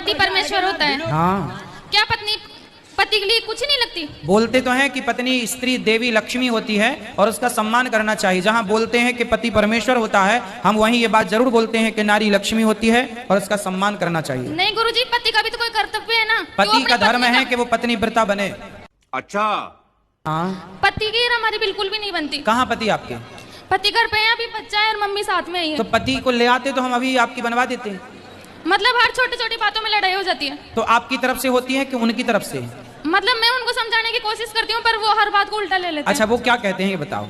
पति परमेश्वर होता है। हाँ, क्या पत्नी पति के लिए कुछ नहीं लगती? बोलते तो हैं कि पत्नी स्त्री देवी लक्ष्मी होती है और उसका सम्मान करना चाहिए। जहाँ बोलते हैं कि पति परमेश्वर होता है, हम वहीं ये बात जरूर बोलते हैं कि नारी लक्ष्मी होती है और उसका सम्मान करना चाहिए। नहीं गुरुजी, पति का भी तो कोई कर्तव्य है ना। पति का धर्म है कि वो पत्नी व्रता बने। अच्छा, हाँ, पति की हमारी बिल्कुल भी नहीं बनती। कहाँ पति आपके? पति घर पे है, अभी बच्चा है और मम्मी साथ में ही है। तो पति को ले आते तो हम अभी आपकी बनवा देते। मतलब हर छोटी छोटी बातों में लड़ाई हो जाती है। तो आपकी तरफ से होती है कि उनकी तरफ से? मतलब मैं उनको समझाने की कोशिश करती हूँ पर वो हर बात को उल्टा ले लेते हैं। अच्छा, वो क्या कहते हैं ये बताओ।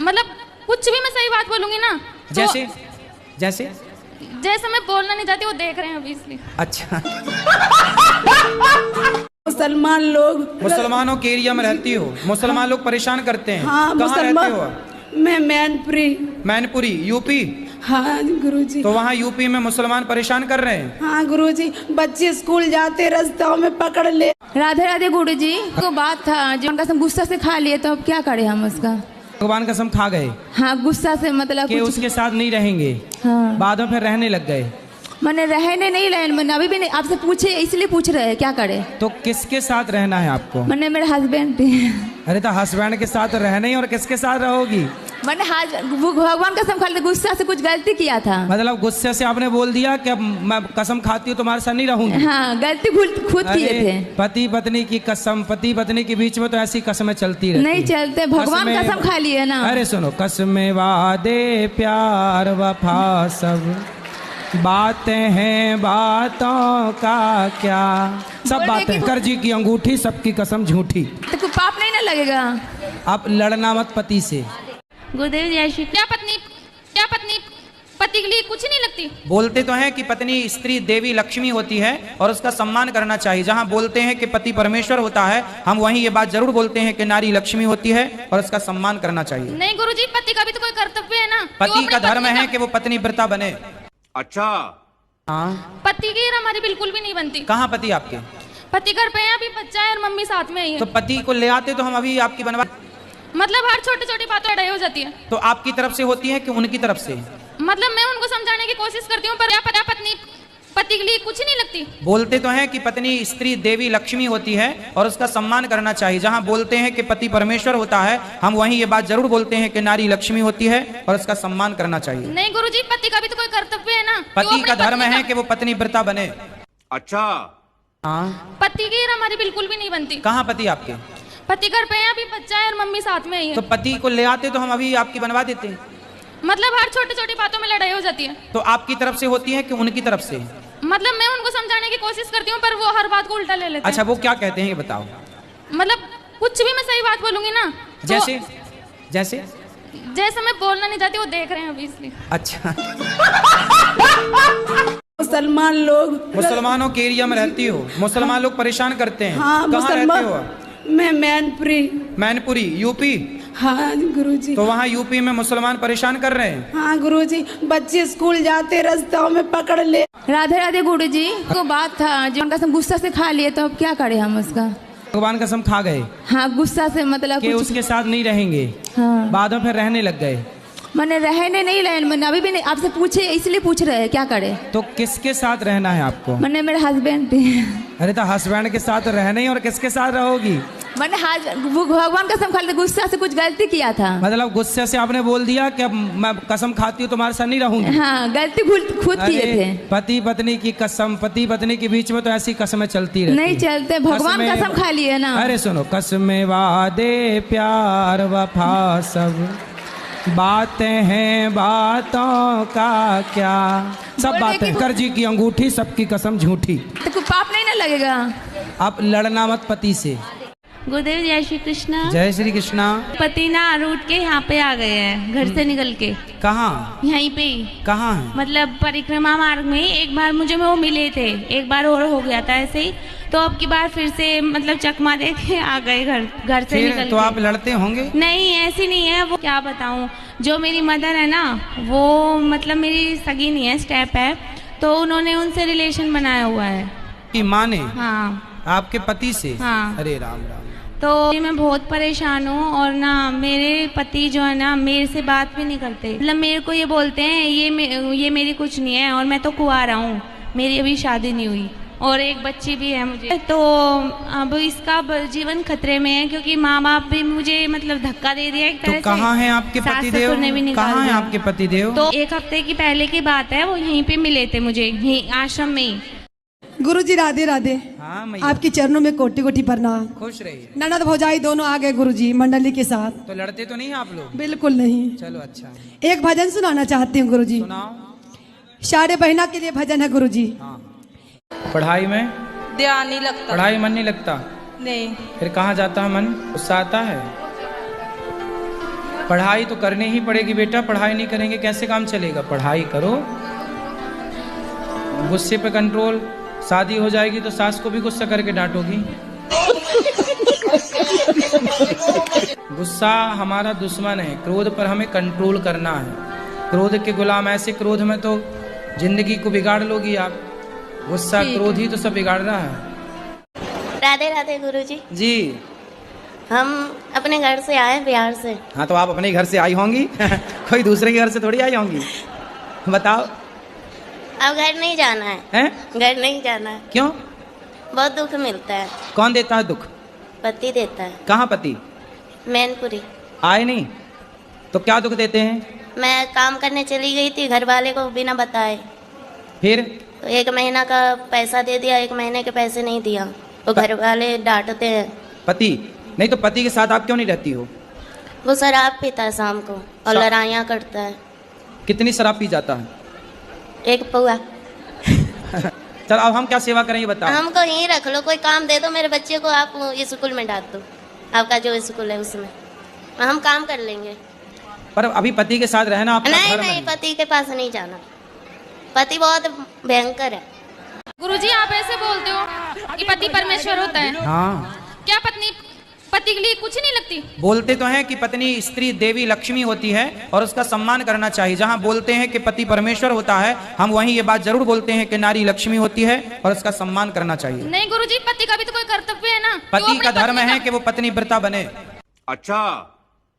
मतलब कुछ भी मैं सही बात बोलूंगी ना तो जैसे जैसे जैसे मैं बोलना नहीं चाहती, वो देख रहे हैं अभी इसलिए। अच्छा, मुसलमान लोग, मुसलमानों के एरिया में रहती हो? मुसलमान लोग परेशान करते हैं। हाँ, कहाँ रहते हो? मैं मैनपुरी। मैनपुरी, यूपी? हाँ गुरुजी। तो वहाँ यूपी में मुसलमान परेशान कर रहे हैं? हाँ गुरुजी, बच्चे स्कूल जाते रास्ताओं में पकड़ ले। राधे राधे गुरुजी, को बात था जो उनका गुस्सा से खा लिए, तो अब क्या करें हम उसका? भगवान कसम खा गए? हाँ, गुस्सा से मतलब कि उसके साथ नहीं रहेंगे। हाँ, बाद में फिर रहने लग गए। मैंने रहने नहीं रहे, मैंने अभी भी नहीं, आपसे पूछे इसलिए पूछ रहे हैं क्या करे। तो किसके साथ रहना है आपको? मैंने मेरे हस्बैंड थे। अरे तो हस्बैंड के साथ रहना ही, और किसके साथ रहोगी? मैंने वो भगवान कसम खा ली, गुस्सा से कुछ गलती किया था। मतलब गुस्से से आपने बोल दिया कि अब मैं कसम खाती हूँ तुम्हारे साथ नहीं रहूंगी? हाँ, गलती खुद किए थे। पति पत्नी की कसम, पति पत्नी के बीच में तो ऐसी कसमें चलती रहती नहीं चलते, भगवान कसम खा लिए ना। अरे सुनो, कसमें वादे प्यार वफा सब बातें हैं, बातों का क्या, सब बातें। कर्जी की अंगूठी, सबकी कसम झूठी। तो कोई पाप नहीं ना लगेगा? आप लड़ना मत पति से। गुरुदेव जय श्री। क्या पत्नी पति के लिए कुछ नहीं लगती? बोलते तो हैं कि पत्नी स्त्री देवी लक्ष्मी होती है और उसका सम्मान करना चाहिए। जहाँ बोलते हैं कि पति परमेश्वर होता है, हम वहीं ये बात जरूर बोलते हैं कि नारी लक्ष्मी होती है और उसका सम्मान करना चाहिए। नहीं गुरुजी, पति का भी तो कोई कर्तव्य है ना। पति का धर्म है कि वो पत्नी व्रता बने। अच्छा, हाँ, पति की हमारी बिल्कुल भी नहीं बनती। कहाँ पति आपके? पति घर पे है, अभी बच्चा है और मम्मी साथ में ही है। तो पति को ले आते तो हम अभी आपकी बनवा। मतलब हर छोटी छोटी बातों में लड़ाई हो जाती है। तो आपकी तरफ से होती है कि उनकी तरफ से? मतलब मैं उनको समझाने की कोशिश करती हूँ पर क्या पत्नी पति के लिए कुछ नहीं लगती। बोलते तो हैं कि पत्नी स्त्री देवी लक्ष्मी होती है और उसका सम्मान करना चाहिए। जहाँ बोलते हैं कि पति परमेश्वर होता है, हम वहीं ये बात जरूर बोलते हैं कि नारी लक्ष्मी होती है और उसका सम्मान करना चाहिए। नहीं गुरुजी, पति का भी तो कोई कर्तव्य है ना। पति का धर्म है कि वो पत्नी व्रता बने। अच्छा, हाँ, पति की हमारी बिल्कुल भी नहीं बनती। कहाँ पति आपके? पति घर पे है, अभी बच्चा है और मम्मी साथ में ही है। तो पति को ले आते तो हम अभी आपकी बनवा देते। मतलब हर छोटी छोटी बातों में लड़ाई हो जाती है। तो आपकी तरफ से होती है कि उनकी तरफ से? मतलब मैं उनको समझाने की कोशिश करती हूँ पर वो हर बात को उल्टा ले लेते हैं। अच्छा, वो क्या कहते हैं ये बताओ। मतलब कुछ भी मैं सही बात बोलूंगी ना तो जैसे जैसे जैसे मैं बोलना नहीं चाहती, वो देख रहे हैं अभी इसलिए। अच्छा, मुसलमान लोग, मुसलमानों के एरिया में रहती हो? मुसलमान लोग परेशान करते हैं। हाँ, कहाँ रहते हो? मैं मैनपुरी। मैनपुरी, यूपी? हाँ गुरुजी। तो वहाँ यूपी में मुसलमान परेशान कर रहे हैं। हाँ गुरुजी, बच्चे स्कूल जाते रास्ताओं में पकड़ ले। राधे राधे गुरुजी, को बात था जो उनका गुस्सा से खा लिए, तो अब क्या करें हम उसका? भगवान कसम खा गए? हाँ, गुस्सा से मतलब कि उसके साथ नहीं रहेंगे। हाँ, बाद में फिर रहने लग गए। मैंने रहने नहीं रहे, मैंने अभी भी नहीं, आपसे पूछे इसलिए पूछ रहे हैं क्या करे। तो किसके साथ रहना है आपको? मैंने मेरे हस्बैंड थे। अरे तो हस्बैंड के साथ रहना ही, और किसके साथ रहोगी? मैंने वो भगवान कसम खा ली, गुस्सा से कुछ गलती किया था। मतलब गुस्से से आपने बोल दिया कि अब मैं कसम खाती हूँ तुम्हारे साथ नहीं रहूंगी। हाँ, गलती खुद किए थे। पति पत्नी की कसम, पति पत्नी के बीच में तो ऐसी कसमें चलती रहती। नहीं चलते, भगवान कसम खा लिए ना। अरे सुनो, कसमें वादे प्यार वफा सब बातें हैं, बातों का क्या, सब बातें। कर्जी की अंगूठी, सबकी कसम झूठी। तो कोई पाप नहीं ना लगेगा? आप लड़ना मत पति से। गुरुदेव जय श्री कृष्णा। जय श्री कृष्णा। पति ना रूठ के यहाँ पे आ गए हैं, घर से निकल के। कहाँ? यहीं पे ही। कहाँ है? मतलब परिक्रमा मार्ग में एक बार मुझे वो मिले थे, एक बार और हो गया था ऐसे ही, तो अब की बार फिर से मतलब चकमा दे के आ गए घर से निकल तो आप लड़ते होंगे? नहीं, ऐसी नहीं है वो, क्या बताऊँ। जो मेरी मदर है ना, वो मतलब मेरी सगी नहीं है, स्टेप है, तो उन्होंने उनसे रिलेशन बनाया हुआ है। की माँ ने? हाँ। आपके पति से? हाँ। अरे राम राम। तो मैं बहुत परेशान हूँ, और ना मेरे पति जो है ना मेरे से बात भी नहीं करते। मतलब मेरे को ये बोलते हैं ये मेरी कुछ नहीं है, और मैं तो कुंवारा हूँ, मेरी अभी शादी नहीं हुई। और एक बच्ची भी है मुझे। तो अब इसका जीवन खतरे में है क्योंकि माँ बाप भी मुझे मतलब धक्का दे दिया एक तरह तो से। कहाँ हैं आपके सास पतिदेव? ससुर ने भी निकाल कहाँ हैं दिया। आपके पतिदेव? तो एक हफ्ते की पहले की बात है, वो यहीं पे मिले थे मुझे, यहीं आश्रम में ही। गुरुजी राधे राधे। हाँ मैया, आपके चरणों में कोटि कोटि प्रणाम। खुश रहिए। ननद भौजाई दोनों आ गए गुरुजी मंडली के साथ। तो लड़ते तो नहीं हैं आप लोग? बिल्कुल नहीं। चलो अच्छा, एक भजन सुनाना चाहती हूँ गुरुजी। सुनाओ। सारे बहना के लिए भजन है गुरुजी। हाँ। पढ़ाई में ध्यान नहीं लगता। पढ़ाई मन नहीं लगता, नहीं। फिर कहाँ जाता है मन? गुस्सा आता है। पढ़ाई तो करनी ही पड़ेगी बेटा, पढ़ाई नहीं करेंगे कैसे काम चलेगा? पढ़ाई करो, गुस्से पे कंट्रोल। शादी हो जाएगी तो सास को भी गुस्सा करके डांटोगी। गुस्सा हमारा दुश्मन है, क्रोध पर हमें कंट्रोल करना है। क्रोध के गुलाम, ऐसे क्रोध में तो जिंदगी को बिगाड़ लोगी आप। गुस्सा क्रोध ही तो सब बिगाड़ रहा है। राधे राधे गुरुजी। जी हम अपने घर से आए बिहार से। हाँ, तो आप अपने घर से आई होंगी कोई दूसरे के घर से थोड़ी आई होंगी। बताओ। अब घर नहीं जाना है। हैं? घर नहीं जाना है। क्यों? बहुत दुख मिलता है। कौन देता है दुख? पति देता है। कहाँ पति? मैनपुरी। आए नहीं तो क्या दुख देते हैं? मैं काम करने चली गई थी, घर वाले को बिना बताए। फिर तो 1 महीना का पैसा दे दिया, 1 महीने के पैसे नहीं दिया, तो घर वाले डांटते हैं। पति नहीं तो पति के साथ आप क्यों नहीं रहती हो? वो शराब पीता है शाम को और लड़ाइयाँ करता है। कितनी शराब पी जाता है? 1 पौआ। चल अब हम क्या सेवा करें ये बताओ। हमको यहीं रख लो, कोई काम दे दो मेरे बच्चे को, आप स्कूल में डाल दो, आपका जो स्कूल है उसमें हम काम कर लेंगे। पर अभी पति के साथ रहना आपका नहीं धर्म नहीं, है। पति के पास नहीं जाना, पति बहुत भयंकर है। गुरुजी आप ऐसे बोलते हो कि पति परमेश्वर होता है, हाँ, क्या पत्नी पति के लिए कुछ नहीं लगती? बोलते तो हैं कि पत्नी स्त्री देवी लक्ष्मी होती है और उसका सम्मान करना चाहिए। जहाँ बोलते हैं कि पति परमेश्वर होता है, हम वहीं ये बात जरूर बोलते हैं कि नारी लक्ष्मी होती है और उसका सम्मान करना चाहिए। नहीं गुरुजी, पति का भी तो कोई कर्तव्य है ना। पति का धर्म है कि वो पत्नी व्रता बने। अच्छा।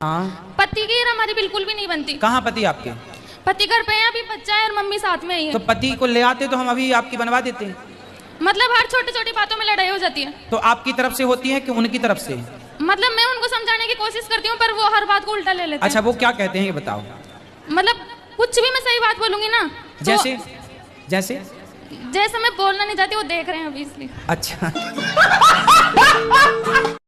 हाँ, पति की हमारी बिल्कुल भी नहीं बनती। कहाँ पति आपके? पति घर पे है, अभी बच्चा है और मम्मी साथ में ही है। तो पति को ले आते तो हम अभी आपकी बनवा देते। मतलब हर छोटी छोटी बातों में लड़ाई हो जाती है। तो आपकी तरफ से होती है कि उनकी तरफ से? मतलब मैं उनको समझाने की कोशिश करती हूँ पर वो हर बात को उल्टा ले लेते हैं। अच्छा, वो क्या कहते हैं ये बताओ। मतलब कुछ भी मैं सही बात बोलूंगी ना तो जैसे जैसे जैसे मैं बोलना नहीं चाहती, वो देख रहे हैं अभी इसलिए। अच्छा,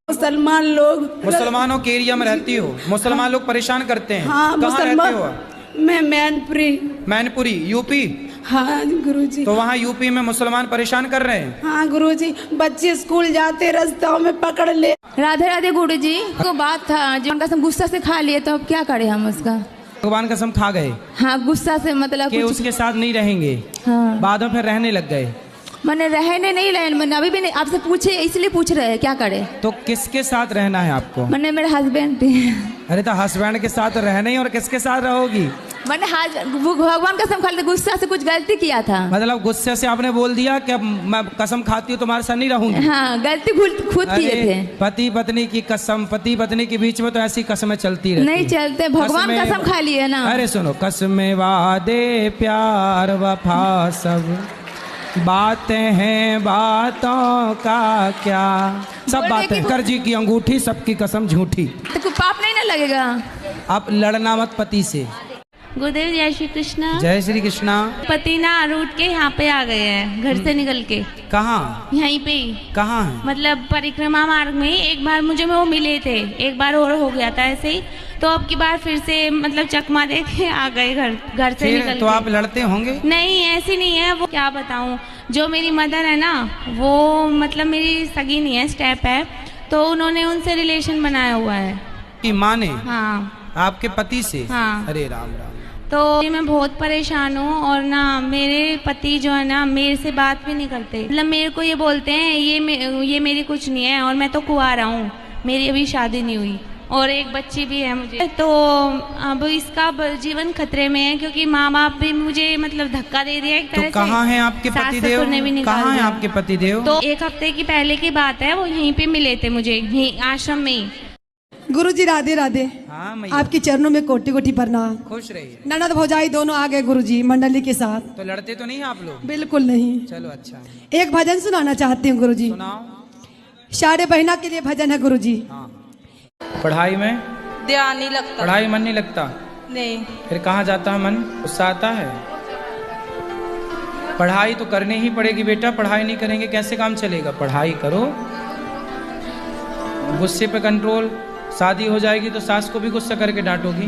मुसलमान लोग, मुसलमानों के एरिया में रहती हो, मुसलमान लोग परेशान करते हैं। हाँ कहाँ रहते मुसलमान। हो? मैं मैनपुरी। मैनपुरी यूपी। हाँ गुरुजी। तो वहाँ यूपी में मुसलमान परेशान कर रहे हैं। हाँ गुरुजी, बच्चे स्कूल जाते रास्ताओं में पकड़ ले। राधे राधे गुरुजी। को बात था जो उनका गुस्सा से खा लिए, तो अब क्या करें हम उसका? भगवान कसम खा गए हाँ, गुस्सा से मतलब कि कुछ। उसके साथ नहीं रहेंगे। हाँ, बाद में फिर रहने लग गए। मैंने रहने नहीं रहे, मैंने अभी भी नहीं, आपसे पूछे इसलिए पूछ रहे हैं क्या करे। तो किसके साथ रहना है आपको? मैंने मेरे हस्बैंड थे। अरे तो हस्बैंड के साथ रहना ही, और किसके साथ रहोगी? मैंने वो भगवान कसम खा ली, गुस्सा से कुछ गलती किया था। मतलब गुस्से से आपने बोल दिया कि अब मैं कसम खाती हूँ तुम्हारे साथ नहीं रहूंगी। हाँ, गलती खुद किए थे। पति पत्नी की कसम, पति पत्नी के बीच में तो ऐसी कसमें चलती रहती नहीं चलते, भगवान कसमें- कसम खा लिए ना। अरे सुनो, कसमें वादे प्यार वफा सब बातें हैं, बातों का क्या। सब बोले बातें, कि- कर्जी की अंगूठी, सबकी कसम झूठी। तो कोई पाप नहीं ना लगेगा? आप लड़ना मत पति से। गुरुदेव जय श्री कृष्णा। जय श्री कृष्णा। पति ना रूट के यहाँ पे आ गए हैं, घर से निकल के कहाँ? यहीं पे ही, कहाँ है? मतलब परिक्रमा मार्ग में ही। एक बार मुझे वो मिले थे, एक बार और हो गया था ऐसे ही, तो अब की बार फिर से मतलब चकमा दे के आ गए घर से फिर निकल तो के। आप लड़ते होंगे? नहीं ऐसी नहीं है, वो क्या बताऊं, जो मेरी मदर है ना, वो मतलब मेरी सगी नहीं है, स्टेप है, तो उन्होंने उनसे रिलेशन बनाया हुआ है। कि माँ ने? हाँ। आपके पति से? हाँ। अरे राम राम। तो मैं बहुत परेशान हूँ, और ना मेरे पति जो है ना मेरे से बात भी नहीं करते। मतलब मेरे को ये बोलते हैं ये मेरी कुछ नहीं है, और मैं तो कुंवारा हूँ, मेरी अभी शादी नहीं हुई, और एक बच्ची भी है मुझे। तो अब इसका जीवन खतरे में है क्योंकि माँ बाप भी मुझे मतलब धक्का दे दिया एक तरह तो से। कहाँ हैं आपके सास पतिदेव? ससुर ने भी निकाल कहाँ हैं दिया। आपके पतिदेव? तो 1 हफ्ते की पहले की बात है, वो यहीं पे मिले थे मुझे, यहीं आश्रम में ही। गुरुजी राधे राधे। हाँ मैया, आपके चरणों में कोटि कोटि प्रणाम। खुश रहिए। ननद भौजाई दोनों आ गए गुरुजी मंडली के साथ। तो लड़ते तो नहीं आप लोग? बिल्कुल नहीं। चलो अच्छा, एक भजन सुनाना चाहती हूँ गुरुजी। सुनाओ। सारे बहना के लिए भजन है गुरुजी। हाँ। पढ़ाई में ध्यान नहीं लगता। पढ़ाई मन नहीं लगता? नहीं। फिर कहाँ जाता है मन? गुस्सा आता है? पढ़ाई तो करनी ही पड़ेगी बेटा, पढ़ाई नहीं करेंगे कैसे काम चलेगा? पढ़ाई करो, गुस्से पे कंट्रोल। शादी हो जाएगी तो सास को भी गुस्सा करके डांटोगी।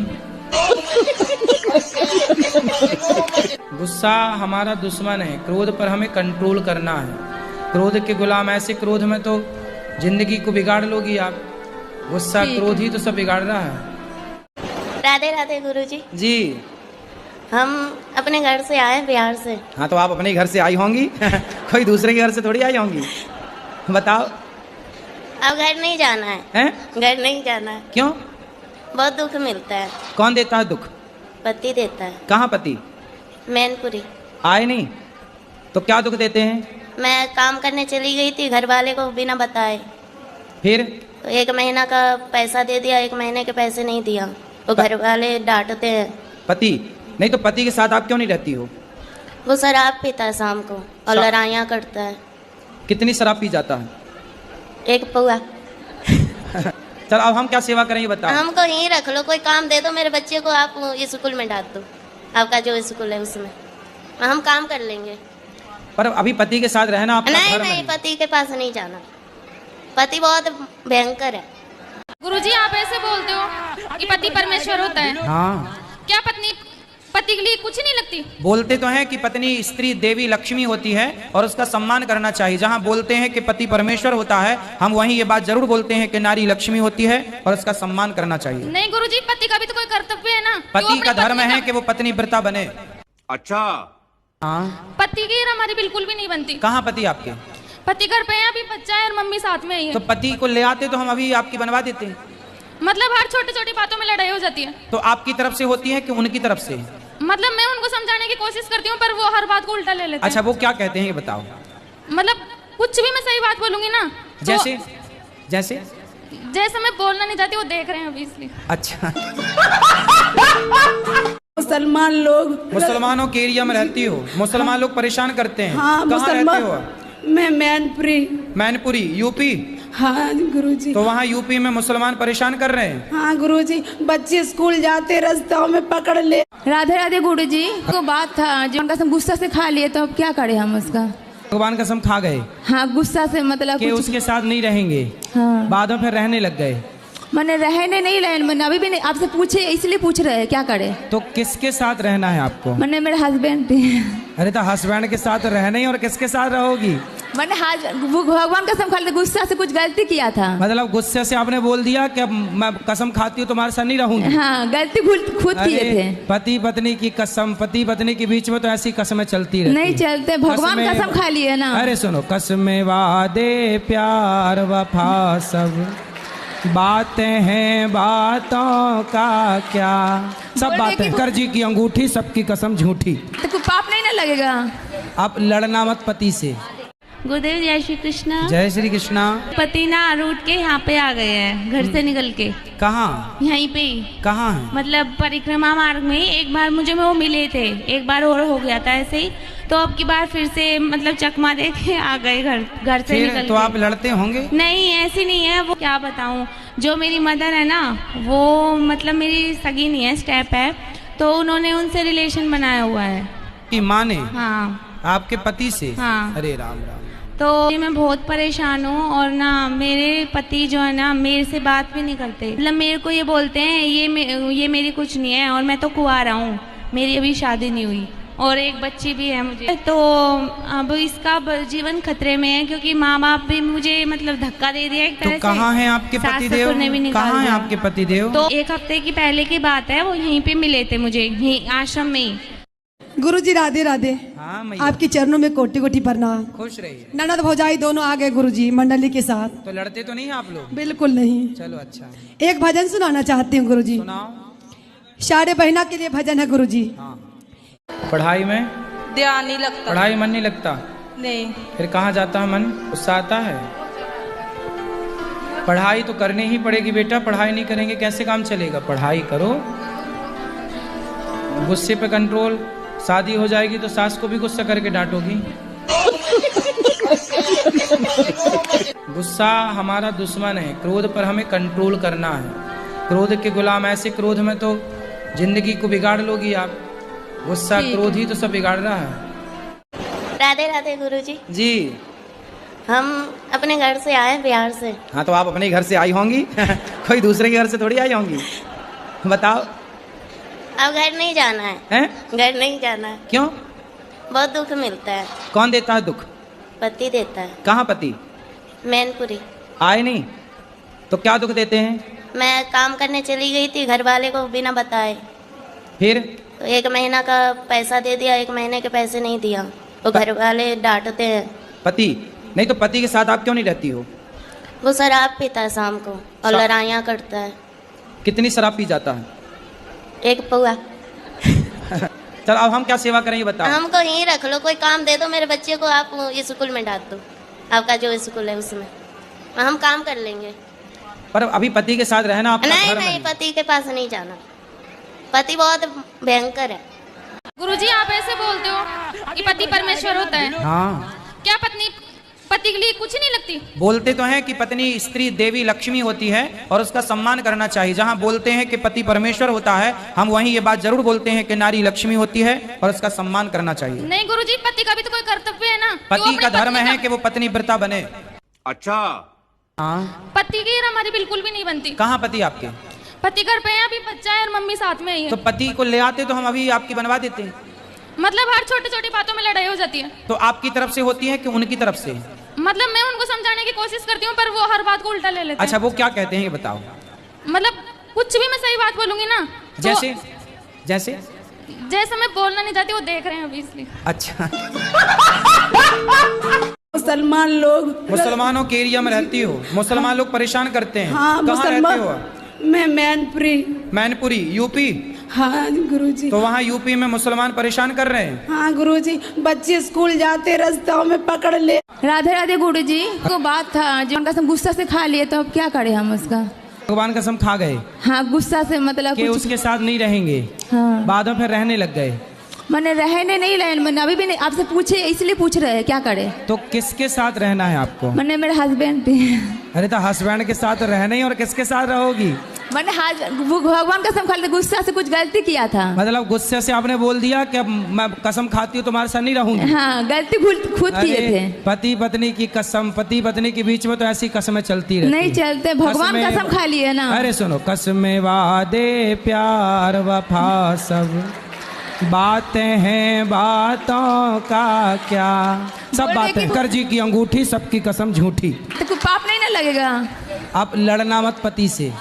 गुस्सा हमारा दुश्मन है, क्रोध पर हमें कंट्रोल करना है। क्रोध के गुलाम, ऐसे क्रोध में तो जिंदगी को बिगाड़ लोगी आप। गुस्सा क्रोध ही तो सब बिगाड़ रहा है। राधे राधे गुरुजी। जी हम अपने घर से आए बिहार से। हाँ, तो आप अपने घर से आई होंगी कोई दूसरे के घर से थोड़ी आई होंगी। बताओ। अब घर नहीं जाना है। हैं? घर नहीं जाना है। क्यों? बहुत दुख मिलता है। कौन देता है दुख? पति देता है। कहाँ पति? मैनपुरी। आए नहीं तो क्या दुख देते हैं? मैं काम करने चली गई थी घर वाले को बिना बताए, फिर तो 1 महीना का पैसा दे दिया, 1 महीने के पैसे नहीं दिया, तो घर वाले डांटते हैं। पति नहीं तो पति के साथ आप क्यों नहीं रहती हो? वो शराब पीता है शाम को और लड़ाइयाँ करता है। कितनी शराब पी जाता है? 1 पौआ। चल अब हम क्या सेवा करें ये बताओ। हमको यहीं रख लो, कोई काम दे दो, मेरे बच्चे को आप स्कूल में डाल दो, आपका जो स्कूल है उसमें हम काम कर लेंगे। पर अभी पति के साथ रहना आपका नहीं धर्म नहीं, है। पति के पास नहीं जाना, पति बहुत भयंकर है। गुरुजी आप ऐसे बोलते हो कि पति परमेश्वर होता है, हाँ, क्या पत्नी पति के लिए कुछ नहीं लगती? बोलते तो हैं कि पत्नी स्त्री देवी लक्ष्मी होती है और उसका सम्मान करना चाहिए। जहाँ बोलते हैं कि पति परमेश्वर होता है, हम वहीं ये बात जरूर बोलते हैं कि नारी लक्ष्मी होती है और उसका सम्मान करना चाहिए। नहीं गुरुजी, पति का भी तो कोई कर्तव्य है ना। पति का धर्म है कि वो पत्नी व्रता बने। अच्छा। हाँ। पति की हमारी बिल्कुल भी नहीं बनती। कहाँ पति आपके? पति घर पे है, अभी बच्चा है और मम्मी साथ में ही है। तो पति को ले आते तो हम अभी आपकी बनवा देते। मतलब हर छोटी छोटी बातों में लड़ाई हो जाती है। तो आपकी तरफ से होती है कि उनकी तरफ से? मतलब मैं उनको समझाने की कोशिश करती हूँ पर वो हर बात को उल्टा ले लेते हैं। अच्छा, वो क्या कहते हैं ये बताओ। मतलब कुछ भी मैं सही बात बोलूंगी ना तो जैसे जैसे जैसे मैं बोलना नहीं चाहती वो देख रहे हैं अभी इसलिए। अच्छा, मुसलमान लोग, मुसलमानों के एरिया में रहती हो, मुसलमान लोग परेशान करते हैं। हाँ कहाँ मुसलमान। रहते हो? मैं मैनपुरी। मैनपुरी यूपी? हाँ गुरुजी। तो वहाँ यूपी में मुसलमान परेशान कर रहे हैं। हाँ गुरुजी, बच्चे स्कूल जाते रास्ता में पकड़ ले। राधे राधे गुरुजी। को बात था जो उनका सब गुस्सा से खा लिए, तो अब क्या करें हम उसका? भगवान कसम खा गए हाँ, गुस्सा से मतलब कि कुछ। उसके साथ नहीं रहेंगे। हाँ, बाद में फिर रहने लग गए। मैंने रहने नहीं रहे, मैंने अभी भी नहीं, आपसे पूछे इसलिए पूछ रहे हैं क्या करे। तो किसके साथ रहना है आपको? मैंने मेरे हस्बैंड थे। अरे तो हस्बैंड के साथ रहना ही, और किसके साथ रहोगी? मैंने वो भगवान कसम खा लिया, गुस्सा से कुछ गलती किया था। मतलब गुस्से से आपने बोल दिया कि अब मैं कसम खाती हूँ तुम्हारे साथ नहीं रहूंगी। हाँ, गलती खुद किए थे। पति पत्नी की कसम, पति पत्नी के बीच में तो ऐसी कसमें चलती रहती नहीं चलते, भगवान कसम खा लिए ना। अरे सुनो, कसमें वादे प्यार वफा सब बातें हैं, बातों का क्या, सब बातें। कर जी की अंगूठी, सबकी कसम झूठी। तो कोई पाप नहीं ना लगेगा? आप लड़ना मत पति से। गुरुदेव जय श्री कृष्णा। जय श्री कृष्णा। पति ना रूट के यहाँ पे आ गए हैं, घर से निकल के। कहाँ? यहीं पे ही। कहाँ है? मतलब परिक्रमा मार्ग में एक बार मुझे वो मिले थे, एक बार और हो गया था ऐसे ही, तो अब की बार फिर से मतलब चकमा दे के आ गए घर से निकल तो के। आप लड़ते होंगे? नहीं ऐसी नहीं है, वो क्या बताऊँ, जो मेरी मदर है ना वो मतलब मेरी सगी नहीं है, स्टेप है, तो उन्होंने उनसे रिलेशन बनाया हुआ है। कि माँ ने? हाँ। आपके पति से? हाँ। अरे राम राम। तो मैं बहुत परेशान हूँ और ना मेरे पति जो है ना मेरे से बात भी नहीं करते। मतलब मेरे को ये बोलते हैं ये मेरी कुछ नहीं है, और मैं तो कुंवारा हूँ, मेरी अभी शादी नहीं हुई और एक बच्ची भी है मुझे। तो अब इसका जीवन खतरे में है क्योंकि माँ बाप भी मुझे मतलब धक्का दे दिया एक तरह से। तो कहाँ हैं आपके पतिदेव? कहाँ हैं आपके पतिदेव? तो 1 हफ्ते की पहले की बात है, वो यहीं पे मिले थे मुझे, यहीं आश्रम में ही। गुरुजी राधे राधे। हाँ मैया, आपके चरणों में कोटि कोटि प्रणाम। खुश रहिए। ननद भौजाई दोनों आ गए गुरुजी मंडली के साथ। तो लड़ते तो नहीं आप लोग? बिल्कुल नहीं। चलो अच्छा, एक भजन सुनाना चाहती हूँ गुरुजी। सुनाओ। सारे बहना के लिए भजन है गुरुजी। हाँ। पढ़ाई में ध्यान नहीं लगता। पढ़ाई मन नहीं लगता? नहीं। फिर कहाँ जाता है मन? गुस्सा आता है? पढ़ाई तो करनी ही पड़ेगी बेटा, पढ़ाई नहीं करेंगे कैसे काम चलेगा? पढ़ाई करो, गुस्से पे कंट्रोल। शादी हो जाएगी तो सास को भी गुस्सा करके डांटोगी। गुस्सा हमारा दुश्मन है, क्रोध पर हमें कंट्रोल करना है। क्रोध के गुलाम, ऐसे क्रोध में तो जिंदगी को बिगाड़ लोगी आप। गुस्सा क्रोध ही तो सब बिगाड़ रहा है। राधे राधे गुरुजी। जी हम अपने घर से आए बिहार से। हाँ, तो आप अपने घर से आई होंगी कोई दूसरे के घर से थोड़ी आई होंगी। बताओ। अब घर नहीं जाना है, हैं? घर नहीं जाना है। क्यों? बहुत दुख मिलता है। कौन देता है दुख? पति देता है। कहाँ पति? मैनपुरी। आए नहीं तो क्या दुख देते हैं? मैं काम करने चली गई थी घर वाले को बिना बताए, फिर तो 1 महीना का पैसा दे दिया, 1 महीने के पैसे नहीं दिया तो घर वाले डांटते हैं। पति नहीं तो पति के साथ आप क्यों नहीं रहती हो? वो शराब पीता है शाम को और लड़ाइयाँ करता है। कितनी शराब पी जाता है? 1 पौआ। चल अब हम क्या सेवा करें ये बताओ। हमको यहीं रख लो, कोई काम दे दो, मेरे बच्चे को आप स्कूल में डाल दो, आपका जो स्कूल है उसमें हम काम कर लेंगे। पर अभी पति के साथ रहना आपका नहीं धर्म है। नहीं, पति के पास नहीं जाना, पति बहुत भयंकर है। गुरुजी आप ऐसे बोलते हो कि पति परमेश्वर होता है। हाँ, क्या पत्नी पति के लिए कुछ नहीं लगती? बोलते तो हैं कि पत्नी स्त्री देवी लक्ष्मी होती है और उसका सम्मान करना चाहिए। जहाँ बोलते हैं कि पति परमेश्वर होता है, हम वहीं ये बात जरूर बोलते हैं कि नारी लक्ष्मी होती है और उसका सम्मान करना चाहिए। नहीं गुरुजी, पति का भी तो कोई कर्तव्य है ना। पति का धर्म है कि वो पत्नी व्रता बने। अच्छा। हाँ, पति की हमारी बिल्कुल भी नहीं बनती। कहाँ पति आपके? पति घर पे है, अभी बच्चा है और मम्मी साथ में ही है। तो पति को ले आते तो हम अभी आपकी बनवा देते। मतलब हर छोटी छोटी बातों में लड़ाई हो जाती है। तो आपकी तरफ से होती है कि उनकी तरफ से? मतलब मैं उनको समझाने की कोशिश करती हूँ पर वो हर बात को उल्टा ले लेते हैं। अच्छा, वो क्या कहते हैं ये बताओ। मतलब कुछ भी मैं सही बात बोलूंगी ना तो जैसे जैसे जैसे मैं बोलना नहीं चाहती, वो देख रहे हैं अभी इसलिए। अच्छा, मुसलमान लोग, मुसलमानों के एरिया में रहती हो? मुसलमान लोग परेशान करते हैं। हाँ कहाँ रहते मुसलमान। हो? मैं मैनपुरी। मैनपुरी यूपी? हाँ गुरुजी। तो वहाँ यूपी में मुसलमान परेशान कर रहे हैं। हाँ गुरुजी, बच्चे स्कूल जाते रास्तों में पकड़ ले। राधे राधे गुरुजी। को बात था जो उनका गुस्सा से खा लिए, तो अब क्या करें हम उसका? भगवान कसम खा गए हाँ, गुस्सा से मतलब कि कुछ। उसके साथ नहीं रहेंगे। हाँ, बाद में फिर रहने लग गए। मैंने रहने नहीं रहे, मैंने अभी भी नहीं, आपसे पूछे इसलिए पूछ रहे हैं क्या करे। तो किसके साथ रहना है आपको? मैंने मेरे हस्बैंड थे। अरे तो हस्बैंड के साथ रहना ही, और किसके साथ रहोगी? मैंने वो भगवान कसम खा लिया, गुस्सा से कुछ गलती किया था। मतलब गुस्से से आपने बोल दिया कि अब मैं कसम खाती हूँ तुम्हारे साथ नहीं रहूंगी। हाँ, गलती खुद किए थे। पति पत्नी की कसम, पति पत्नी के बीच में तो ऐसी कसमें चलती रहती नहीं चलते, भगवान कसम खा लिए ना। अरे सुनो, कसमें वादे प्यार वफा सब बातें हैं, बातों का क्या। सब बातें, कर जी की अंगूठी सबकी कसम झूठी। तो कोई पाप नहीं ना लगेगा? आप लड़ना मत पति से।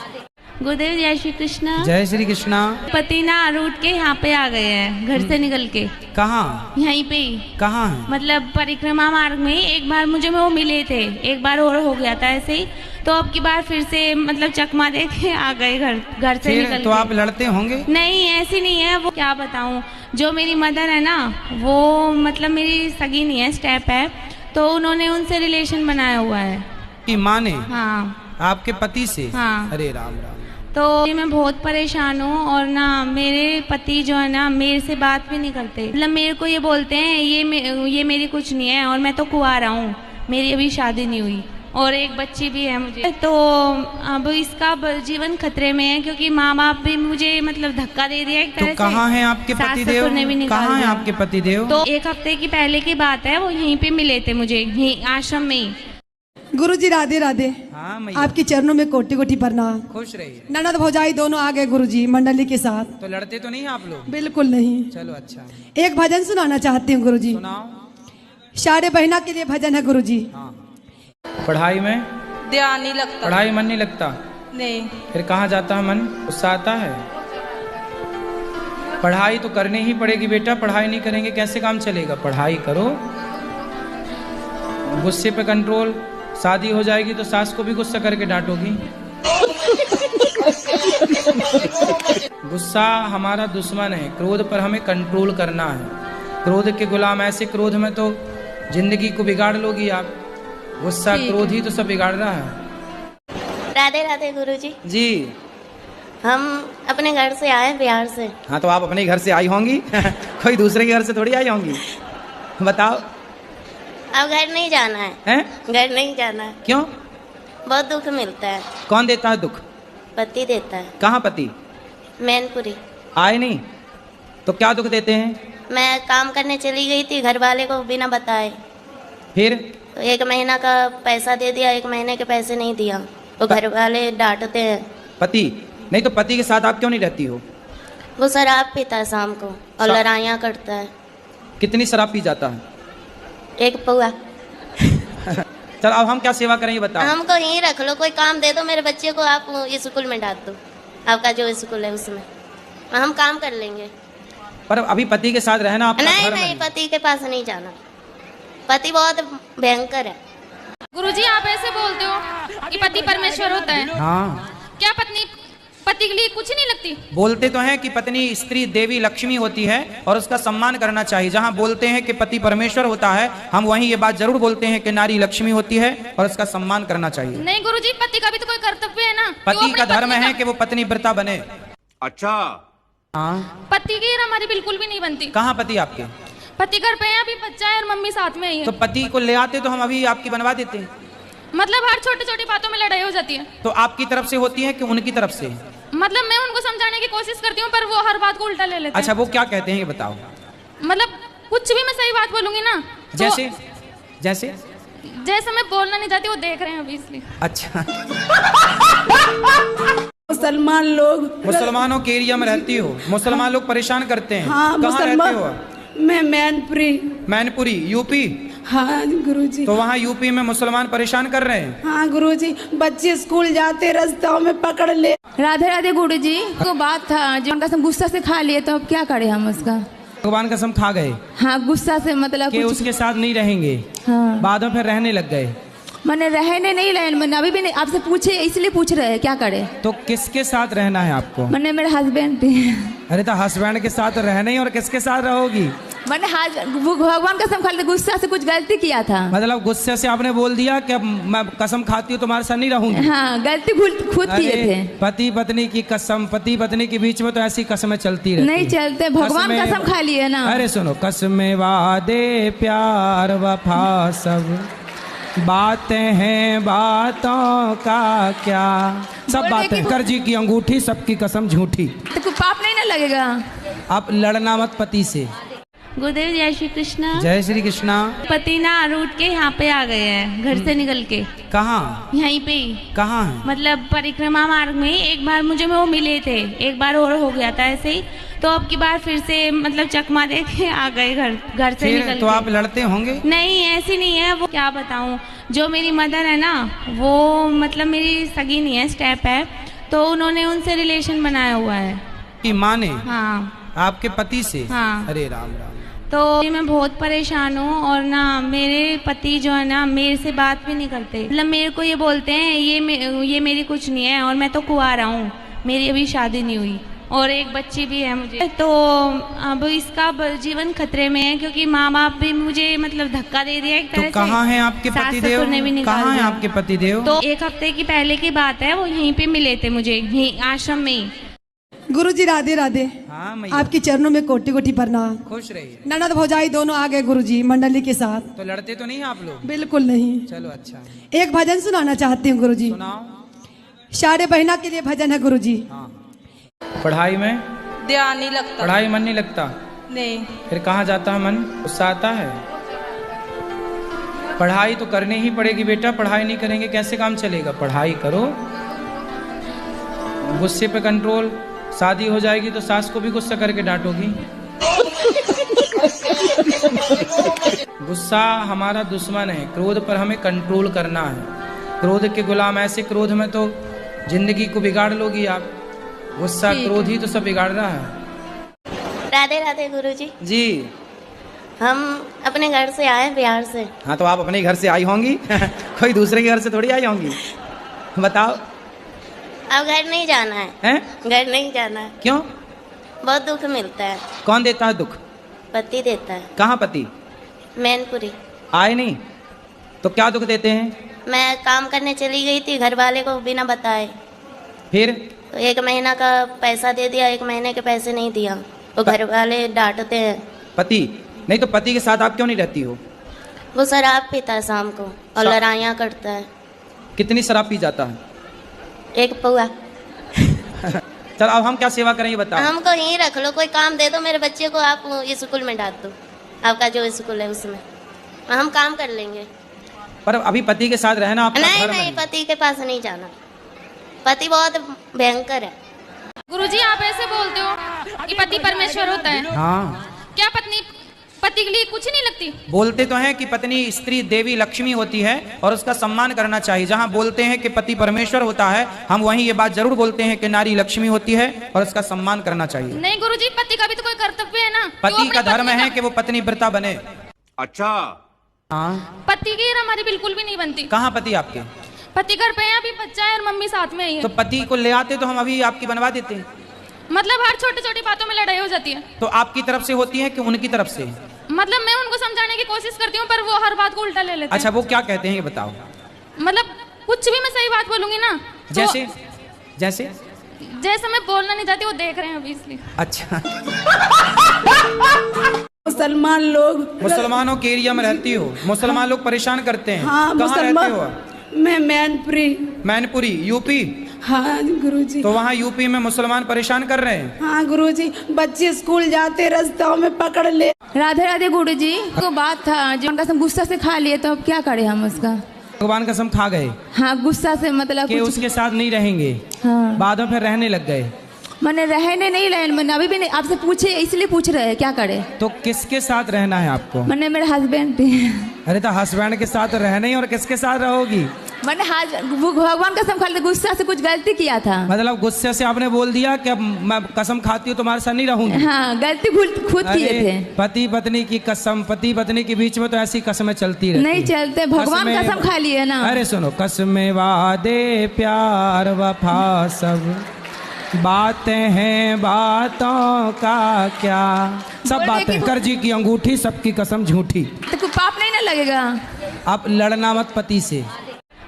गुरुदेव जय श्री कृष्णा। जय श्री कृष्णा। पति ना रूठ के यहाँ पे आ गए हैं, घर से निकल के। कहाँ? यहीं पे ही। कहाँ है? मतलब परिक्रमा मार्ग में एक बार मुझे वो मिले थे, एक बार और हो गया था ऐसे ही, तो अब की बार फिर से मतलब चकमा दे के आ गए घर से निकल तो के। आप लड़ते होंगे? नहीं, ऐसी नहीं है वो। क्या बताऊं, जो मेरी मदर है ना, वो मतलब मेरी सगी नहीं है, स्टेप है, तो उन्होंने उनसे रिलेशन बनाया हुआ है। कि माँ ने? हाँ। आपके पति से? हाँ। अरे राम राम। तो मैं बहुत परेशान हूँ और ना मेरे पति जो है ना मेरे से बात भी नहीं करते। मतलब मेरे को ये बोलते हैं ये मेरी कुछ नहीं है, और मैं तो कुंवारा हूँ, मेरी अभी शादी नहीं हुई और एक बच्ची भी है मुझे। तो अब इसका जीवन खतरे में है क्योंकि माँ बाप भी मुझे मतलब धक्का दे दिया एक तरह से। तो कहाँ हैं आपके पतिदेव? कहाँ हैं आपके पतिदेव? तो 1 हफ्ते की पहले की बात है, वो यहीं पे मिले थे मुझे, यहीं आश्रम में ही। गुरुजी राधे राधे। हाँ मैया। आपकी चरणों में कोटि कोटि प्रणाम। खुश रहिए। ननद भौजाई दोनों आ गए गुरुजी मंडली के साथ। तो लड़ते तो नहीं आप लोग? बिल्कुल नहीं। चलो अच्छा। एक भजन सुनाना चाहती हूँ गुरुजी। सुनाओ। सारे बहना के लिए भजन है गुरुजी। हाँ। पढ़ाई में ध्यान नहीं लगता। पढ़ाई मन नहीं लगता? नहीं। फिर कहाँ जाता है मन? गुस्सा आता है? पढ़ाई तो करनी ही पड़ेगी बेटा, पढ़ाई नहीं करेंगे कैसे काम चलेगा? पढ़ाई करो, गुस्से पे कंट्रोल। शादी हो जाएगी तो सास को भी गुस्सा करके डांटोगी। गुस्सा हमारा दुश्मन है, क्रोध पर हमें कंट्रोल करना है। क्रोध के गुलाम, ऐसे क्रोध में तो जिंदगी को बिगाड़ लोगी आप। गुस्सा क्रोध ही तो सब बिगाड़ रहा है। राधे राधे गुरुजी। जी। हम अपने घर से आए बिहार से। हाँ तो आप अपने घर से आई होंगी कोई दूसरे के घर से थोड़ी आई होंगी। बताओ। अब घर नहीं जाना है। हैं? घर नहीं जाना है। क्यों? बहुत दुख मिलता है। कौन देता है दुख? पति देता है। कहाँ पति? मैनपुरी। आए नहीं तो क्या दुख देते हैं? मैं काम करने चली गई थी, घर वाले को बिना बताए। फिर? तो 1 महीना का पैसा दे दिया, 1 महीने के पैसे नहीं दिया तो घर वाले डांटते हैं। पति नहीं तो पति के साथ आप क्यों नहीं रहती हो? वो शराब पीता है शाम को और लड़ाइयाँ करता है। कितनी शराब पी जाता है? 1 पौआ। चल अब हम क्या सेवा करें ये बताओ। हमको यहीं रख लो, कोई काम दे दो मेरे बच्चे को, आप स्कूल में डाल दो, आपका जो स्कूल है उसमें हम काम कर लेंगे। पर अभी पति के साथ रहना आपका नहीं धर्म नहीं, है। पति के पास नहीं जाना, पति बहुत भयंकर है। गुरुजी आप ऐसे बोलते हो कि पति परमेश्वर होता है। हाँ क्या पत्नी पति के लिए कुछ नहीं लगती? बोलते तो हैं कि पत्नी स्त्री देवी लक्ष्मी होती है और उसका सम्मान करना चाहिए। जहाँ बोलते हैं कि पति परमेश्वर होता है, हम वहीं ये बात जरूर बोलते हैं कि नारी लक्ष्मी होती है और उसका सम्मान करना चाहिए। नहीं गुरुजी, पति का भी तो कोई कर्तव्य है ना। पति का धर्म है कि वो पत्नी व्रता बने। अच्छा। हाँ। पति की हमारी बिल्कुल भी नहीं बनती। कहाँ पति आपके? पति घर पे है, अभी बच्चा है और मम्मी साथ में ही है। तो पति को ले आते तो हम अभी आपकी बनवा देते। मतलब हर छोटी छोटी बातों में लड़ाई हो जाती है। तो आपकी तरफ से होती है कि उनकी तरफ से? मतलब मैं उनको समझाने की कोशिश करती हूँ पर वो हर बात को उल्टा ले लेते हैं। अच्छा वो क्या कहते हैं ये बताओ। मतलब कुछ भी मैं सही बात बोलूंगी ना तो जैसे जैसे जैसे मैं बोलना नहीं चाहती, वो देख रहे हैं अभी इसलिए। अच्छा। मुसलमान लोग, मुसलमानों के एरिया में रहती हो? मुसलमान लोग परेशान करते हैं। हाँ कहाँ रहते हो? मैं मैनपुरी। मैनपुरी यूपी? हाँ गुरुजी। तो वहाँ यूपी में मुसलमान परेशान कर रहे हैं? हाँ गुरुजी, बच्चे स्कूल जाते रास्ते में पकड़ ले। राधे राधे गुरुजी। को बात था जो उनका गुस्सा से खा लिए तो अब क्या करें हम उसका? भगवान कसम खा गए हाँ गुस्सा से मतलब कि उसके साथ नहीं रहेंगे। हाँ बाद में फिर रहने लग गए। मैंने रहने नहीं रहे, मैंने अभी भी नहीं, आपसे पूछे इसलिए पूछ रहे हैं क्या करे। तो किसके साथ रहना है आपको? मैंने मेरे हस्बैंड थे। अरे तो हस्बैंड के साथ रहना ही, और किसके साथ रहोगी? मैंने वो भगवान कसम खा ली, गुस्सा से कुछ गलती किया था। मतलब गुस्से से आपने बोल दिया कि अब मैं कसम खाती हूँ तुम्हारे साथ नहीं रहूंगी। हाँ गलती खुद किए थे। पति पत्नी की कसम, पति पत्नी के बीच में तो ऐसी कसमें चलती रहती नहीं चलते, भगवान कसमें- कसम खा लिए ना। अरे सुनो, कसमें वादे प्यार वफा सब बातें हैं, बातों का क्या। सब बोले बातें, कि- कर्जी की अंगूठी, सबकी कसम झूठी। तो कोई पाप नहीं ना लगेगा। आप लड़ना मत पति से। गुरुदेव जय श्री कृष्णा। जय श्री कृष्णा। पति ना रूट के यहाँ पे आ गए हैं, घर से निकल के। कहाँ? यहीं पे ही, कहाँ है? मतलब परिक्रमा मार्ग में। एक बार मुझे वो मिले थे, एक बार और हो गया था ऐसे ही, तो अब की बार फिर से मतलब चकमा दे के आ गए घर से फिर निकल तो के। आप लड़ते होंगे? नहीं ऐसी नहीं है, वो क्या बताऊं, जो मेरी मदर है ना वो मतलब मेरी सगी नहीं है, स्टेप है, तो उन्होंने उनसे रिलेशन बनाया हुआ है। कि माँ ने? हाँ। आपके पति से? हाँ। अरे राम राम। तो मैं बहुत परेशान हूँ और ना मेरे पति जो है ना मेरे से बात भी नहीं करते। मतलब मेरे को ये बोलते हैं ये मेरी कुछ नहीं है, और मैं तो कुंवारा हूँ, मेरी अभी शादी नहीं हुई और एक बच्ची भी है मुझे। तो अब इसका जीवन खतरे में है क्योंकि माँ बाप भी मुझे मतलब धक्का दे दिया एक तरह से। तो कहाँ हैं आपके सास पतिदेव? ससुर ने भी निकाल कहाँ हैं दिया। आपके पतिदेव? तो 1 हफ्ते की पहले की बात है, वो यहीं पे मिले थे मुझे, यहीं आश्रम में ही। गुरुजी राधे राधे। हाँ मैया। आपके चरणों में कोटि कोटि प्रणाम। खुश रहिए। ननद भौजाई दोनों आ गए गुरुजी मंडली के साथ। तो लड़ते तो नहीं आप लोग? बिल्कुल नहीं। चलो अच्छा। एक भजन सुनाना चाहती हूँ गुरुजी। सुनाओ। सारे बहना के लिए भजन है गुरुजी। हाँ। पढ़ाई में? ध्यान नहीं लगता। पढ़ाई मन नहीं लगता? नहीं। फिर कहाँ जाता है मन? गुस्सा आता है? पढ़ाई तो करनी ही पड़ेगी बेटा, पढ़ाई नहीं करेंगे कैसे काम चलेगा? पढ़ाई करो, गुस्से पे कंट्रोल। शादी हो जाएगी तो सास को भी गुस्सा करके डांटोगी। गुस्सा हमारा दुश्मन है, क्रोध पर हमें कंट्रोल करना है। क्रोध के गुलाम, ऐसे क्रोध में तो जिंदगी को बिगाड़ लोगी आप। गुस्सा क्रोध ही तो सब बिगाड़ रहा है। राधे राधे गुरुजी। जी। हम अपने घर से आए बिहार से। हाँ तो आप अपने घर से आई होंगी कोई दूसरे के घर से थोड़ी आई होंगी। बताओ। अब घर नहीं जाना है। हैं? घर नहीं जाना है। क्यों? बहुत दुख मिलता है। कौन देता है दुख? पति देता है। कहाँ पति? मैनपुरी। आए नहीं तो क्या दुख देते हैं? मैं काम करने चली गई थी घर वाले को बिना बताए। फिर तो 1 महीना का पैसा दे दिया, 1 महीने के पैसे नहीं दिया। तो घर वाले डांटते हैं। पति नहीं तो पति के साथ आप क्यों नहीं रहती हो? वो शराब पीता है शाम को और लड़ाइयाँ करता है। कितनी शराब पी जाता है? 1 पौआ। चल अब हम क्या सेवा करें ये बताओ। हमको यहीं रख लो, कोई काम दे दो मेरे बच्चे को, आप स्कूल में डाल दो, आपका जो स्कूल है उसमें हम काम कर लेंगे। पर अभी पति के साथ रहना आपका नहीं धर्म नहीं, है। पति के पास नहीं जाना, पति बहुत भयंकर है। गुरुजी आप ऐसे बोलते हो कि पति परमेश्वर होता है, हाँ क्या पत्नी पति के लिए कुछ नहीं लगती? बोलते तो हैं कि पत्नी स्त्री देवी लक्ष्मी होती है और उसका सम्मान करना चाहिए। जहाँ बोलते हैं कि पति परमेश्वर होता है, हम वहीं ये बात जरूर बोलते हैं कि नारी लक्ष्मी होती है और उसका सम्मान करना चाहिए। नहीं गुरुजी, पति का भी तो कोई कर्तव्य है ना। पति का धर्म है कि वो पत्नी व्रता बने। अच्छा। हाँ पति की हमारी बिल्कुल भी नहीं बनती। कहाँ पति आपके? पति घर पे है, अभी बच्चा है और मम्मी साथ में ही है। तो पति को ले आते तो हम अभी आपकी बनवा देते। मतलब हर छोटी छोटी बातों में लड़ाई हो जाती है। तो आपकी तरफ से होती है कि उनकी तरफ से? मतलब मैं उनको समझाने की कोशिश करती हूँ पर वो हर बात को उल्टा ले लेते हैं। अच्छा वो क्या कहते हैं ये बताओ। मतलब कुछ भी मैं सही बात बोलूंगी ना तो जैसे जैसे जैसे मैं बोलना नहीं चाहती वो देख रहे हैं अभी इसलिए। अच्छा मुसलमान लोग, मुसलमानों के एरिया में रहती हो, मुसलमान लोग परेशान करते हैं। हाँ कहाँ रहते हो? मैं मैनपुरी। मैनपुरी यूपी? हाँ गुरुजी। तो वहाँ यूपी में मुसलमान परेशान कर रहे हैं? हाँ गुरुजी, बच्चे स्कूल जाते रास्ताओं में पकड़ ले। राधे राधे गुरुजी, को बात था जो उनका हम गुस्सा से खा लिए तो अब क्या करें हम उसका? भगवान कसम खा गए हाँ गुस्सा से मतलब कि कुछ उसके साथ नहीं रहेंगे। हाँ बाद में फिर रहने लग गए। मैंने रहने नहीं लाइन, मैंने अभी भी नहीं, आपसे पूछे इसलिए पूछ रहे हैं क्या करे। तो किसके साथ रहना है आपको? मैंने मेरे हस्बैंड अरे तो हस्बैंड के साथ रहना ही, और किसके साथ रहोगी? मैंने वो भगवान कसम खा ली, गुस्सा से कुछ गलती किया था। मतलब गुस्से से आपने बोल दिया कि अब मैं कसम खाती हूँ तुम्हारे साथ नहीं रहूंगी। हाँ गलती खुद किए थे। पति पत्नी की कसम, पति पत्नी के बीच में तो ऐसी कसमें चलती रहती नहीं चलते, भगवान कसम खा लिए ना। अरे सुनो, कसमें वादे प्यार वफा सब बातें हैं बातों का क्या, सब बातें कर जी की अंगूठी सबकी कसम झूठी। तो कोई पाप नहीं ना लगेगा? आप लड़ना मत पति से।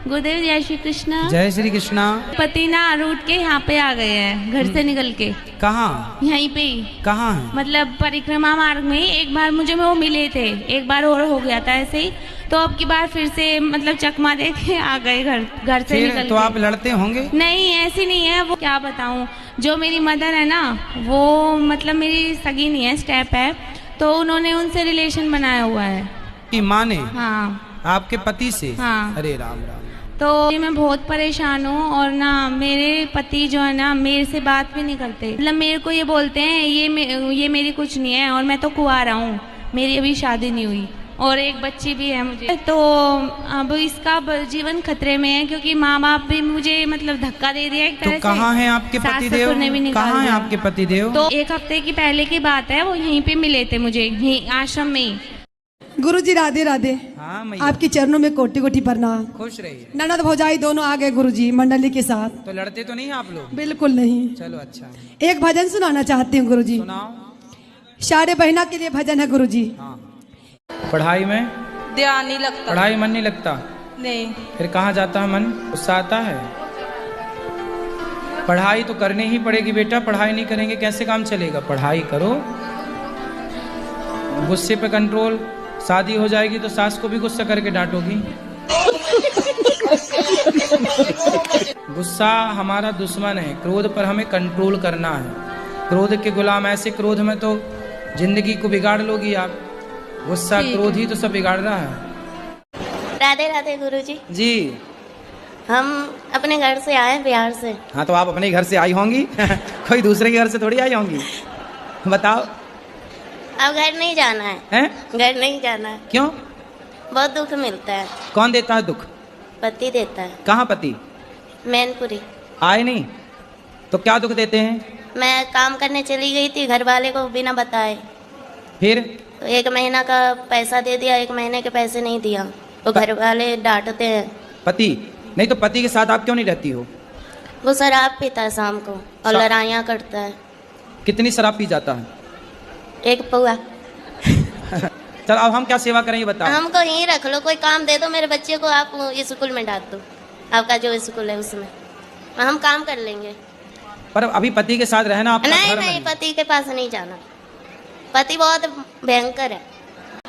गुरुदेव जय श्री कृष्णा। जय श्री कृष्णा। पति ना रूट के यहाँ पे आ गए हैं, घर से निकल के। कहाँ? यहीं पे ही। कहाँ है? मतलब परिक्रमा मार्ग में एक बार मुझे वो मिले थे, एक बार और हो गया था ऐसे ही, तो अब की बार फिर से मतलब चकमा दे के आ गए घर से निकल तो के। आप लड़ते होंगे? नहीं ऐसी नहीं है, वो क्या बताऊँ, जो मेरी मदर है ना वो मतलब मेरी सगी नहीं है, स्टेप है, तो उन्होंने उनसे रिलेशन बनाया हुआ है। की माँ ने? हाँ। आपके पति से? हाँ। अरे राम राम। तो मैं बहुत परेशान हूँ और ना मेरे पति जो है ना मेरे से बात भी नहीं करते। मतलब मेरे को ये बोलते हैं ये मेरी कुछ नहीं है, और मैं तो कुंवारा हूँ, मेरी अभी शादी नहीं हुई और एक बच्ची भी है मुझे। तो अब इसका जीवन खतरे में है क्योंकि माँ बाप भी मुझे मतलब धक्का दे दिया एक तरह से। तो कहाँ हैं आपके पतिदेव? कहाँ हैं आपके पतिदेव? तो 1 हफ्ते की पहले की बात है, वो यहीं पे मिले थे मुझे, यहीं आश्रम में ही। गुरुजी राधे राधे। हाँ मैया। आपके चरणों में कोटि कोटि प्रणाम। खुश रहिए। ननद भौजाई दोनों आ गए गुरुजी मंडली के साथ। तो लड़ते तो नहीं हैं आप लोग? बिल्कुल नहीं। चलो अच्छा। एक भजन सुनाना चाहती हूँ गुरुजी। सुनाओ। सारे बहना के लिए भजन है गुरुजी। हाँ। पढ़ाई में ध्यान नहीं लगता। पढ़ाई मन नहीं लगता? नहीं। फिर कहाँ जाता है मन? गुस्सा आता है? पढ़ाई तो करनी ही पड़ेगी बेटा, पढ़ाई नहीं करेंगे कैसे काम चलेगा? पढ़ाई करो, गुस्से पे कंट्रोल। शादी हो जाएगी तो सास को भी गुस्सा करके डांटोगी। गुस्सा हमारा दुश्मन है, क्रोध पर हमें कंट्रोल करना है। क्रोध के गुलाम, ऐसे क्रोध में तो जिंदगी को बिगाड़ लोगी आप। गुस्सा क्रोध ही तो सब बिगाड़ रहा है। राधे राधे गुरुजी। जी हम अपने घर से आए बिहार से। हाँ तो आप अपने घर से आई होंगी कोई दूसरे के घर से थोड़ी आई होंगी। बताओ। अब घर नहीं जाना है। हैं? घर नहीं जाना है। क्यों? बहुत दुख मिलता है। कौन देता है दुख? पति देता है। कहाँ पति? मैनपुरी। आए नहीं तो क्या दुख देते हैं? मैं काम करने चली गई थी घर वाले को बिना बताए। फिर तो 1 महीना का पैसा दे दिया, 1 महीने के पैसे नहीं दिया। तो घर वाले डांटते हैं। पति नहीं तो पति के साथ आप क्यों नहीं रहती हो? वो शराब पीता है शाम को और लड़ाइयाँ करता है। कितनी शराब पी जाता है? 1 पौआ। चल अब हम क्या सेवा करें ये बताओ। हमको यहीं रख लो, कोई काम दे दो, मेरे बच्चे को आप स्कूल में डाल दो, आपका जो स्कूल है उसमें हम काम कर लेंगे। पर अभी पति के साथ रहना आपका नहीं धर्म है। नहीं, पति के पास नहीं जाना, पति बहुत भयंकर है।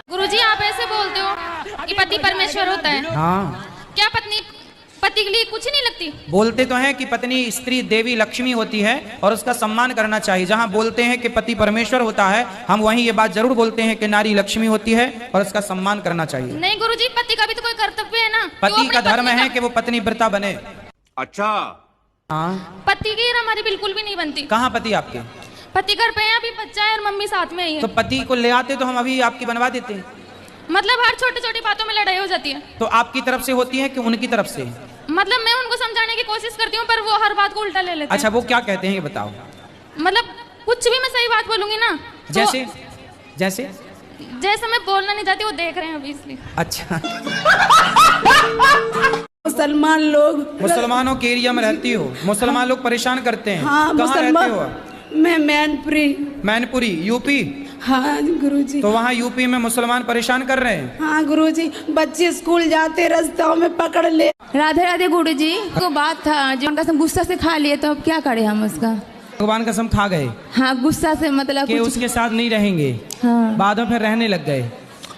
गुरुजी आप ऐसे बोलते हो कि पति परमेश्वर होता है, हाँ क्या पत्नी पति के लिए कुछ नहीं लगती? बोलते तो हैं कि पत्नी स्त्री देवी लक्ष्मी होती है और उसका सम्मान करना चाहिए। जहाँ बोलते हैं कि पति परमेश्वर होता है, हम वहीं ये बात जरूर बोलते हैं कि नारी लक्ष्मी होती है और उसका सम्मान करना चाहिए। नहीं गुरुजी, पति का भी तो कोई कर्तव्य है ना। पति का धर्म है कि वो पत्नी व्रता बने। अच्छा। हाँ पति की हमारी बिल्कुल भी नहीं बनती। कहाँ पति आपके? पति घर पे है, अभी बच्चा है और मम्मी साथ में ही है। तो पति को ले आते तो हम अभी आपकी बनवा देते। मतलब हर छोटी छोटी बातों में लड़ाई हो जाती है। तो आपकी तरफ से होती है कि उनकी तरफ से? मतलब मैं उनको समझाने की कोशिश करती हूँ पर वो हर बात को उल्टा ले लेते हैं। अच्छा वो क्या कहते हैं ये बताओ। मतलब कुछ भी मैं सही बात बोलूंगी ना तो जैसे जैसे जैसे मैं बोलना नहीं चाहती, वो देख रहे हैं अभी इसलिए। अच्छा मुसलमान लोग, मुसलमानों के एरिया में रहती हो, मुसलमान लोग परेशान करते हैं। हाँ कहाँ रहते मुसलमान, हो आप? मैं मैनपुरी। मैनपुरी यूपी? हाँ गुरुजी। तो वहाँ यूपी में मुसलमान परेशान कर रहे हैं। हाँ गुरुजी, बच्चे स्कूल जाते रास्तों में पकड़ ले। राधे राधे गुरुजी। को बात था जो उनका गुस्सा से खा लिए, तो अब क्या करें हम उसका? भगवान कसम खा गए हाँ गुस्सा से मतलब कि कुछ। उसके साथ नहीं रहेंगे। हाँ बाद में फिर रहने लग गए।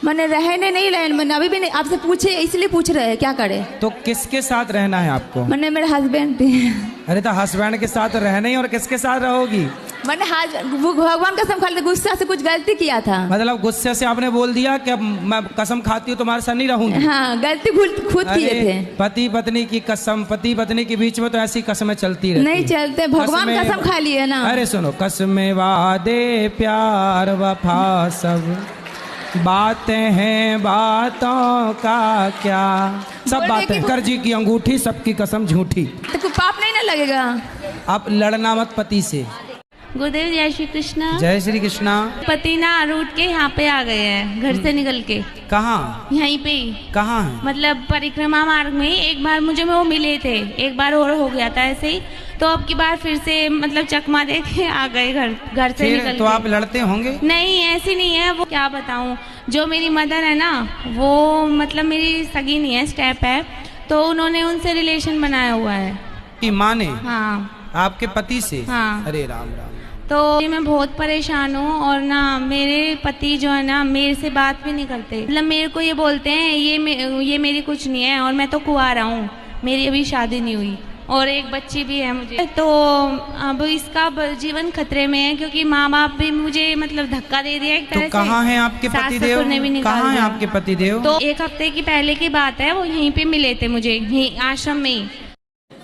मैंने रहने नहीं रहे, मैंने अभी भी नहीं, आपसे पूछे इसलिए पूछ रहे हैं क्या करे। तो किसके साथ रहना है आपको? मैंने मेरे हस्बैंड थे। अरे तो हस्बैंड के साथ रहना ही, और किसके साथ रहोगी? मैंने वो भगवान कसम खा लिया, गुस्सा से कुछ गलती किया था। मतलब गुस्से से आपने बोल दिया कि अब मैं कसम खाती हूँ तुम्हारे साथ नहीं रहूंगी। हाँ गलती भूल खुद किए थे। पति पत्नी की कसम, पति पत्नी के बीच में तो ऐसी कसमें चलती रहती नहीं चलते, भगवान कसमें- कसम खा लिए ना। अरे सुनो, कसमें वादे प्यार वफा सब बातें हैं, बातों का क्या, सब बोले बातें। कि- कर जी की अंगूठी, सबकी कसम झूठी। तो कोई पाप नहीं ना लगेगा। आप लड़ना मत पति से। गुरुदेव जय श्री कृष्णा। जय श्री कृष्णा। पति ना रूट के यहाँ पे आ गए हैं, घर से निकल के। कहाँ? यहीं पे ही, कहाँ है? मतलब परिक्रमा मार्ग में। एक बार मुझे वो मिले थे, एक बार और हो गया था ऐसे ही, तो अब की बार फिर से मतलब चकमा दे के आ गए घर से फिर निकल तो के। आप लड़ते होंगे? नहीं ऐसी नहीं है वो, क्या बताऊं। जो मेरी मदर है ना, वो मतलब मेरी सगी नहीं है, स्टेप है, तो उन्होंने उनसे रिलेशन बनाया हुआ है। कि माँ ने? हाँ आपके पति से? हाँ। अरे राम राम। तो मैं बहुत परेशान हूँ, और ना मेरे पति जो है ना मेरे से बात भी नहीं करते। मतलब मेरे को ये बोलते हैं ये मेरी कुछ नहीं है, और मैं तो कुंवारा हूँ, मेरी अभी शादी नहीं हुई और एक बच्ची भी है मुझे। तो अब इसका जीवन खतरे में है, क्योंकि माँ बाप भी मुझे मतलब धक्का दे दिया एक तरह तो से। कहाँ हैं आपके सास पति ससुर देव? ने भी निकाल कहाँ हैं दिया। आपके पति देव? तो एक हफ्ते की पहले की बात है, वो यहीं पे मिले थे मुझे, यहीं आश्रम में ही।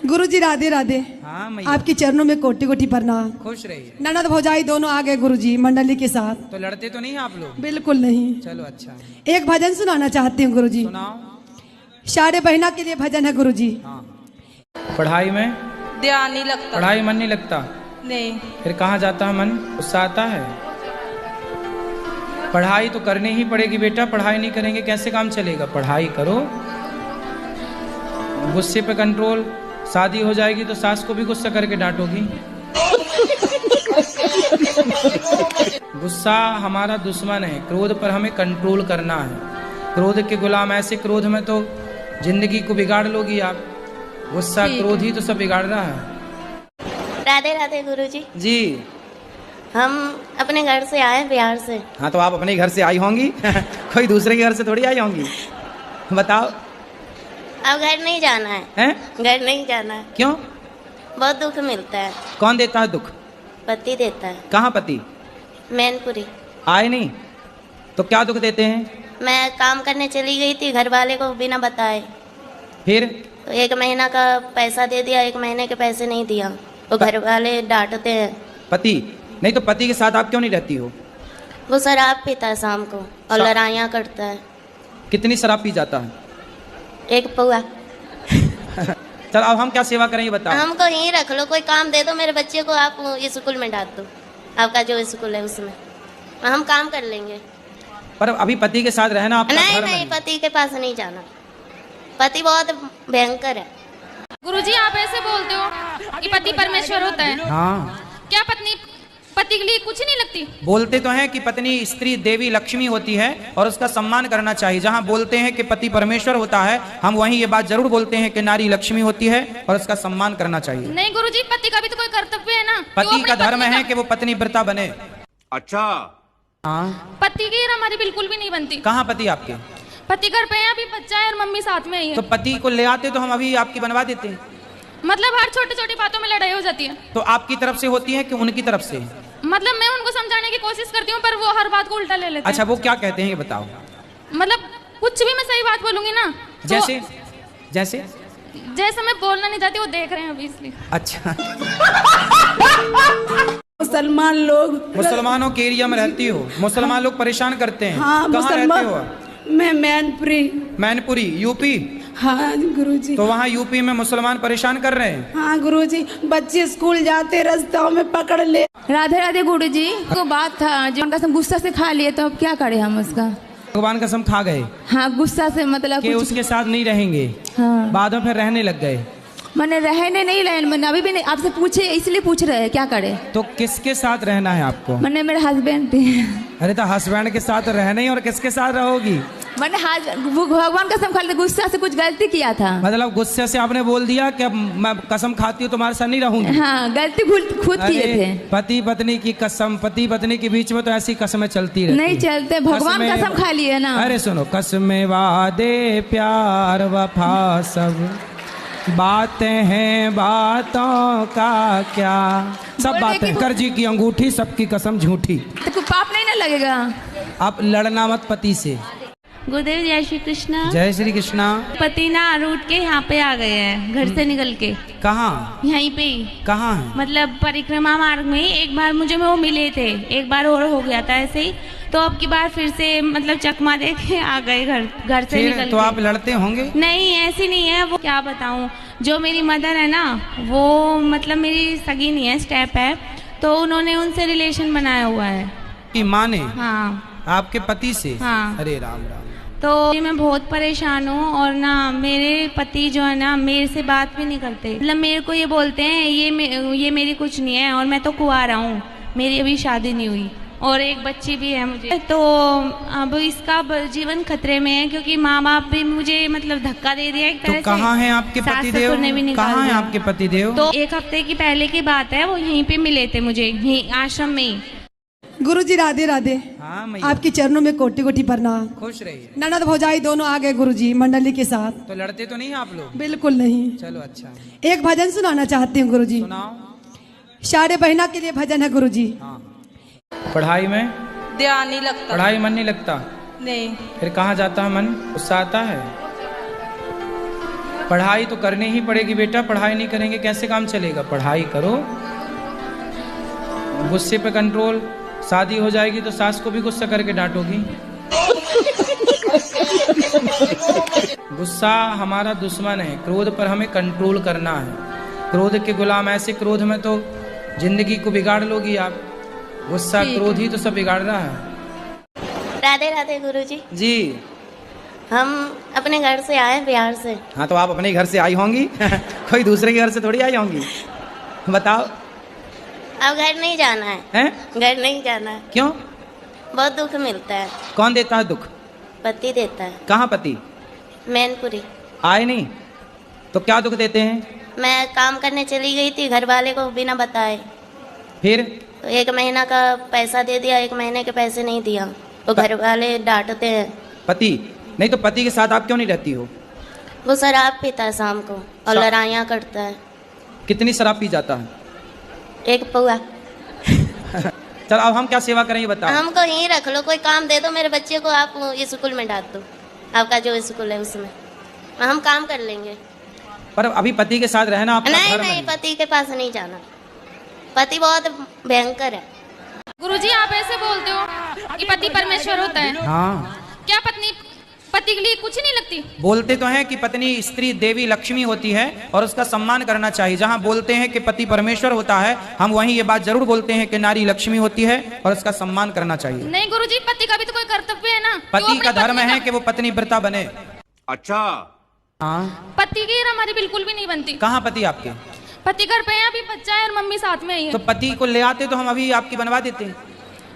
गुरुजी राधे राधे। हाँ मैया। आपके चरणों में कोटि कोटि प्रणाम। खुश रहिए। ननद भौजाई दोनों आ गए गुरुजी मंडली के साथ। तो लड़ते तो नहीं हैं आप लोग? बिल्कुल नहीं। चलो अच्छा। एक भजन सुनाना चाहती हूँ गुरुजी। सुनाओ। सारे बहना के लिए भजन है गुरुजी। हाँ। पढ़ाई में? ध्यान नहीं लगता। पढ़ाई मन नहीं लगता? नहीं। फिर कहाँ जाता है मन? गुस्सा आता है? पढ़ाई तो करनी ही पड़ेगी बेटा, पढ़ाई नहीं करेंगे कैसे काम चलेगा? पढ़ाई करो, गुस्से पे कंट्रोल। शादी हो जाएगी तो सास को भी गुस्सा करके डांटोगी। गुस्सा हमारा दुश्मन है, क्रोध पर हमें कंट्रोल करना है। क्रोध के गुलाम, ऐसे क्रोध में तो जिंदगी को बिगाड़ लोगी आप। गुस्सा क्रोध ही तो सब बिगाड़ रहा है। राधे राधे गुरुजी। जी हम अपने घर से आए बिहार से। हाँ, तो आप अपने घर से आई होंगी कोई दूसरे के घर से थोड़ी आई होंगी। बताओ। अब घर नहीं जाना है। हैं? घर नहीं जाना है। क्यों? बहुत दुख मिलता है। कौन देता है दुख? पति देता है। कहाँ पति? मैनपुरी। आए नहीं तो क्या दुख देते हैं? मैं काम करने चली गई थी, घर वाले को बिना बताए। फिर? तो 1 महीना का पैसा दे दिया, 1 महीने के पैसे नहीं दिया, तो घर वाले डांटते हैं। पति नहीं तो पति के साथ आप क्यों नहीं रहती हो? वो शराब पीता है शाम को और लड़ाइयाँ करता है। कितनी शराब पी जाता है? 1 पौआ। चल अब हम क्या सेवा करें ये बताओ। हमको यहीं रख लो, कोई काम दे दो, मेरे बच्चे को आप स्कूल में डाल दो, आपका जो स्कूल है उसमें हम काम कर लेंगे। पर अभी पति के साथ रहना आपका नहीं धर्म नहीं, है। पति के पास नहीं जाना, पति बहुत भयंकर है। गुरुजी आप ऐसे बोलते हो कि पति परमेश्वर होता है, हाँ क्या पति के लिए कुछ नहीं लगती। बोलते तो हैं कि पत्नी स्त्री देवी लक्ष्मी होती है और उसका सम्मान करना चाहिए। जहाँ बोलते हैं कि पति परमेश्वर होता है, हम वहीं ये बात जरूर बोलते हैं कि नारी लक्ष्मी होती है और उसका सम्मान करना चाहिए। नहीं गुरुजी, पति का भी तो कोई कर्तव्य है ना। पति का धर्म है कि वो पत्नी व्रता बने। अच्छा। हाँ, पति की हमारी बिल्कुल भी नहीं बनती। कहाँ पति आपके? पति घर पे है, अभी बच्चा है और मम्मी साथ में ही है। तो पति को ले आते तो हम अभी आपकी बनवा देते। मतलब हर छोटी छोटी बातों में लड़ाई हो जाती है। तो आपकी तरफ से होती है कि उनकी तरफ से? मतलब मैं उनको समझाने की कोशिश करती हूँ पर वो हर बात को उल्टा ले लेते हैं। अच्छा, वो क्या कहते हैं ये बताओ। मतलब कुछ भी मैं सही बात बोलूंगी ना तो जैसे जैसे जैसे मैं बोलना नहीं चाहती, वो देख रहे हैं अभी इसलिए। अच्छा, मुसलमान लोग, मुसलमानों के एरिया में रहती हो, मुसलमान लोग परेशान करते हैं। हाँ कहाँ रहते हो? मैं मैनपुरी। मैनपुरी यूपी? हाँ गुरुजी। तो वहाँ यूपी में मुसलमान परेशान कर रहे हैं। हाँ गुरुजी, बच्चे स्कूल जाते रास्तों में पकड़ ले। राधे राधे गुरुजी, को बात था जो उनका गुस्सा से खा लिए, तो अब क्या करें हम उसका? भगवान कसम खा गए हाँ, गुस्सा से मतलब कि कुछ। उसके साथ नहीं रहेंगे। हाँ, बाद में फिर रहने लग गए। मैंने रहने नहीं रहे, मैंने अभी भी नहीं, आपसे पूछे इसलिए पूछ रहे हैं क्या करे। तो किसके साथ रहना है आपको? मैंने मेरे हस्बैंड थे। अरे तो हस्बैंड के साथ रहना ही, और किसके साथ रहोगी? मैंने वो भगवान कसम खा ली, गुस्सा से कुछ गलती किया था। मतलब गुस्से से आपने बोल दिया कि अब मैं कसम खाती हूँ तुम्हारे साथ नहीं रहूंगी। हाँ, गलती खुद किए थे। पति पत्नी की कसम, पति पत्नी के बीच में तो ऐसी कसमें चलती रहती नहीं चलते, भगवान कसमें- कसम खा लिए ना। अरे सुनो, कसमें वादे प्यार वफा सब बातें हैं, बातों का क्या। सब बोले बातें, कि- कर्जी की अंगूठी, सबकी कसम झूठी। तो कोई पाप नहीं ना लगेगा। आप लड़ना मत पति से। गुरुदेव जय श्री कृष्णा। जय श्री कृष्णा। पति ना रूट के यहाँ पे आ गए हैं, घर से निकल के। कहाँ? यहीं पे ही, कहाँ है? मतलब परिक्रमा मार्ग में। एक बार मुझे वो मिले थे, एक बार और हो गया था ऐसे ही, तो अब की बार फिर से मतलब चकमा दे के आ गए घर से फिर निकल तो के। आप लड़ते होंगे? नहीं, ऐसी नहीं है वो। क्या बताऊँ, जो मेरी मदर है ना, वो मतलब मेरी सगी नहीं है, स्टेप है, तो उन्होंने उनसे रिलेशन बनाया हुआ है। कि माँ ने? हाँ। आपके पति से? हाँ। अरे राम राम। तो मैं बहुत परेशान हूँ, और ना मेरे पति जो है ना मेरे से बात भी नहीं करते। मतलब मेरे को ये बोलते हैं ये मेरी कुछ नहीं है, और मैं तो कुंवारा हूँ, मेरी अभी शादी नहीं हुई, और एक बच्ची भी है मुझे। तो अब इसका जीवन खतरे में है, क्योंकि माँ बाप भी मुझे मतलब धक्का दे दिया एक तरह से। तो कहाँ हैं आपके सास पतिदेव? ससुर ने भी निकाल कहाँ हैं दिया। आपके पतिदेव? तो एक हफ्ते की पहले की बात है, वो यहीं पे मिले थे मुझे, यहीं आश्रम में ही। गुरुजी राधे राधे। हाँ मैया, आपके चरणों में कोटि कोटि प्रणाम। खुश रहिए। ननद भौजाई दोनों आ गए गुरुजी मंडली के साथ। तो लड़ते तो नहीं आप लोग? बिल्कुल नहीं। चलो अच्छा, एक भजन सुनाना चाहती हूँ गुरुजी। सुनाओ। सारे बहना के लिए भजन है गुरुजी। हाँ। पढ़ाई में? ध्यान नहीं लगता। पढ़ाई मन नहीं लगता? नहीं। फिर कहाँ जाता है मन? गुस्सा आता है? पढ़ाई तो करनी ही पड़ेगी बेटा, पढ़ाई नहीं करेंगे कैसे काम चलेगा? पढ़ाई करो, गुस्से पे कंट्रोल। शादी हो जाएगी तो सास को भी गुस्सा करके डांटोगी। गुस्सा हमारा दुश्मन है, क्रोध पर हमें कंट्रोल करना है। क्रोध के गुलाम, ऐसे क्रोध में तो जिंदगी को बिगाड़ लोगी आप। गुस्सा क्रोध ही तो सब बिगाड़ रहा है। राधे राधे गुरुजी। जी हम अपने घर से आए बिहार से। हाँ, तो आप अपने घर से आई होंगी कोई दूसरे के घर से थोड़ी आई होंगी। बताओ। अब घर नहीं जाना है। हैं? घर नहीं जाना है। क्यों? बहुत दुख मिलता है। कौन देता है दुख? पति देता है। कहाँ पति? मैनपुरी। आए नहीं तो क्या दुख देते हैं? मैं काम करने चली गई थी, घर वाले को बिना बताए। फिर? तो 1 महीना का पैसा दे दिया, 1 महीने के पैसे नहीं दिया, तो घर वाले डांटते हैं। पति नहीं तो पति के साथ आप क्यों नहीं रहती हो? वो शराब पीता है शाम को और लड़ाइयाँ करता है। कितनी शराब पी जाता है? 1 पौआ। चल अब हम क्या सेवा करें ये बताओ। हमको यहीं रख लो, कोई काम दे दो, मेरे बच्चे को आप स्कूल में डाल दो, आपका जो स्कूल है उसमें हम काम कर लेंगे। पर अभी पति के साथ रहना आपका नहीं धर्म नहीं, है। पति के पास नहीं जाना, पति बहुत भयंकर है। गुरुजी आप ऐसे बोलते हो कि पति परमेश्वर होता है, हाँ, क्या पत्नी पति के लिए कुछ नहीं लगती? बोलते तो हैं कि पत्नी स्त्री देवी लक्ष्मी होती है और उसका सम्मान करना चाहिए। जहाँ बोलते हैं कि पति परमेश्वर होता है, हम वहीं ये बात जरूर बोलते हैं कि नारी लक्ष्मी होती है और उसका सम्मान करना चाहिए। नहीं गुरुजी, पति का भी तो कोई कर्तव्य है ना। पति का धर्म है कि वो पत्नी व्रता बने। अच्छा। हाँ। पति की हमारी बिल्कुल भी नहीं बनती। कहाँ पति आपके? पति घर पे है, अभी बच्चा है और मम्मी साथ में आई है। तो पति को ले आते तो हम अभी आपकी बनवा देते।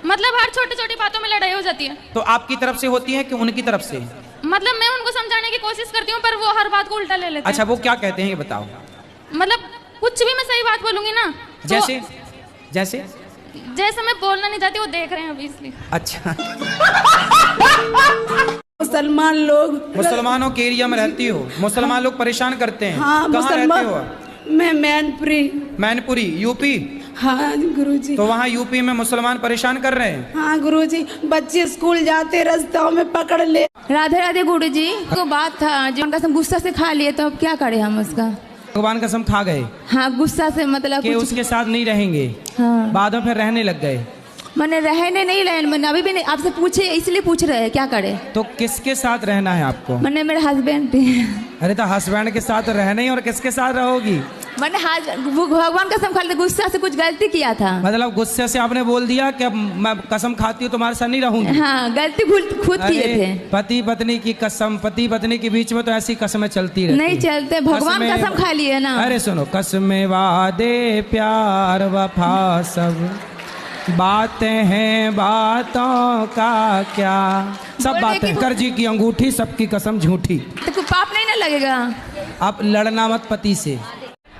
मतलब हर छोटी छोटी बातों में लड़ाई हो जाती है। तो आपकी तरफ से होती है कि उनकी तरफ से? मतलब मैं उनको समझाने की कोशिश करती हूँ पर वो हर बात को उल्टा ले लेते हैं। अच्छा, वो क्या कहते हैं ये बताओ। मतलब कुछ भी मैं सही बात बोलूंगी ना तो जैसे जैसे जैसे मैं बोलना नहीं चाहती, वो देख रहे हैं अभी इसलिए। अच्छा, मुसलमान लोग, मुसलमानों के एरिया में रहती हो, मुसलमान लोग परेशान करते हैं। हाँ कहाँ मुसलमान। रहते हो? मैं मैनपुरी। मैनपुरी, यूपी। हाँ गुरुजी। तो वहाँ यूपी में मुसलमान परेशान कर रहे हैं। हाँ गुरुजी, बच्चे स्कूल जाते रास्तों में पकड़ ले। राधे राधे गुरुजी, को बात था जो उनका सब गुस्सा से खा लिए तो अब क्या करें हम उसका? भगवान कसम खा गए हाँ, गुस्सा से मतलब कि कुछ। उसके साथ नहीं रहेंगे। हाँ, बाद में फिर रहने लग गए। मैंने रहने नहीं रहे, मैंने अभी भी नहीं, आपसे पूछे इसलिए पूछ रहे हैं क्या करे। तो किसके साथ रहना है आपको? मैंने मेरे हस्बैंड अरे तो हस्बैंड के साथ रहना ही, और किसके साथ रहोगी? मैंने वो भगवान कसम खा ली, गुस्सा से कुछ गलती किया था। मतलब गुस्से से आपने बोल दिया कि अब मैं कसम खाती हूँ तुम्हारे साथ नहीं रहूंगी। हाँ, गलती खुद किए थे। पति पत्नी की कसम, पति पत्नी के बीच में तो ऐसी कसमें चलती रहती नहीं चलते, भगवान कसम खा लिए ना। अरे सुनो, कसमें वादे प्यार वफा सब बातें हैं, बातों का क्या, सब बातें। कर जी की अंगूठी, सबकी कसम झूठी। तो कोई पाप नहीं ना लगेगा? आप लड़ना मत पति से।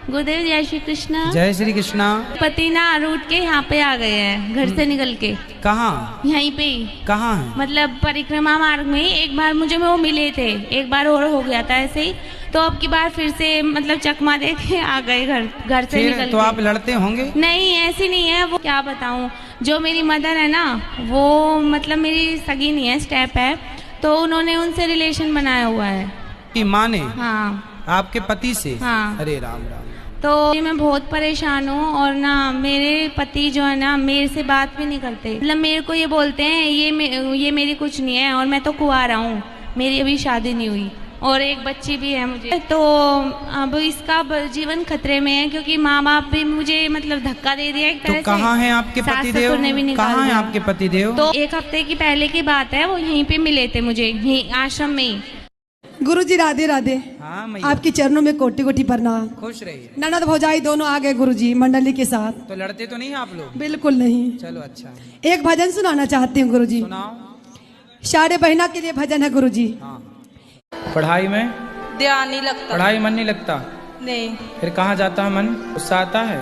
गुरुदेव जय श्री कृष्णा। जय श्री कृष्णा। पति ना रूठ के यहाँ पे आ गए हैं, घर से निकल के। कहाँ? यहीं पे ही। कहाँ है? मतलब परिक्रमा मार्ग में एक बार मुझे वो मिले थे, एक बार और हो गया था ऐसे ही, तो अब की बार फिर से मतलब चकमा दे के आ गए घर से निकल तो के। आप लड़ते होंगे? नहीं, ऐसी नहीं है वो, क्या बताऊँ। जो मेरी मदर है ना, वो मतलब मेरी सगी नहीं है, स्टेप है, तो उन्होंने उनसे रिलेशन बनाया हुआ है। कि माँ ने? हाँ। आपके पति से? हाँ। अरे राम राम। तो मैं बहुत परेशान हूँ, और ना मेरे पति जो है ना मेरे से बात भी नहीं करते। मतलब मेरे को ये बोलते हैं ये मेरी कुछ नहीं है, और मैं तो कुंवारा हूँ, मेरी अभी शादी नहीं हुई, और एक बच्ची भी है मुझे। तो अब इसका जीवन खतरे में है, क्योंकि माँ बाप भी मुझे मतलब धक्का दे दिया एक तरह से। तो कहाँ हैं आपके पतिदेव? कहाँ हैं आपके पतिदेव? तो एक हफ्ते की पहले की बात है, वो यहीं पे मिले थे मुझे, यहीं आश्रम में ही। गुरुजी राधे राधे। हाँ, आपके चरणों में कोटि कोटि प्रणाम। खुश रहिए। ननद भौजाई दोनों आ गए गुरुजी मंडली के साथ। तो लड़ते तो नहीं हैं आप लोग? बिल्कुल नहीं। चलो अच्छा। एक भजन सुनाना चाहती हूँ गुरुजी। सुनाओ। सारे बहना के लिए भजन है गुरुजी। हाँ। पढ़ाई में ध्यान नहीं लगता। पढ़ाई मन नहीं लगता? नहीं। फिर कहाँ जाता है मन? गुस्सा आता है?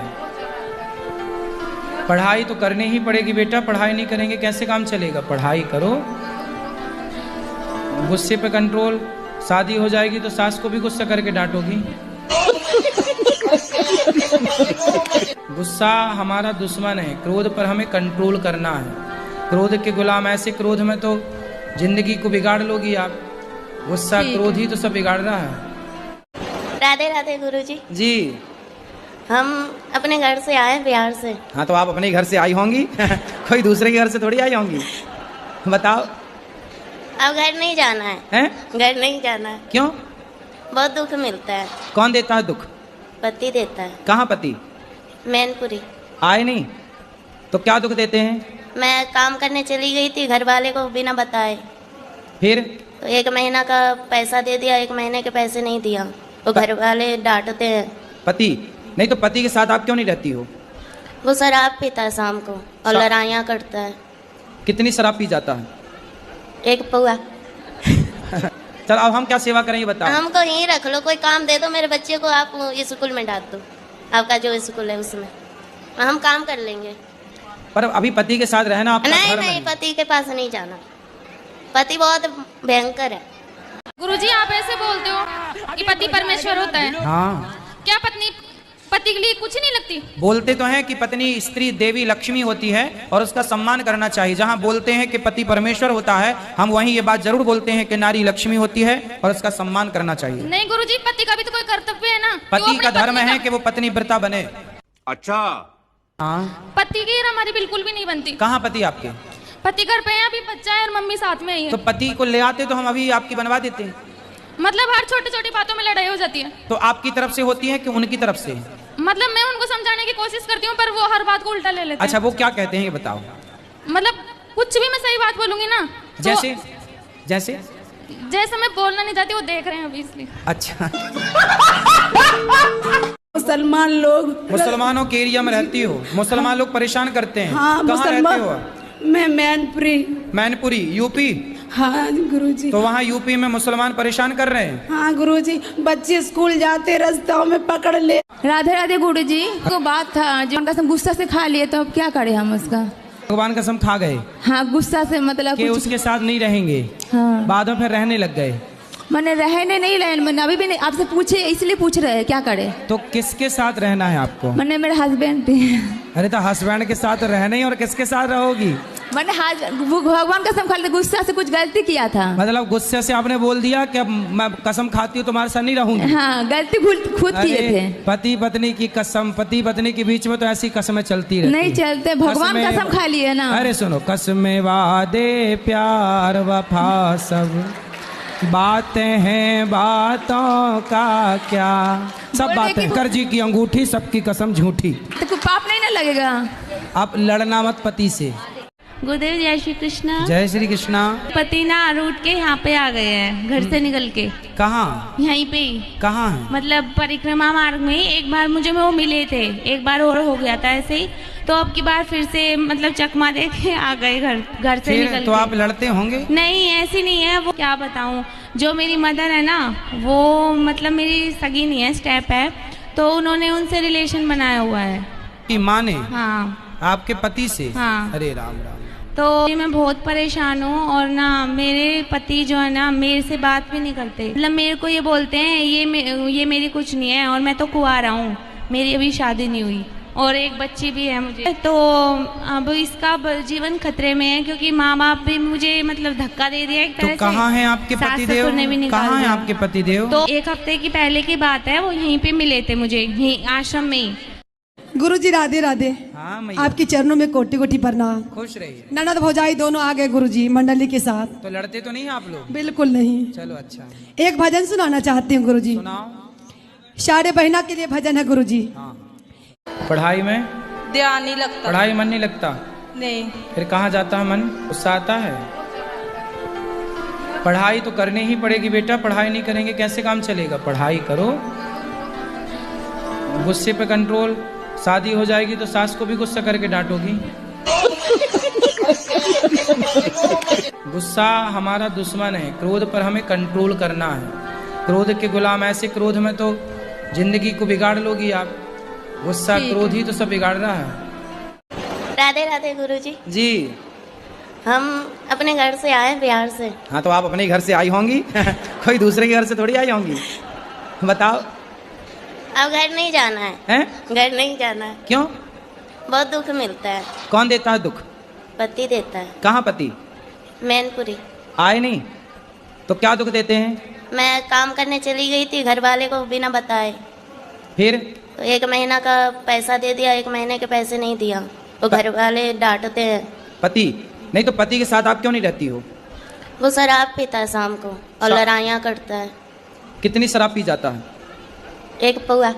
पढ़ाई तो करनी ही पड़ेगी बेटा, पढ़ाई नहीं करेंगे कैसे काम चलेगा? पढ़ाई करो, गुस्से पे कंट्रोल। शादी हो जाएगी तो सास को भी गुस्सा करके डांटोगी। गुस्सा हमारा दुश्मन है, क्रोध पर हमें कंट्रोल करना है। क्रोध के गुलाम, ऐसे क्रोध में तो जिंदगी को बिगाड़ लोगी आप। गुस्सा क्रोध ही तो सब बिगाड़ रहा है। राधे राधे गुरुजी। जी। हम अपने घर से आए, बिहार से। हाँ, तो आप अपने घर से आई होंगी कोई दूसरे के घर से थोड़ी आई होंगी। बताओ। अब घर नहीं जाना है। हैं? घर नहीं जाना है। क्यों? बहुत दुख मिलता है। कौन देता है दुख? पति देता है। कहाँ पति? मैनपुरी। आए नहीं तो क्या दुख देते हैं? मैं काम करने चली गई थी, घर वाले को बिना बताए। फिर? तो 1 महीना का पैसा दे दिया, 1 महीने के पैसे नहीं दिया, तो घर वाले डांटते हैं। पति नहीं तो पति के साथ आप क्यों नहीं रहती हो? वो शराब पीता है शाम को और लड़ाइयाँ करता है। कितनी शराब पी जाता है? 1 पौआ। चल अब हम क्या सेवा करें ये बताओ। हमको यहीं रख लो, कोई काम दे दो, मेरे बच्चे को आप स्कूल में डाल दो, आपका जो स्कूल है उसमें, हम काम कर लेंगे। पर अभी पति के साथ रहना आपका नहीं धर्म नहीं, है। पति के पास नहीं जाना, पति बहुत भयंकर है। गुरुजी आप ऐसे बोलते हो कि पति परमेश्वर होता है। हाँ। क्या पत्नी पति के लिए कुछ नहीं लगती? बोलते तो हैं कि पत्नी स्त्री देवी लक्ष्मी होती है और उसका सम्मान करना चाहिए। जहाँ बोलते हैं कि पति परमेश्वर होता है, हम वहीं ये बात जरूर बोलते हैं कि नारी लक्ष्मी होती है और उसका सम्मान करना चाहिए। नहीं गुरुजी, पति का भी तो कोई कर्तव्य है ना। पति का धर्म है कि वो पत्नी व्रता बने। अच्छा। हाँ। पति की हमारी बिल्कुल भी नहीं बनती। कहाँ पति आपके? पति घर पे है, अभी बच्चा है और मम्मी साथ में आई है। तो पति को ले आते तो हम अभी आपकी बनवा देते। मतलब हर छोटी छोटी बातों में लड़ाई हो जाती है। तो आपकी तरफ से होती है कि उनकी तरफ से? मतलब मैं उनको समझाने की कोशिश करती हूँ पर वो हर बात को उल्टा ले लेते हैं। अच्छा, वो क्या कहते हैं ये बताओ। मतलब कुछ भी मैं सही बात बोलूंगी ना तो जैसे जैसे जैसे मैं बोलना नहीं चाहती, वो देख रहे हैं अभी इसलिए। अच्छा मुसलमान लोग। मुसलमानों के एरिया में रहती हो? मुसलमान लोग परेशान करते हैं। हाँ कहाँ रहते हो? मैं मैनपुरी। मैनपुरी यूपी? हाँ गुरुजी। तो वहाँ यूपी में मुसलमान परेशान कर रहे हैं? हाँ गुरुजी, बच्चे स्कूल जाते रास्तों में पकड़ ले। राधे राधे गुरुजी। को बात था जो उनका सब गुस्सा से खा लिए, तो अब क्या करें हम उसका? भगवान कसम खा गए हाँ, गुस्सा से मतलब कि कुछ। उसके साथ नहीं रहेंगे। हाँ, बाद में फिर रहने लग गए। मैंने रहने नहीं रहे, मैंने अभी भी नहीं, आपसे पूछे इसलिए पूछ रहे हैं क्या करे। तो किसके साथ रहना है आपको? मैंने मेरे हस्बैंड थे। अरे तो हस्बैंड के साथ रहना ही, और किसके साथ रहोगी? मैंने भगवान कसम खा ली, गुस्सा से कुछ गलती किया था। मतलब गुस्से से आपने बोल दिया कि अब मैं कसम खाती हूँ तुम्हारे साथ नहीं रहूंगी। हाँ, गलती खुद किए थे। पति पत्नी की कसम, पति पत्नी के बीच में तो ऐसी कसमें चलती रहती नहीं चलते, भगवान कसम खा लिए ना। अरे सुनो, कसमें वादे प्यार वफा सब बातें हैं, बातों का क्या, सब बातें। कर जी की अंगूठी, सबकी कसम झूठी। तो कोई पाप नहीं ना लगेगा? आप लड़ना मत पति से। गुरुदेव जय श्री कृष्णा। जय श्री कृष्णा। पति ना रूट के यहाँ पे आ गए हैं, घर से निकल के। कहाँ? यहीं पे ही। कहाँ है? मतलब परिक्रमा मार्ग में एक बार मुझे वो मिले थे, एक बार और हो गया था ऐसे ही, तो अब की बार फिर से मतलब चकमा दे के आ गए घर से निकल तो के। आप लड़ते होंगे? नहीं, ऐसी नहीं है वो, क्या बताऊं। जो मेरी मदर है ना, वो मतलब मेरी सगी नहीं है, स्टेप है, तो उन्होंने उनसे रिलेशन बनाया हुआ है। कि माँ ने? हाँ। आपके पति से? हाँ। अरे राम राम। तो मैं बहुत परेशान हूँ, और ना मेरे पति जो है ना, मेरे से बात भी नहीं करते। मतलब मेरे को ये बोलते हैं ये मेरी कुछ नहीं है, और मैं तो कुंवारा हूँ, मेरी अभी शादी नहीं हुई, और एक बच्ची भी है मुझे। तो अब इसका जीवन खतरे में है, क्योंकि माँ बाप भी मुझे मतलब धक्का दे दिया एक तरह से। तो कहाँ हैं आपके पतिदेव? कहाँ हैं आपके पतिदेव? तो एक हफ्ते की पहले की बात है, वो यहीं पे मिले थे मुझे, यहीं आश्रम में ही। गुरुजी राधे राधे। हाँ मैया। आपके चरणों में कोटि कोटि प्रणाम। खुश रहिए। ननद भौजाई दोनों आ गए गुरुजी मंडली के साथ। तो लड़ते तो नहीं आप लोग? बिल्कुल नहीं। चलो अच्छा। एक भजन सुनाना चाहती हूँ गुरुजी। सुनाओ। सारे बहना के लिए भजन है गुरुजी। हाँ। पढ़ाई में ध्यान नहीं लगता। पढ़ाई मन नहीं लगता? नहीं। फिर कहाँ जाता है मन? गुस्सा आता है? पढ़ाई तो करनी ही पड़ेगी बेटा, पढ़ाई नहीं करेंगे कैसे काम चलेगा? पढ़ाई करो, गुस्से पे कंट्रोल। शादी हो जाएगी तो सास को भी गुस्सा करके डांटोगी। गुस्सा हमारा दुश्मन है, क्रोध पर हमें कंट्रोल करना है। क्रोध के गुलाम ऐसे, क्रोध में तो जिंदगी को बिगाड़ लोगी आप। गुस्सा क्रोध ही तो सब बिगाड़ रहा है। राधे राधे गुरुजी। जी। हम अपने घर से आए, बिहार से। हाँ, तो आप अपने घर से आई होंगी। कोई दूसरे के घर से थोड़ी आई होंगी। बताओ। अब घर नहीं जाना है। हैं? घर नहीं जाना है। क्यों? बहुत दुख मिलता है। कौन देता है दुख? पति देता है। कहाँ पति? मैनपुरी। आए नहीं तो क्या दुख देते हैं? मैं काम करने चली गई थी, घर वाले को बिना बताए। फिर? तो 1 महीना का पैसा दे दिया, 1 महीने के पैसे नहीं दिया, तो घर वाले डांटते हैं। पति नहीं तो पति के साथ आप क्यों नहीं रहती हो? वो शराब पीता है शाम को, और लड़ाइयाँ करता है। कितनी शराब पी जाता है? 1 पौआ।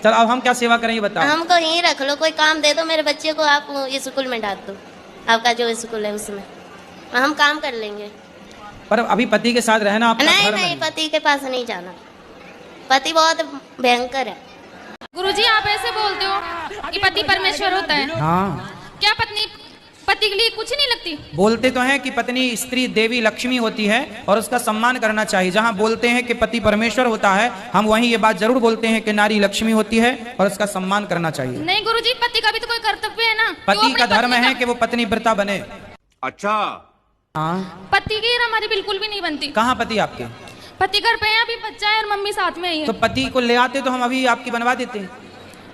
चल अब हम क्या सेवा करें ये बताओ। हमको यहीं रख लो, कोई काम दे दो, मेरे बच्चे को आप स्कूल में डाल दो, आपका जो स्कूल है उसमें, हम काम कर लेंगे। पर अभी पति के साथ रहना आपका नहीं धर्म नहीं, है। पति के पास नहीं जाना, पति बहुत भयंकर है। गुरुजी आप ऐसे बोलते हो कि पति परमेश्वर होता है? हाँ। क्या पत्नी पति के लिए कुछ नहीं लगती? बोलते तो हैं कि पत्नी स्त्री देवी लक्ष्मी होती है और उसका सम्मान करना चाहिए। जहाँ बोलते हैं कि पति परमेश्वर होता है, हम वहीं ये बात जरूर बोलते हैं कि नारी लक्ष्मी होती है और उसका सम्मान करना चाहिए। नहीं गुरुजी, पति का भी तो कोई कर्तव्य है ना। पति का धर्म है कि वो पत्नी व्रता बने। अच्छा। हाँ। पति की हमारी बिल्कुल भी नहीं बनती। कहाँ पति आपके? पति घर पे है, अभी बच्चा है और मम्मी साथ में ही है। तो पति को ले आते तो हम अभी आपकी बनवा देते।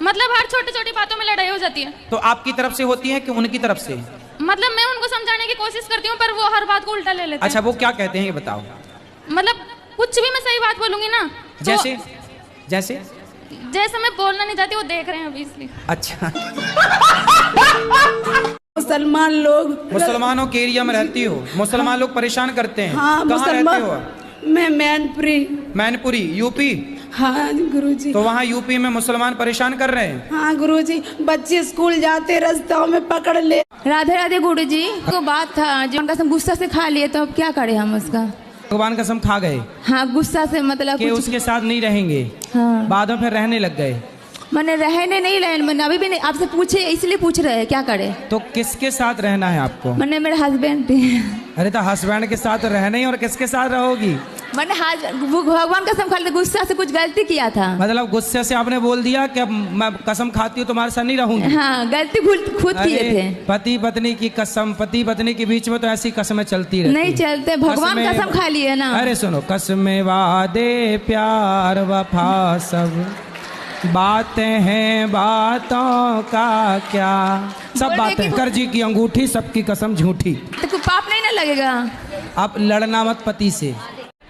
मतलब हर छोटी छोटी बातों में लड़ाई हो जाती है। तो आपकी तरफ से होती है कि उनकी तरफ से? मतलब मैं उनको समझाने की कोशिश करती हूँ, पर वो हर बात को उल्टा ले लेते हैं। अच्छा, वो क्या कहते हैं ये बताओ। मतलब कुछ भी मैं सही बात बोलूंगी ना तो जैसे जैसे जैसे मैं बोलना नहीं चाहती, वो देख रहे हैं अभी इसलिए। अच्छा। मुसलमान लोग। मुसलमानों के एरिया में रहती हो? मुसलमान लोग परेशान करते हैं। हाँ, कहाँ रहते हो? मैं मैनपुरी। मैनपुरी यूपी? हाँ गुरुजी। तो वहाँ यूपी में मुसलमान परेशान कर रहे हैं? हाँ गुरुजी, बच्चे स्कूल जाते रास्तों में पकड़ ले। राधे राधे गुरुजी। को बात था जो उनका सब गुस्सा से खा लिए, तो अब क्या करें हम उसका? भगवान कसम खा गए हाँ, गुस्सा से मतलब कि कुछ। उसके साथ नहीं रहेंगे। हाँ, बाद में फिर रहने लग गए। मैंने रहने नहीं रहे, मैंने अभी भी नहीं, आपसे पूछे इसलिए पूछ रहे हैं क्या करे। तो किसके साथ रहना है आपको? मैंने मेरे हस्बैंड थे। अरे तो हस्बैंड के साथ रहना ही, और किसके साथ रहोगी? मैंने वो भगवान कसम खा लिया, गुस्सा से कुछ गलती किया था। मतलब गुस्से से आपने बोल दिया कि अब मैं कसम खाती हूँ तुम्हारे साथ नहीं रहूंगी। हाँ, गलती खुद किए थे। पति पत्नी की कसम, पति पत्नी के बीच में तो ऐसी कसमें चलती रहती नहीं चलते, भगवान कसमें- कसम खा लिए ना। अरे सुनो, कसमें वादे प्यार वफा सब बातें हैं, बातों का क्या, सब बोले बातें। कि- कर्जी की अंगूठी, सबकी कसम झूठी। तो कोई पाप नहीं ना लगेगा। आप लड़ना मत पति से।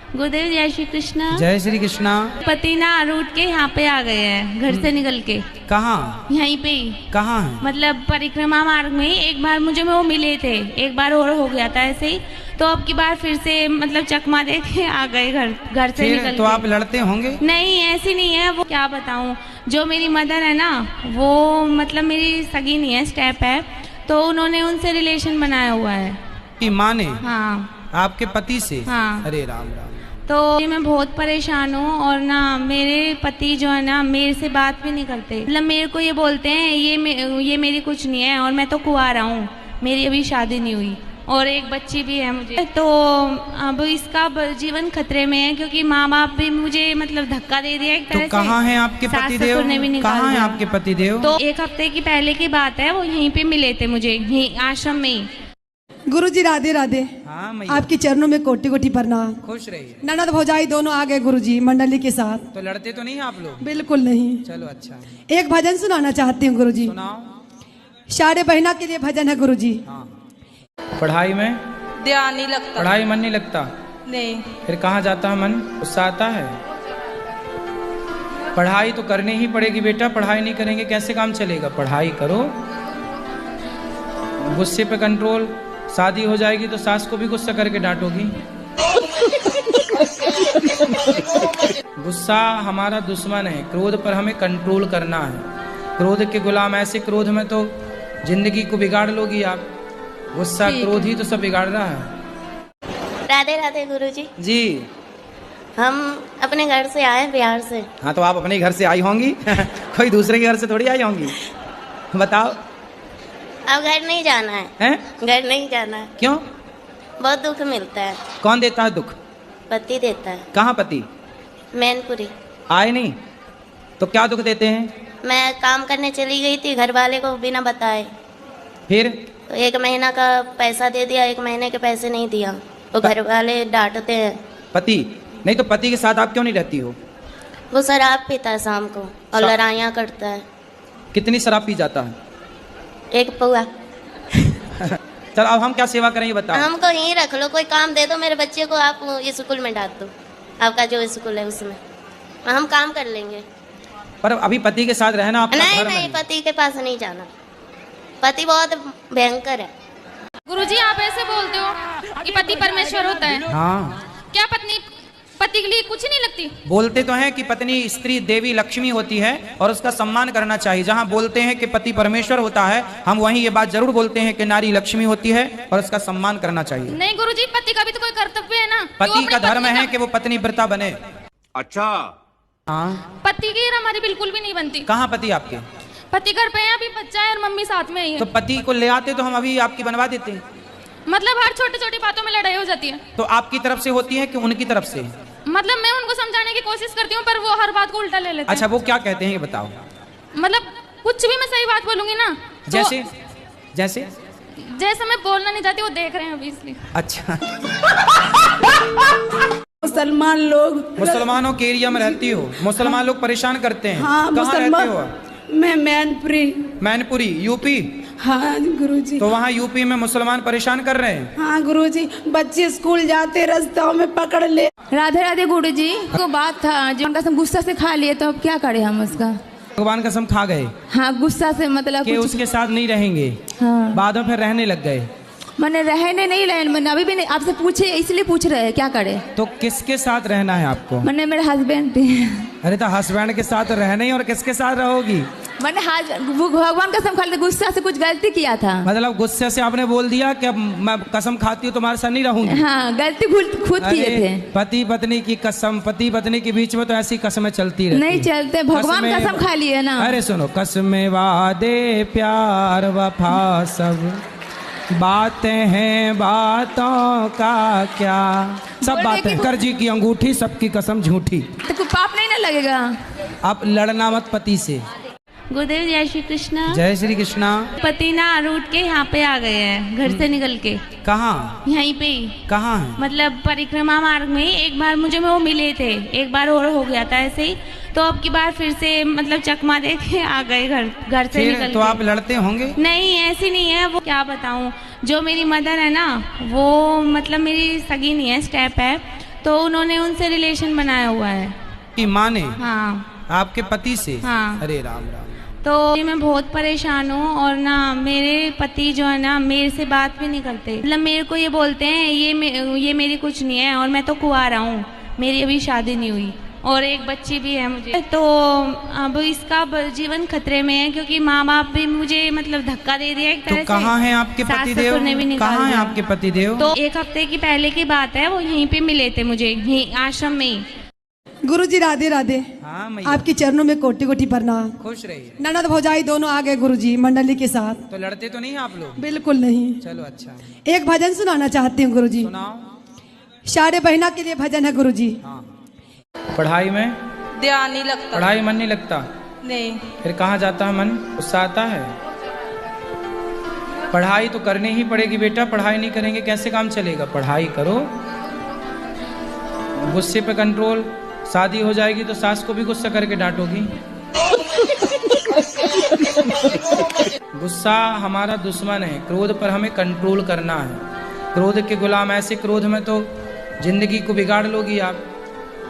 गुरुदेव जय श्री कृष्णा। जय श्री कृष्णा। पति ना रूट के यहाँ पे आ गए हैं, घर से निकल के। कहाँ? यहीं पे ही, कहाँ है? मतलब परिक्रमा मार्ग में ही। एक बार मुझे वो मिले थे, एक बार और हो गया था ऐसे ही, तो अब की बार फिर से मतलब चकमा दे के आ गए घर से फिर निकल तो के। आप लड़ते होंगे? नहीं, ऐसी नहीं है वो। क्या बताऊँ, जो मेरी मदर है ना, वो मतलब मेरी सगी नहीं है, स्टेप है, तो उन्होंने उनसे रिलेशन बनाया हुआ है। कि माँ ने? हाँ, आपके पति से? हाँ। अरे राम राम। तो मैं बहुत परेशान हूँ, और ना मेरे पति जो है ना, मेरे से बात भी नहीं करते। मतलब मेरे को ये बोलते हैं ये मेरी कुछ नहीं है, और मैं तो कुंवारा हूँ, मेरी अभी शादी नहीं हुई, और एक बच्ची भी है मुझे। तो अब इसका जीवन खतरे में है, क्योंकि माँ बाप भी मुझे मतलब धक्का दे दिया एक तरह से। तो कहाँ हैं आपके सास पतिदेव? ससुर ने भी निकाल कहाँ हैं दिया। आपके पतिदेव? तो एक हफ्ते की पहले की बात है, वो यहीं पे मिले थे मुझे, यहीं आश्रम में ही। गुरुजी राधे राधे। हाँ मैया, आपके चरणों में कोटि कोटि प्रणाम। खुश रहिए। ननद भौजाई दोनों आ गए गुरुजी मंडली के साथ। तो लड़ते तो नहीं आप लोग? बिल्कुल नहीं। चलो अच्छा। एक भजन सुनाना चाहती हूँ गुरुजी। सुनाओ। सारे बहना के लिए भजन है गुरुजी। हाँ। पढ़ाई में? ध्यान नहीं लगता। पढ़ाई मन नहीं लगता? नहीं। फिर कहाँ जाता है मन? गुस्सा आता है? पढ़ाई तो करनी ही पड़ेगी बेटा, पढ़ाई नहीं करेंगे कैसे काम चलेगा? पढ़ाई करो, गुस्से पे कंट्रोल। शादी हो जाएगी तो सास को भी गुस्सा करके डांटोगी। गुस्सा हमारा दुश्मन है, क्रोध पर हमें कंट्रोल करना है। क्रोध के गुलाम, ऐसे क्रोध में तो जिंदगी को बिगाड़ लोगी आप। गुस्सा क्रोध ही तो सब बिगाड़ रहा है। राधे राधे गुरुजी। जी। हम अपने घर से आए बिहार से। हाँ, तो आप अपने घर से आई होंगी कोई दूसरे के घर से थोड़ी आई होंगी। बताओ। अब घर नहीं जाना है। हैं? घर नहीं जाना है। क्यों? बहुत दुख मिलता है। कौन देता है दुख? पति देता है। कहाँ पति? मैनपुरी। आए नहीं तो क्या दुख देते हैं? मैं काम करने चली गई थी, घर वाले को बिना बताए। फिर? तो 1 महीना का पैसा दे दिया, 1 महीने के पैसे नहीं दिया, तो घर वाले डांटते हैं। पति नहीं तो पति के साथ आप क्यों नहीं रहती हो? वो शराब पीता है शाम को और लड़ाइयाँ करता है। कितनी शराब पी जाता है? 1 पौआ। चल अब हम क्या सेवा करें ये बताओ। हमको यहीं रख लो, कोई काम दे दो, मेरे बच्चे को आप स्कूल में डाल दो, आपका जो स्कूल है उसमें, हम काम कर लेंगे। पर अभी पति के साथ रहना आपका नहीं धर्म नहीं, है। पति के पास नहीं जाना, पति बहुत भयंकर है। गुरुजी आप ऐसे बोलते हो कि पति परमेश्वर होता है, हाँ, क्या पत्नी पति के लिए कुछ नहीं लगती? बोलते तो हैं कि पत्नी स्त्री देवी लक्ष्मी होती है और उसका सम्मान करना चाहिए। जहाँ बोलते हैं कि पति परमेश्वर होता है, हम वहीं ये बात जरूर बोलते हैं कि नारी लक्ष्मी होती है और उसका सम्मान करना चाहिए। नहीं गुरुजी, पति का भी तो कोई कर्तव्य है ना। पति का धर्म है कि वो पत्नी व्रता बने। अच्छा। हाँ। पति की हमारी बिल्कुल भी नहीं बनती। कहाँ पति आपके? पति घर पे है, अभी बच्चा है और मम्मी साथ में ही है। तो पति को ले आते तो हम अभी आपकी बनवा देते। मतलब हर छोटी छोटी बातों में लड़ाई हो जाती है। तो आपकी तरफ से होती है कि उनकी तरफ से? मतलब मैं उनको समझाने की कोशिश करती हूँ, पर वो हर बात को उल्टा ले लेते हैं। अच्छा, वो क्या कहते हैं ये बताओ। मतलब कुछ भी मैं सही बात बोलूंगी ना तो जैसे जैसे जैसे मैं बोलना नहीं चाहती, वो देख रहे हैं अभी इसलिए। अच्छा। मुसलमान लोग, मुसलमानों के एरिया में रहती हो, मुसलमान लोग परेशान करते हैं। हाँ कहाँ मुसलमान। रहते हो? मैं मैनपुरी। मैनपुरी, यूपी। हाँ गुरुजी। तो वहाँ यूपी में मुसलमान परेशान कर रहे हैं। हाँ गुरुजी, बच्चे स्कूल जाते रास्तों में पकड़ ले। राधे राधे गुरुजी। को बात था जो उनका सब गुस्सा से खा लिए, तो अब क्या करें हम उसका। भगवान कसम खा गए हाँ, गुस्सा से मतलब कि कुछ। उसके साथ नहीं रहेंगे। हाँ, बाद में फिर रहने लग गए। मैंने रहने नहीं रहे, मैंने अभी भी नहीं, आपसे पूछे इसलिए पूछ रहे हैं क्या करे। तो किसके साथ रहना है आपको? मैंने मेरे हस्बैंड थे। अरे तो हस्बैंड के साथ रहना ही, और किसके साथ रहोगी? मैंने वो भगवान कसम खा ली, गुस्सा से कुछ गलती किया था। मतलब गुस्से से आपने बोल दिया कि अब मैं कसम खाती हूँ तुम्हारे साथ नहीं रहूंगी। हाँ, गलती खुद किए थे। पति पत्नी की कसम, पति पत्नी के बीच में तो ऐसी कसमें चलती रहती नहीं चलते, भगवान कसम खा लिए ना। अरे सुनो, कसमें वादे प्यार वफा सब बातें हैं, बातों का क्या, सब बातें। कर जी की अंगूठी, सबकी कसम झूठी। तो कोई पाप नहीं ना लगेगा। आप लड़ना मत पति से। गुरुदेव जय श्री कृष्णा। जय श्री कृष्णा। पति ना रूठ के यहाँ पे आ गए हैं, घर से निकल के। कहाँ? यहीं पे ही। कहाँ है? मतलब परिक्रमा मार्ग में एक बार मुझे वो मिले थे, एक बार और हो गया था ऐसे ही, तो अब की बार फिर से मतलब चकमा दे के आ गए घर से निकल तो के। आप लड़ते होंगे? नहीं, ऐसी नहीं है। वो क्या बताऊँ, जो मेरी मदर है ना, वो मतलब मेरी सगी नहीं है, स्टेप है, तो उन्होंने उनसे रिलेशन बनाया हुआ है। की माँ ने? हाँ। आपके पति से? हाँ। अरे राम राम। तो मैं बहुत परेशान हूँ, और ना मेरे पति जो है ना मेरे से बात भी नहीं करते। मतलब मेरे को ये बोलते हैं ये मेरी कुछ नहीं है, और मैं तो कुंवारा हूँ, मेरी अभी शादी नहीं हुई, और एक बच्ची भी है मुझे। तो अब इसका जीवन खतरे में है, क्योंकि माँ बाप भी मुझे मतलब धक्का दे दिया एक तरह से। तो कहाँ है आपके पतिदेव? कहाँ है आपके पतिदेव? तो एक हफ्ते की पहले की बात है, वो यहीं पे मिले थे मुझे, यहीं आश्रम में ही। गुरुजी राधे राधे। हाँ मैया। आपके चरणों में कोटि कोटि प्रणाम। खुश रहिए। ननद भौजाई दोनों आ गए गुरुजी मंडली के साथ। तो लड़ते तो नहीं हैं आप लोग? बिल्कुल नहीं। चलो अच्छा। एक भजन सुनाना चाहती हूँ गुरुजी। सुनाओ। सारे बहना के लिए भजन है गुरुजी। हाँ। पढ़ाई में ध्यान नहीं लगता। पढ़ाई मन नहीं लगता? नहीं। फिर कहाँ जाता है मन? गुस्सा आता है? पढ़ाई तो करनी ही पड़ेगी बेटा, पढ़ाई नहीं करेंगे कैसे काम चलेगा? पढ़ाई करो, गुस्से पे कंट्रोल। शादी हो जाएगी तो सास को भी गुस्सा करके डांटोगी। गुस्सा हमारा दुश्मन है, क्रोध पर हमें कंट्रोल करना है। क्रोध के गुलाम, ऐसे क्रोध में तो जिंदगी को बिगाड़ लोगी आप।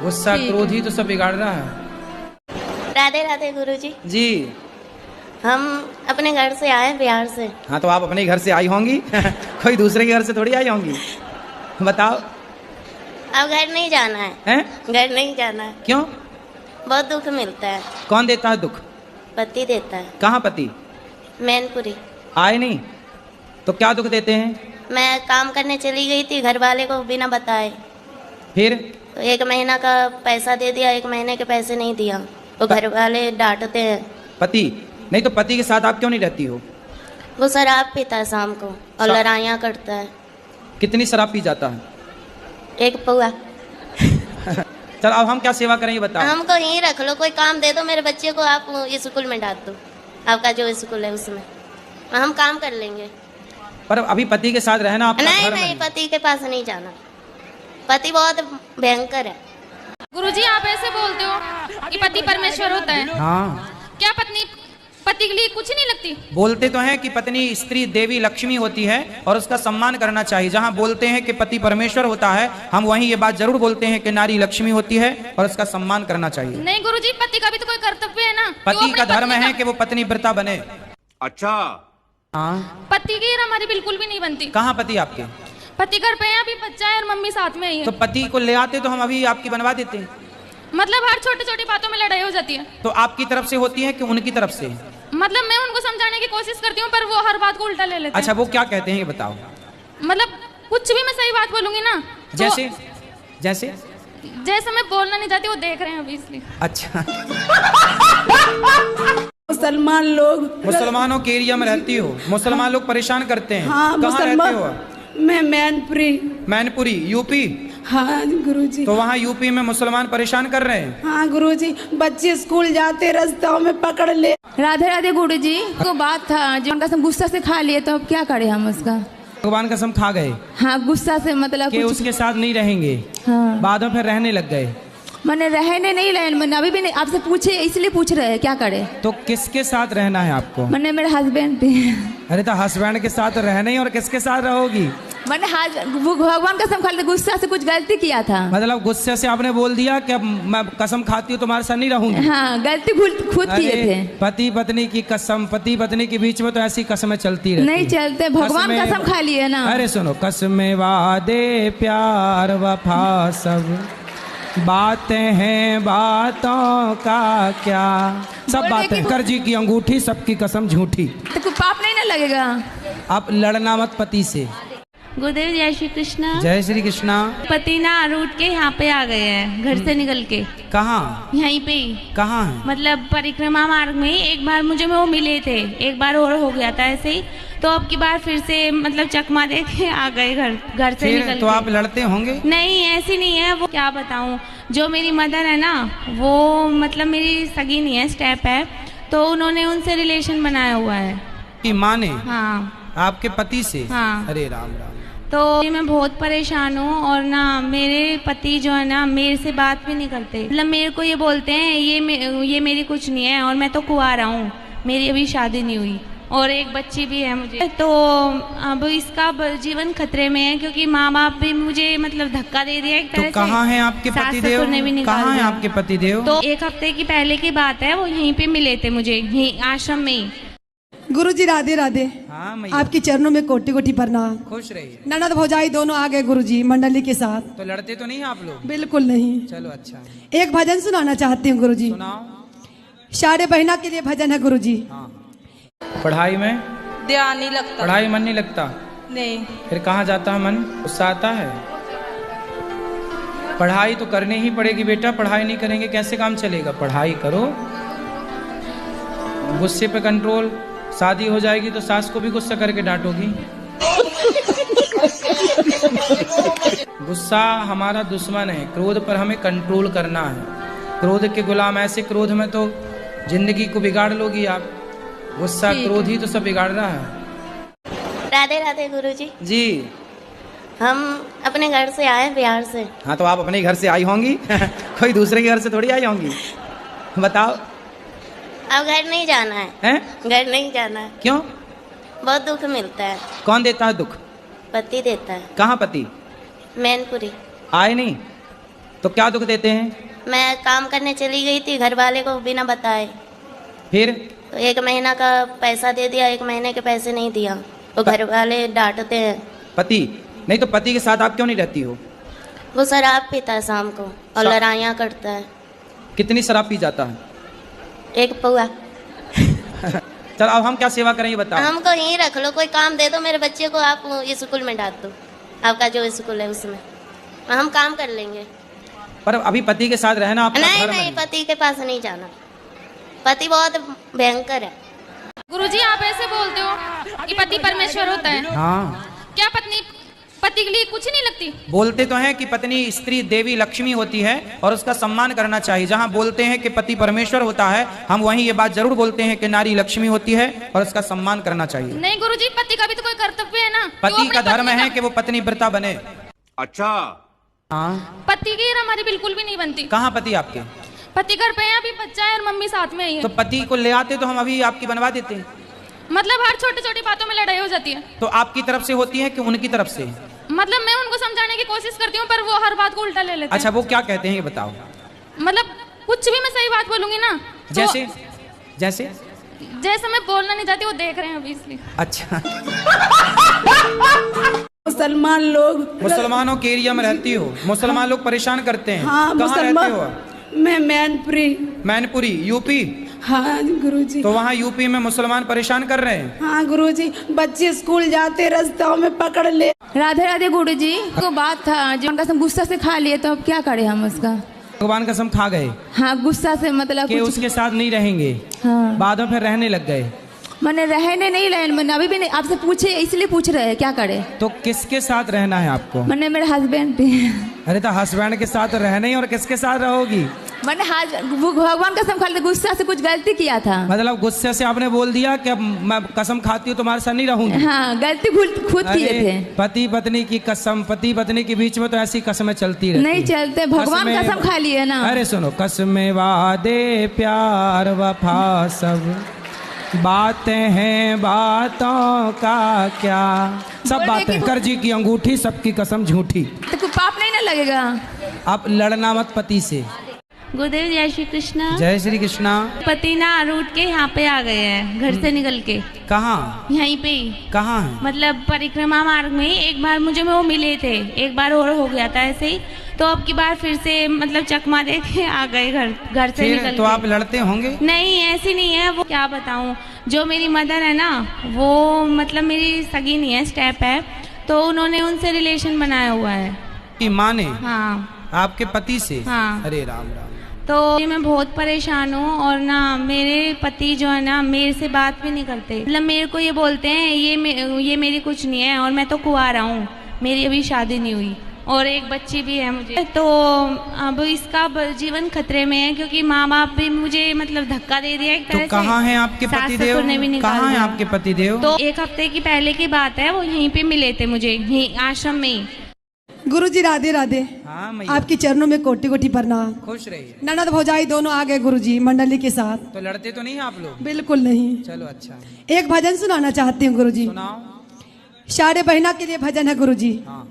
गुस्सा क्रोध ही तो सब बिगाड़ रहा है। राधे राधे गुरुजी। जी। हम अपने घर से आए, बिहार से। हाँ, तो आप अपने घर से आई होंगी कोई दूसरे के घर से थोड़ी आई होंगी। बताओ। अब घर नहीं जाना है। हैं? घर नहीं जाना है। क्यों? बहुत दुख मिलता है। कौन देता है दुख? पति देता है। कहाँ पति? मैनपुरी। आए नहीं तो क्या दुख देते हैं? मैं काम करने चली गई थी, घर वाले को बिना बताए। फिर? तो 1 महीना का पैसा दे दिया, 1 महीने के पैसे नहीं दिया, तो घर वाले डांटते हैं। पति नहीं तो पति के साथ आप क्यों नहीं रहती हो? वो शराब पीता है शाम को, और लड़ाइयाँ करता है। कितनी शराब पी जाता है? 1 पौआ। चल अब हम क्या सेवा करें ये बताओ। हमको यहीं रख लो, कोई काम दे दो, मेरे बच्चे को आप स्कूल में डाल दो, आपका जो स्कूल है उसमें, हम काम कर लेंगे। पर अभी पति के साथ रहना आपका नहीं धर्म है। नहीं, पति के पास नहीं जाना, पति बहुत भयंकर है। गुरुजी आप ऐसे बोलते हो कि पति परमेश्वर होता है। हाँ। क्या पत्नी पति के लिए कुछ नहीं लगती? बोलते तो हैं कि पत्नी स्त्री देवी लक्ष्मी होती है और उसका सम्मान करना चाहिए। जहाँ बोलते हैं कि पति परमेश्वर होता है, हम वहीं ये बात जरूर बोलते हैं कि नारी लक्ष्मी होती है और उसका सम्मान करना चाहिए। नहीं गुरुजी, पति का भी तो कोई कर्तव्य है ना। पति का धर्म है कि वो पत्नी व्रता बने। अच्छा। हाँ। पति की हमारी बिल्कुल भी नहीं बनती। कहाँ पति आपके? पति घर पे है, अभी बच्चा है और मम्मी साथ में ही है। तो पति को ले आते तो हम अभी आपकी बनवा देते। मतलब हर छोटी छोटी बातों में लड़ाई हो जाती है। तो आपकी तरफ से होती है कि उनकी तरफ से? मतलब मैं उनको समझाने की कोशिश करती हूँ, पर वो हर बात को उल्टा ले लेते हैं। अच्छा, वो क्या कहते हैं ये बताओ। मतलब कुछ भी मैं सही बात बोलूंगी ना तो जैसे जैसे जैसे मैं बोलना नहीं चाहती, वो देख रहे हैं अभी इसलिए। अच्छा। मुसलमान लोग, मुसलमानों के एरिया में रहती हो? मुसलमान लोग परेशान करते हैं। हाँ, कहाँ रहते हो? मैं मैनपुरी। मैनपुरी यूपी? हाँ गुरुजी। तो वहाँ यूपी में मुसलमान परेशान कर रहे हैं? हाँ गुरुजी, बच्चे स्कूल जाते रास्ताओं में पकड़ ले। राधे राधे गुरुजी। को बात था जो उनका गुस्सा से खा लिए, तो अब क्या करें हम उसका? भगवान कसम खा गए? हाँ, गुस्सा से मतलब कि उसके साथ नहीं रहेंगे। हाँ। बाद में फिर रहने लग गए? मैंने रहने नहीं रहे, मैंने अभी भी नहीं, आपसे पूछे इसलिए पूछ रहे हैं क्या करे। तो किसके साथ रहना है आपको? मैंने मेरे हस्बैंड थे। अरे तो हस्बैंड के साथ रहना ही, और किसके साथ रहोगी? मैंने वो भगवान कसम खा ली, गुस्सा से कुछ गलती किया था। मतलब गुस्से से आपने बोल दिया कि अब मैं कसम खाती हूँ तुम्हारे साथ नहीं रहूंगी। हाँ, गलती खुद किए थे। पति पत्नी की कसम, पति पत्नी के बीच में तो ऐसी कसमें चलती रहती नहीं चलते, भगवान कसम खा लिए ना। अरे सुनो, कसमें वादे प्यार वफा सब बातें हैं बातों का क्या, सब बोले बातें। कि- कर जी की अंगूठी सबकी कसम झूठी। तो कोई पाप नहीं ना लगेगा? आप लड़ना मत पति से। गुरुदेव जय श्री कृष्णा। जय श्री कृष्णा। पति ना रूठ के यहाँ पे आ गए हैं, घर से निकल के। कहाँ यहीं पे ही, कहाँ है? मतलब परिक्रमा मार्ग में ही। एक बार मुझे वो मिले थे, एक बार और हो गया था ऐसे ही, तो अब की बार फिर से मतलब चकमा दे के आ गए घर से फिर निकल तो के। आप लड़ते होंगे? नहीं, ऐसी नहीं है वो। क्या बताऊं, जो मेरी मदर है ना, वो मतलब मेरी सगी नहीं है, स्टेप है, तो उन्होंने उनसे रिलेशन बनाया हुआ है। कि माँ ने हाँ, आपके पति से? हाँ। अरे राम राम। तो मैं बहुत परेशान हूँ, और ना मेरे पति जो है ना, मेरे से बात भी नहीं करते। मतलब मेरे को ये बोलते हैं ये मेरी कुछ नहीं है, और मैं तो कुंवारा हूँ, मेरी अभी शादी नहीं हुई, और एक बच्ची भी है मुझे। तो अब इसका जीवन खतरे में है, क्योंकि माँ बाप भी मुझे मतलब धक्का दे दिया एक तो तरह से। कहाँ हैं आपके सास पतिदेव? ससुर ने भी निकाल कहाँ हैं दिया। आपके पतिदेव? तो एक हफ्ते की पहले की बात है, वो यहीं पे मिले थे मुझे, यहीं आश्रम में ही। गुरुजी राधे राधे। हाँ मैया। आपके चरणों में कोटि कोटि प्रणाम। खुश रहिए। ननद भौजाई दोनों आ गए गुरुजी मंडली के साथ। तो लड़ते तो नहीं आप लोग? बिल्कुल नहीं। चलो अच्छा। एक भजन सुनाना चाहती हूँ गुरुजी। सुनाओ। सारे बहना के लिए भजन है गुरुजी। हाँ। पढ़ाई में? ध्यान नहीं लगता। पढ़ाई मन नहीं लगता? नहीं। फिर कहाँ जाता है मन? गुस्सा आता है? पढ़ाई तो करनी ही पड़ेगी बेटा, पढ़ाई नहीं करेंगे कैसे काम चलेगा? पढ़ाई करो, गुस्से पे कंट्रोल। शादी हो जाएगी तो सास को भी गुस्सा करके डांटोगी। गुस्सा हमारा दुश्मन है, क्रोध पर हमें कंट्रोल करना है। क्रोध के गुलाम, ऐसे क्रोध में तो जिंदगी को बिगाड़ लोगी आप। गुस्सा क्रोध ही तो सब बिगाड़ रहा है। राधे राधे गुरुजी। जी हम अपने घर से आए, बिहार से। हाँ, तो आप अपने घर से आई होंगी कोई दूसरे के घर से थोड़ी आई होंगी। बताओ। अब घर नहीं जाना है। हैं? घर नहीं जाना है। क्यों? बहुत दुख मिलता है। कौन देता है दुख? पति देता है। कहाँ पति? मैनपुरी। आए नहीं तो क्या दुख देते हैं? मैं काम करने चली गई थी, घर वाले को बिना बताए। फिर? तो 1 महीना का पैसा दे दिया, 1 महीने के पैसे नहीं दिया, तो घर वाले डांटते हैं। पति नहीं तो पति के साथ आप क्यों नहीं रहती हो? वो शराब पीता है शाम को और लड़ाइयाँ करता है। कितनी शराब पी जाता है? 1 पौआ। चल अब हम क्या सेवा करें ये बताओ। हमको यहीं रख लो, कोई काम दे दो, मेरे बच्चे को आप स्कूल में डाल दो, आपका जो स्कूल है उसमें हम काम कर लेंगे। पर अभी पति के साथ रहना आपका नहीं धर्म नहीं, है। पति के पास नहीं जाना, पति बहुत भयंकर है। गुरुजी आप ऐसे बोलते हो कि पति परमेश्वर होता है, हाँ, क्या पत्नी पति के लिए कुछ नहीं लगती? बोलते तो हैं कि पत्नी स्त्री देवी लक्ष्मी होती है और उसका सम्मान करना चाहिए। जहाँ बोलते हैं कि पति परमेश्वर होता है, हम वहीं ये बात जरूर बोलते हैं कि नारी लक्ष्मी होती है और उसका सम्मान करना चाहिए। नहीं गुरुजी, पति का भी तो कोई कर्तव्य है ना। कि वो पति अपनी का धर्म पत्नी है कि वो पत्नी व्रता बने। अच्छा। हाँ। पति की हमारी बिल्कुल भी नहीं बनती। कहाँ पति आपके? पति घर पे है, अभी बच्चा है और मम्मी साथ में ही है। तो पति को ले आते तो हम अभी आपकी बनवा देते। मतलब हर छोटी छोटी बातों में लड़ाई हो जाती है। तो आपकी तरफ से होती है कि उनकी तरफ से? मतलब मैं उनको समझाने की कोशिश करती हूँ, पर वो हर बात को उल्टा ले लेते हैं। अच्छा, वो क्या कहते हैं ये बताओ। मतलब कुछ भी मैं सही बात बोलूंगी ना तो जैसे जैसे जैसे मैं बोलना नहीं चाहती, वो देख रहे हैं अभी इसलिए। अच्छा। मुसलमान लोग, मुसलमानों के एरिया में रहती हो? मुसलमान लोग परेशान करते हैं। हाँ कहाँ रहते मुसलमान। हो? मैं मैनपुरी। मैनपुरी यूपी? हाँ गुरुजी। तो वहाँ यूपी में मुसलमान परेशान कर रहे हैं। हाँ गुरुजी, बच्चे स्कूल जाते रास्तों में पकड़ ले। राधे राधे गुरुजी। को बात था जो उनका सब गुस्सा से खा लिए, तो अब क्या करें हम उसका? भगवान कसम खा गए हाँ, गुस्सा से मतलब कि कुछ। उसके साथ नहीं रहेंगे। हाँ, बाद में फिर रहने लग गए। मैंने रहने नहीं रहे, मैंने अभी भी नहीं, आपसे पूछे इसलिए पूछ रहे हैं क्या करे। तो किसके साथ रहना है आपको? मैंने मेरे हस्बैंड थे। अरे तो हस्बैंड के साथ रहना ही, और किसके साथ रहोगी? मैंने वो भगवान कसम खा ली, गुस्सा से कुछ गलती किया था। मतलब गुस्से से आपने बोल दिया कि अब मैं कसम खाती हूँ तुम्हारे साथ नहीं रहूंगी। हाँ, गलती खुद किए थे। पति पत्नी की कसम, पति पत्नी के बीच में तो ऐसी कसमें चलती रहती नहीं चलते, भगवान कसमें- कसम खा लिए ना। अरे सुनो, कसमें वादे प्यार वफा सब बातें हैं बातों का क्या, सब बोले बातें। कि- कर जी की अंगूठी सबकी कसम झूठी। तो कोई पाप नहीं ना लगेगा? आप लड़ना मत पति से। गुरुदेव जय श्री कृष्णा। जय श्री कृष्णा। पति ना रूठ के यहाँ पे आ गए हैं, घर से निकल के। कहाँ यहीं पे ही, कहाँ है? मतलब परिक्रमा मार्ग में ही। एक बार मुझे वो मिले थे, एक बार और हो गया था ऐसे ही, तो अब की बार फिर से मतलब चकमा दे के आ गए घर से फिर निकल तो के। आप लड़ते होंगे? नहीं ऐसी नहीं है वो, क्या बताऊं, जो मेरी मदर है ना वो मतलब मेरी सगी नहीं है, स्टेप है, तो उन्होंने उनसे रिलेशन बनाया हुआ है। कि माँ ने? हाँ। आपके पति से? हाँ। अरे राम राम। तो मैं बहुत परेशान हूँ और ना मेरे पति जो है ना मेरे से बात भी नहीं करते, मतलब मेरे को ये बोलते हैं ये मेरी कुछ नहीं है, और मैं तो कुंवारा हूँ, मेरी अभी शादी नहीं हुई और एक बच्ची भी है मुझे। तो अब इसका जीवन खतरे में है क्योंकि माँ बाप भी मुझे मतलब धक्का दे दिया एक तरह से। तो कहाँ हैं आपके पतिदेव? कहाँ हैं आपके पतिदेव? तो एक हफ्ते की पहले की बात है, वो यहीं पे मिले थे मुझे, यहीं आश्रम में ही। गुरुजी राधे राधे। हाँ मैया। आपके चरणों में कोटि कोटि प्रणाम। खुश रहिए। ननद भौजाई दोनों आ गए गुरुजी मंडली के साथ। तो लड़ते तो नहीं आप लोग? बिल्कुल नहीं। चलो अच्छा। एक भजन सुनाना चाहती हूँ गुरुजी। सुनाओ। सारे बहना के लिए भजन है गुरुजी। हाँ।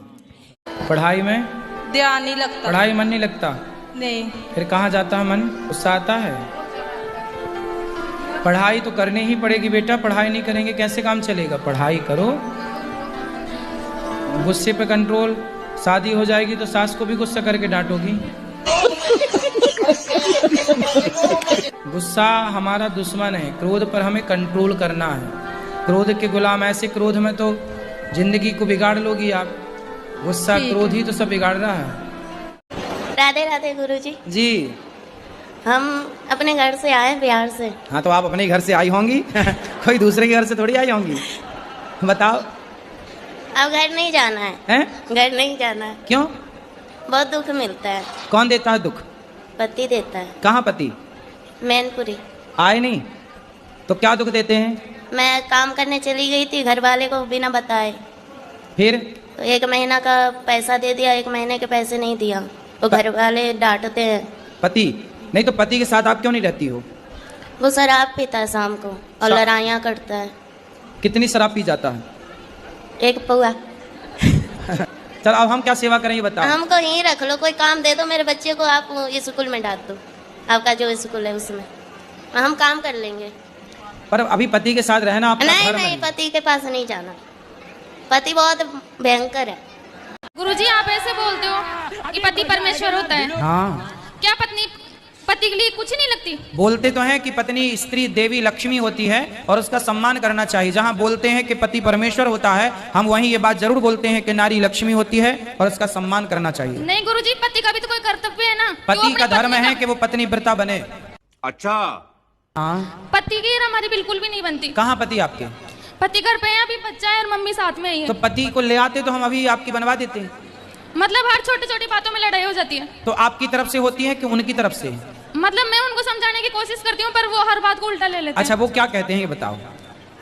पढ़ाई में? ध्यान नहीं लगता। पढ़ाई मन नहीं लगता? नहीं। फिर कहाँ जाता है मन? गुस्सा आता है? पढ़ाई तो करनी ही पड़ेगी बेटा, पढ़ाई नहीं करेंगे कैसे काम चलेगा? पढ़ाई करो, गुस्से पे कंट्रोल। शादी हो जाएगी तो सास को भी गुस्सा करके डांटोगी। गुस्सा हमारा दुश्मन है, क्रोध पर हमें कंट्रोल करना है। क्रोध के गुलाम, ऐसे क्रोध में तो जिंदगी को बिगाड़ लोगी आप। गुस्सा क्रोध ही तो सब बिगाड़ रहा है। राधे राधे गुरुजी। जी। हम अपने घर से आए बिहार से। हाँ तो आप अपने घर से आई होंगी कोई दूसरे के घर से थोड़ी आई होंगी। बताओ। अब घर नहीं जाना है। हैं? घर नहीं जाना है। क्यों? बहुत दुख मिलता है। कौन देता है दुख? पति देता है। कहाँ पति? मैनपुरी। आए नहीं तो क्या दुख देते हैं? मैं काम करने चली गई थी, घर वाले को बिना बताए। फिर? तो 1 महीना का पैसा दे दिया, 1 महीने के पैसे नहीं दिया, तो घर वाले डांटते हैं। पति नहीं तो पति के साथ आप क्यों नहीं रहती हो? वो शराब पीता है शाम को और लड़ाइयाँ करता है। कितनी शराब पी जाता है? 1 पौआ। चल अब हम क्या सेवा करें ये बताओ। हमको यहीं रख लो, कोई काम दे दो, मेरे बच्चे को आप स्कूल में डाल दो, आपका जो स्कूल है उसमें, हम काम कर लेंगे। पर अभी पति के साथ रहना आपका नहीं धर्म नहीं, है। पति के पास नहीं जाना, पति बहुत भयंकर है। गुरुजी आप ऐसे बोलते हो कि पति परमेश्वर होता है, हाँ। क्या पत्नी पति के लिए कुछ नहीं लगती? बोलते तो हैं कि पत्नी स्त्री देवी लक्ष्मी होती है और उसका सम्मान करना चाहिए। जहाँ बोलते हैं कि पति परमेश्वर होता है, हम वहीं ये बात जरूर बोलते हैं कि नारी लक्ष्मी होती है और उसका सम्मान करना चाहिए। नहीं गुरुजी, पति का भी तो कोई कर्तव्य है ना। पति का धर्म है कि वो पत्नी व्रता बने। अच्छा। हाँ। पति की हमारी बिल्कुल भी नहीं बनती। कहाँ पति आपके? पति घर पे है, अभी बच्चा है और मम्मी साथ में ही है। तो पति को ले आते तो हम अभी आपकी बनवा देते हैं। मतलब हर छोटी छोटी बातों में लड़ाई हो जाती है। तो आपकी तरफ से होती है कि उनकी तरफ से? मतलब मैं उनको समझाने की कोशिश करती हूँ पर वो हर बात को उल्टा ले लेते हैं। अच्छा वो क्या कहते हैं ये बताओ।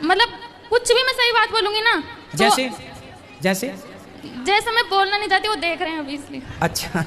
मतलब कुछ भी मैं सही बात बोलूंगी ना तो जैसे जैसे जैसे मैं बोलना नहीं चाहती, वो देख रहे हैं अभी इसलिए। अच्छा।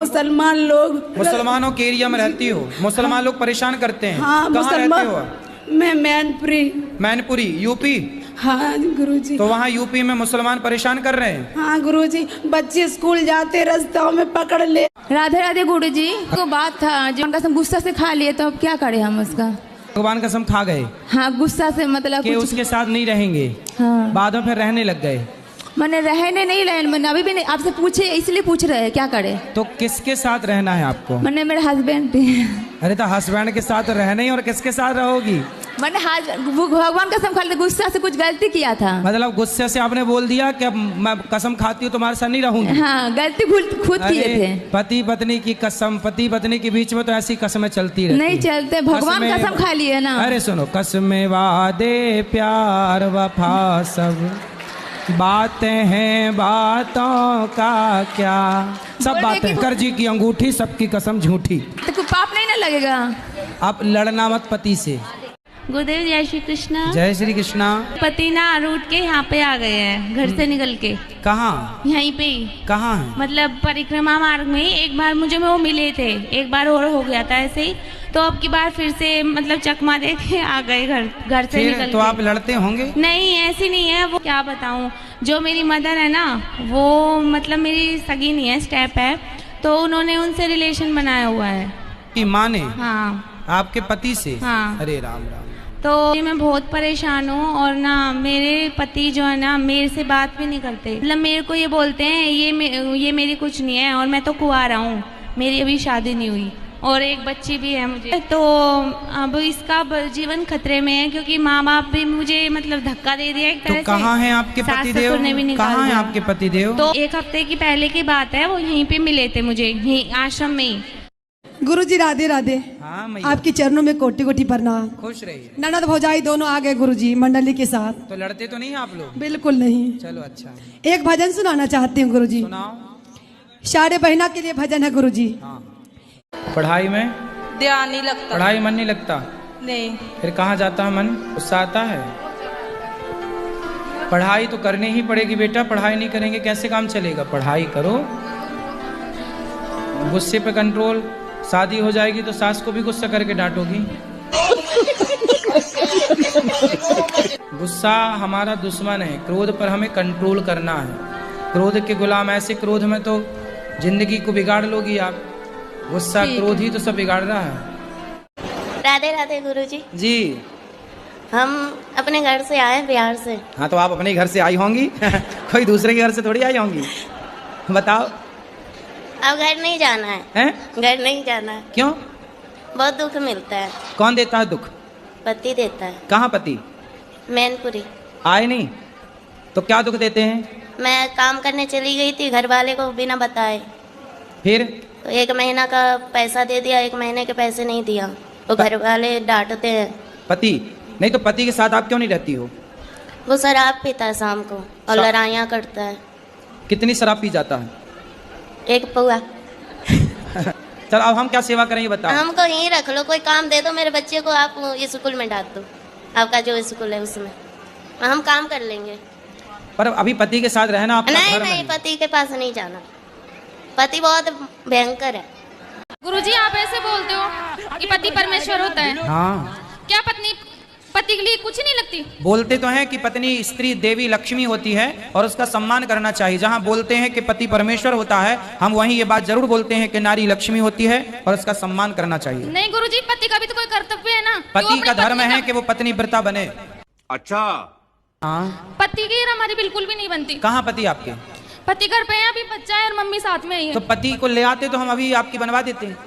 मुसलमान लोग, मुसलमानों के एरिया में रहती हो, मुसलमान लोग परेशान करते हैं। हाँ कहाँ मुसलमान। रहते हो? मैं मैनपुरी। मैनपुरी यूपी? हाँ गुरुजी। तो वहाँ यूपी में मुसलमान परेशान कर रहे हैं। हाँ गुरुजी, बच्चे स्कूल जाते रास्तों में पकड़ ले। राधे राधे गुरुजी। को बात था जो उनका सब गुस्सा से खा लिए, तो अब क्या करें हम उसका? भगवान कसम खा गए हाँ गुस्सा से मतलब कि कुछ। उसके साथ नहीं रहेंगे। हाँ बाद में फिर रहने लग गए। मैंने रहने नहीं रहे, मैंने अभी भी नहीं, आपसे पूछे इसलिए पूछ रहे हैं क्या करे। तो किसके साथ रहना है आपको? मैंने मेरे हस्बैंड थे। अरे तो हस्बैंड के साथ रहना ही, और किसके साथ रहोगी? मैंने वो भगवान कसम खा ली, गुस्सा से कुछ गलती किया था। मतलब गुस्से से आपने बोल दिया कि अब मैं कसम खाती हूँ तुम्हारे साथ नहीं रहूंगी। हाँ गलती खुद किए थे। पति पत्नी की कसम, पति पत्नी के बीच में तो ऐसी कसमें चलती रहती नहीं चलते, भगवान कसम खा लिए ना। अरे सुनो, कसमें वादे प्यार वफा सब बातें हैं, बातों का क्या, सब बातें। कर जी की अंगूठी, सबकी कसम झूठी। तो कोई पाप नहीं ना लगेगा? आप लड़ना मत पति से। गुरुदेव जय श्री कृष्णा। जय श्री कृष्णा। पति ना रूठ के यहाँ पे आ गए हैं, घर से निकल के। कहाँ? यहीं पे ही। कहाँ है? मतलब परिक्रमा मार्ग में एक बार मुझे वो मिले थे, एक बार और हो गया था ऐसे ही, तो अब की बार फिर से मतलब चकमा दे के आ गए घर से निकल तो के। आप लड़ते होंगे? नहीं ऐसी नहीं है वो, क्या बताऊं, जो मेरी मदर है ना वो मतलब मेरी सगी नहीं है, स्टेप है, तो उन्होंने उनसे रिलेशन बनाया हुआ है। कि माँ ने? हाँ। आपके पति से? हाँ। अरे राम राम। तो मैं बहुत परेशान हूँ और ना मेरे पति जो है ना मेरे से बात भी नहीं करते। मतलब मेरे को ये बोलते हैं ये मेरी कुछ नहीं है और मैं तो कुंवारा हूँ, मेरी अभी शादी नहीं हुई और एक बच्ची भी है मुझे। तो अब इसका जीवन खतरे में है क्योंकि माँ बाप भी मुझे मतलब धक्का दे दिया एक तरह से। तो कहाँ हैं आपके पतिदेव? कहाँ हैं आपके पतिदेव? तो एक हफ्ते की पहले की बात है, वो यहीं पे मिले थे मुझे, यहीं आश्रम में ही। गुरुजी राधे राधे। हाँ मैया, आपके चरणों में कोटि कोटि प्रणाम। खुश रहिए। ननद भौजाई दोनों आ गए गुरुजी मंडली के साथ। तो लड़ते तो नहीं हैं आप लोग? बिल्कुल नहीं। चलो अच्छा, एक भजन सुनाना चाहती हूँ गुरुजी। सुनाओ। सारे बहना के लिए भजन है गुरुजी। हाँ। पढ़ाई में ध्यान नहीं लगता। पढ़ाई मन नहीं लगता? नहीं। फिर कहाँ जाता है मन? गुस्सा आता है? पढ़ाई तो करनी ही पड़ेगी बेटा, पढ़ाई नहीं करेंगे कैसे काम चलेगा? पढ़ाई करो, गुस्से पे कंट्रोल। शादी हो जाएगी तो सास को भी गुस्सा करके डांटोगी। गुस्सा हमारा दुश्मन है, क्रोध पर हमें कंट्रोल करना है। क्रोध के गुलाम, ऐसे क्रोध में तो जिंदगी को बिगाड़ लोगी आप। गुस्सा क्रोध ही तो सब बिगाड़ रहा है। राधे राधे गुरुजी। जी हम अपने घर से आए बिहार से। हाँ, तो आप अपने घर से आई होंगी कोई दूसरे के घर से थोड़ी आई होंगी। बताओ। अब घर नहीं जाना है। हैं? घर नहीं जाना है। क्यों? बहुत दुख मिलता है। कौन देता है दुख? पति देता है। कहाँ पति? मैनपुरी। आए नहीं तो क्या दुख देते हैं? मैं काम करने चली गई थी, घर वाले को बिना बताए। फिर तो 1 महीना का पैसा दे दिया, 1 महीने के पैसे नहीं दिया तो घर वाले डांटते हैं। पति नहीं तो पति के साथ आप क्यों नहीं रहती हो? वो शराब पीता है शाम को और लड़ाइयाँ करता है। कितनी शराब पी जाता है? 1 पौआ। चल अब हम क्या सेवा करें ये बताओ। हमको यहीं रख लो, कोई काम दे दो, मेरे बच्चे को आप स्कूल में डाल दो, आपका जो स्कूल है उसमें हम काम कर लेंगे। पर अभी पति के साथ रहना आपका नहीं धर्म नहीं, है। पति के पास नहीं जाना, पति बहुत भयंकर है। गुरुजी आप ऐसे बोलते हो कि पति परमेश्वर होता है। हाँ, क्या पत्नी पति के लिए कुछ नहीं लगती? बोलते तो हैं कि पत्नी स्त्री देवी लक्ष्मी होती है और उसका सम्मान करना चाहिए। जहाँ बोलते हैं कि पति परमेश्वर होता है, हम वहीं ये बात जरूर बोलते हैं कि नारी लक्ष्मी होती है और उसका सम्मान करना चाहिए। नहीं गुरुजी, पति का भी तो कोई कर्तव्य है ना। पति का धर्म है कि वो पत्नी व्रता बने। अच्छा। हाँ, पति की हमारी बिल्कुल भी नहीं बनती। कहाँ पति आपके? पति घर पे है, अभी बच्चा है और मम्मी साथ में ही है। तो पति को ले आते तो हम अभी आपकी बनवा देते हैं।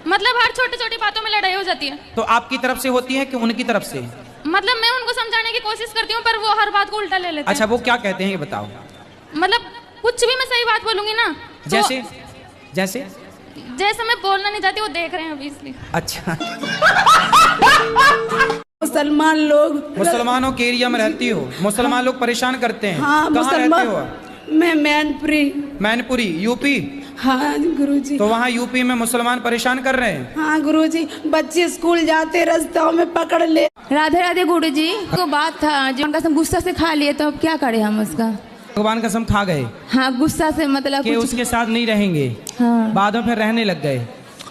मतलब हर छोटी छोटी बातों में लड़ाई हो जाती है। तो आपकी तरफ से होती है कि उनकी तरफ से? मतलब मैं उनको समझाने की कोशिश करती हूँ पर वो हर बात को उल्टा ले लेते हैं। अच्छा, वो क्या कहते हैं ये बताओ। मतलब कुछ भी मैं सही बात बोलूंगी ना तो जैसे जैसे जैसे मैं बोलना नहीं चाहती, वो देख रहे हैं अभी इसलिए। अच्छा, मुसलमान लोग, मुसलमानों के एरिया में रहती हो? मुसलमान लोग परेशान करते हैं। हाँ कहाँ मुसलमान। रहते हो? मैं मैनपुरी। मैनपुरी यूपी? हाँ गुरुजी। तो वहाँ यूपी में मुसलमान परेशान कर रहे हैं? हाँ गुरुजी, बच्चे स्कूल जाते रास्ताओं में पकड़ ले। राधे राधे गुरुजी। को बात था जो उनका गुस्सा से खा लिए, तो अब क्या करें हम उसका? भगवान कसम खा गए हाँ, गुस्सा से मतलब कि उसके साथ नहीं रहेंगे। हाँ, बाद में फिर रहने लग गए।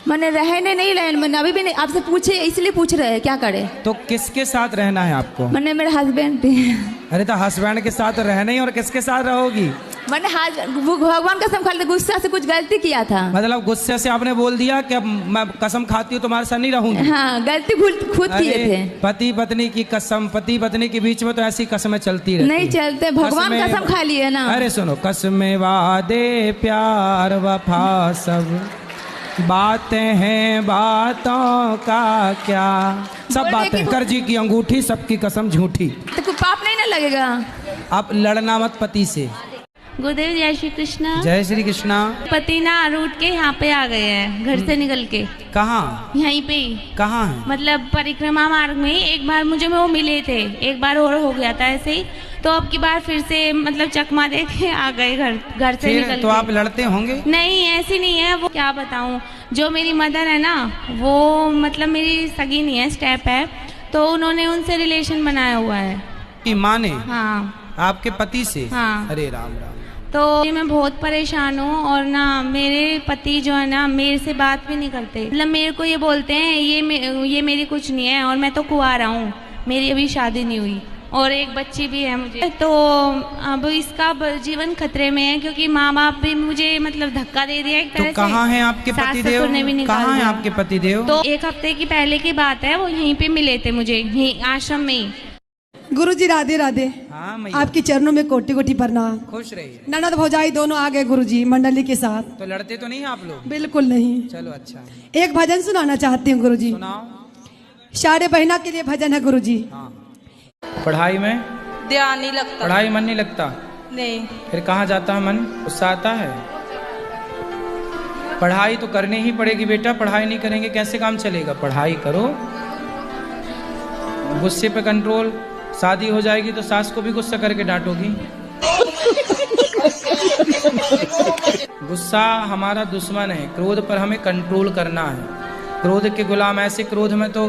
मैंने रहने नहीं रहे, मैंने अभी भी नहीं, आपसे पूछे इसलिए पूछ रहे हैं क्या करे। तो किसके साथ रहना है आपको? मैंने मेरे हस्बैंड थे। अरे तो हस्बैंड के साथ रहना ही, और किसके साथ रहोगी? मैंने वो भगवान कसम खा ली, गुस्सा से कुछ गलती किया था। मतलब गुस्से से आपने बोल दिया कि अब मैं कसम खाती हूँ तुम्हारे साथ नहीं रहूंगी। हाँ, गलती खुद किए थे। पति पत्नी की कसम, पति पत्नी के बीच में तो ऐसी कसमें चलती रहती नहीं चलते, भगवान कसम खा लिए ना। अरे सुनो, कसमें वादे प्यार वफा सब बातें हैं, बातों का क्या। सब बातें, कर्जी की अंगूठी, सबकी कसम झूठी। तो कोई पाप नहीं ना लगेगा? आप लड़ना मत पति से। गुरुदेव जय श्री कृष्णा। जय श्री कृष्णा। पति ना रूट के यहाँ पे आ गए हैं, घर से निकल के। कहाँ? यहीं पे ही। कहाँ है? मतलब परिक्रमा मार्ग में एक बार मुझे वो मिले थे, एक बार और हो गया था ऐसे ही, तो अब की बार फिर से मतलब चकमा दे के आ गए घर से निकल तो आप लड़ते होंगे? नहीं, ऐसी नहीं है। वो क्या बताऊँ, जो मेरी मदर है ना, वो मतलब मेरी सगी नहीं है, स्टेप है, तो उन्होंने उनसे रिलेशन बनाया हुआ है। कि माँ ने? हाँ। आपके पति से? हाँ। अरे राम राम। तो मैं बहुत परेशान हूँ और ना मेरे पति जो है ना मेरे से बात भी नहीं करते। मतलब मेरे को ये बोलते हैं ये मेरी कुछ नहीं है और मैं तो कुंवारा हूँ, मेरी अभी शादी नहीं हुई और एक बच्ची भी है मुझे। तो अब इसका जीवन खतरे में है क्योंकि माँ बाप भी मुझे मतलब धक्का दे दिया एक तरह तो से। कहाँ हैं आपके सास पतिदेव? ससुर ने भी निकाल कहाँ हैं दिया। आपके पतिदेव? तो एक हफ्ते की पहले की बात है, वो यहीं पे मिले थे मुझे, यहीं आश्रम में ही। गुरुजी राधे राधे। हाँ मैया, आपके चरणों में कोटि कोटि प्रणाम। खुश रहिए। ननद भौजाई दोनों आ गए गुरुजी मंडली के साथ। तो लड़ते तो नहीं आप लोग? बिल्कुल नहीं। चलो अच्छा, एक भजन सुनाना चाहती हूँ गुरुजी। सुनाओ। सारे बहना के लिए भजन है गुरुजी। हाँ। पढ़ाई में ध्यान नहीं लगता। पढ़ाई मन नहीं लगता, नहीं। फिर कहाँ जाता है मन? गुस्सा आता है? पढ़ाई तो करनी ही पड़ेगी बेटा, पढ़ाई नहीं करेंगे कैसे काम चलेगा? पढ़ाई करो, गुस्से पे कंट्रोल। शादी हो जाएगी तो सास को भी गुस्सा करके डांटोगी। गुस्सा हमारा दुश्मन है, क्रोध पर हमें कंट्रोल करना है। क्रोध के गुलाम, ऐसे क्रोध में तो